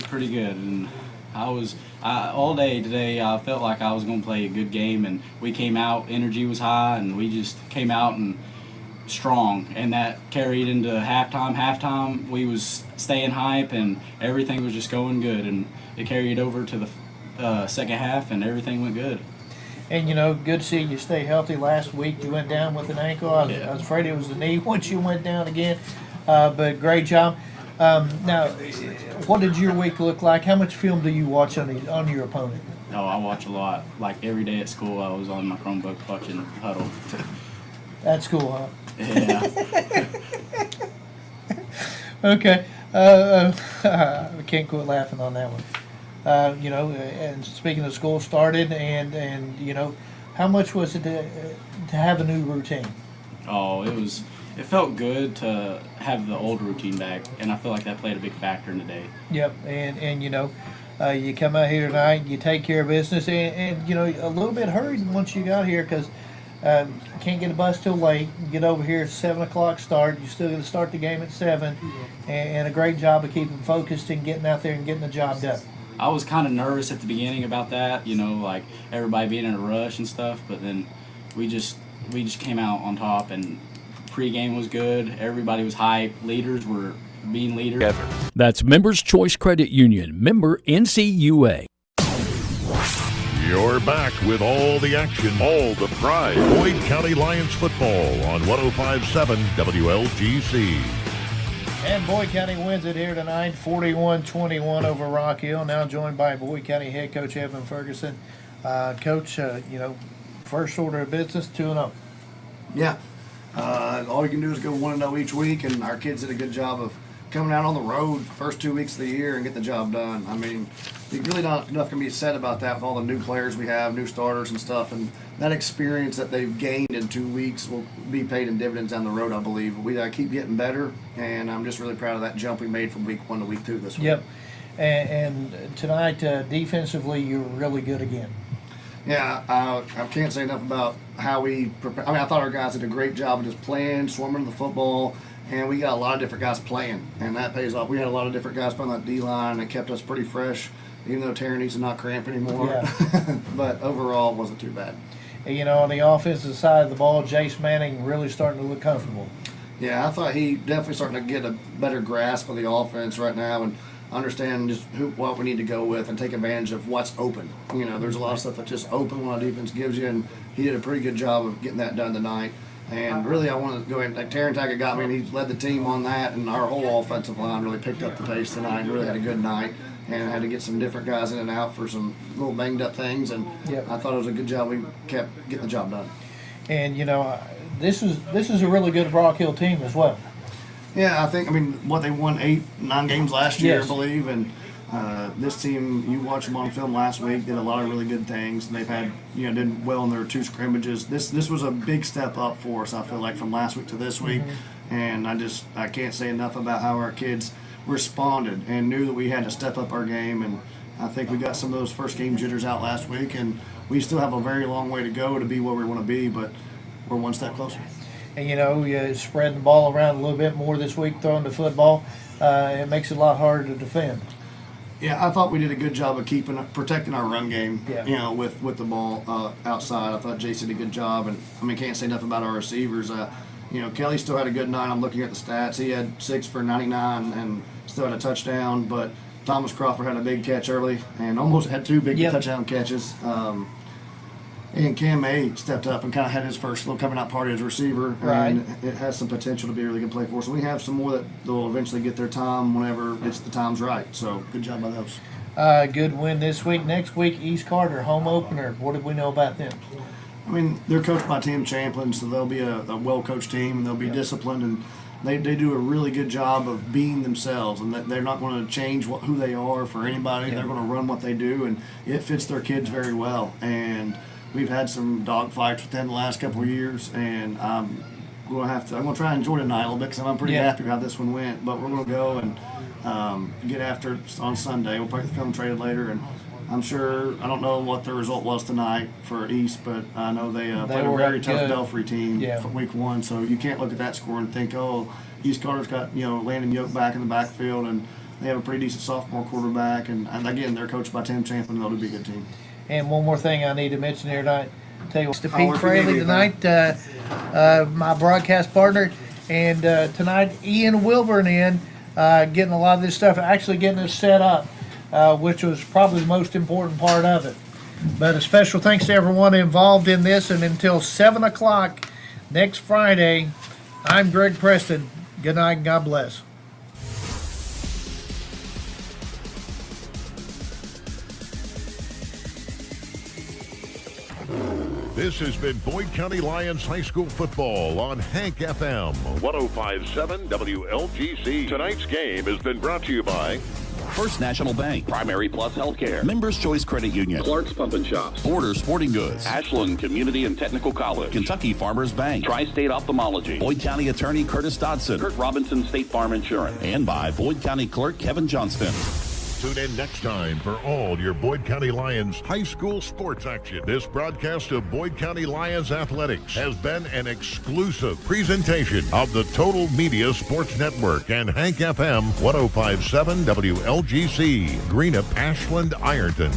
pretty good, and all day today I felt like I was going to play a good game, and we came out, energy was high, and we just came out and strong, and that carried into halftime. Halftime we was staying hype, and everything was just going good, and it carried over to the second half, and everything went good. And you know, good to see you stay healthy. Last week you went down with an ankle. I was afraid it was the knee once you went down again, but great job. Now, what did your week look like? How much film do you watch on your opponent? Oh, I watch a lot. Like every day at school, I was on my Chromebook watching Huddle. That's cool, huh? Yeah. Okay. I can't quit laughing on that one. You know, and speaking of school started, and you know, how much was it to have a new routine? Oh, it felt good to have the old routine back, and I feel like that played a big factor in the day. Yep, and you know, you come out here tonight, you take care of business, and you know, a little bit hurried once you got here because can't get a bus till late. You get over here at 7 o'clock start. You're still going to start the game at 7, and a great job of keeping focused and getting out there and getting the job done. I was kind of nervous at the beginning about that, you know, like everybody being in a rush and stuff, but then we just came out on top, and pregame was good. Everybody was hyped. Leaders were being leaders. That's Members Choice Credit Union, member NCUA. You're back with all the action, all the pride. Boyd County Lions football on 105.7 WLGC. And Boyd County wins it here tonight, 41-21 over Rock Hill. Now joined by Boyd County head coach Evan Ferguson. Coach, you know, first order of business, 2-0. Yeah. All you can do is go 1-0 each week, and our kids did a good job of coming out on the road first 2 weeks of the year and get the job done. I mean, really not enough can be said about that with all the new players we have, new starters and stuff, and that experience that they've gained in 2 weeks will be paid in dividends down the road, I believe. We keep getting better, and I'm just really proud of that jump we made from week 1 to week 2 this week. Yep. And tonight, defensively, you were really good again. Yeah, I can't say enough about how we prepare. I mean, I thought our guys did a great job of just playing, swarming the football, and we got a lot of different guys playing, and that pays off. We had a lot of different guys playing that D-line, and it kept us pretty fresh, even though Terry needs to not cramp anymore. Yeah. But overall, it wasn't too bad. And, you know, on the offensive side of the ball, Jace Manning really starting to look comfortable. Yeah, I thought he definitely starting to get a better grasp of the offense right now and understand just what we need to go with and take advantage of what's open. You know, there's a lot of stuff that's just open when a defense gives you, and he did a pretty good job of getting that done tonight. And really, I want to go ahead, like Taryn Tackett got me, and he led the team on that, and our whole offensive line really picked up the pace tonight and really had a good night, and had to get some different guys in and out for some little banged up things, and I thought it was a good job. We kept getting the job done. And, you know, this is a really good Rock Hill team as well. Yeah, I mean, they won 8-9 games last year, I believe, and this team, you watched them on film last week, did a lot of really good things, and they've had, did well in their 2 scrimmages. This was a big step up for us, I feel like, from last week to this week, and I can't say enough about how our kids responded and knew that we had to step up our game, and I think we got some of those first game jitters out last week, and we still have a very long way to go to be where we want to be, but we're one step closer. And, you know, you're spreading the ball around a little bit more this week, throwing the football. It makes it a lot harder to defend. Yeah, I thought we did a good job of protecting our run game, with the ball outside. I thought Jason did a good job, and, I mean, can't say enough about our receivers. Kelly still had a good night. I'm looking at the stats. He had 6 for 99 and still had a touchdown, but Thomas Crawford had a big catch early and almost had 2 big touchdown catches. And Cam May stepped up and kind of had his first little coming out party as a receiver. Right. And it has some potential to be a really good play for us. So we have some more that they'll eventually get their time whenever the time's right. So good job by those. Good win this week. Next week, East Carter, home opener. What did we know about them? I mean, they're coached by Tim Champlin, so they'll be a well-coached team, and they'll be disciplined, and they do a really good job of being themselves, and that they're not going to change who they are for anybody. They're going to run what they do, and it fits their kids very well. And we've had some dog fights with them the last couple of years, and I'm going to try and enjoy tonight a little bit because I'm pretty happy with how this one went. But we're going to go and get after it on Sunday. We'll probably come traded later, and I'm sure, I don't know what the result was tonight for East, but I know they played a very tough Belfry team for week 1, so you can't look at that score and think, oh, East Carter's got, Landon Yoke back in the backfield, and they have a pretty decent sophomore quarterback, and again, they're coached by Tim Champlin, and they'll be a good team. And one more thing I need to mention here tonight. Tell you, to Pete Fraley tonight, my broadcast partner, and tonight Ian Wilburn getting a lot of this stuff, actually getting this set up. Which was probably the most important part of it. But a special thanks to everyone involved in this, and until 7 o'clock next Friday, I'm Greg Preston. Good night and God bless. This has been Boyd County Lions High School football on Hank FM 105.7 WLGC. Tonight's game has been brought to you by First National Bank, Primary Plus Healthcare, Members Choice Credit Union, Clark's Pump and Shops, Border Sporting Goods, Ashland Community and Technical College, Kentucky Farmers Bank, Tri-State Ophthalmology, Boyd County Attorney Curtis Dodson, Kurt Robinson State Farm Insurance, and by Boyd County Clerk Kevin Johnston. Tune in next time for all your Boyd County Lions high school sports action. This broadcast of Boyd County Lions Athletics has been an exclusive presentation of the Total Media Sports Network and Hank FM 105.7 WLGC, Greenup, Ashland, Ironton.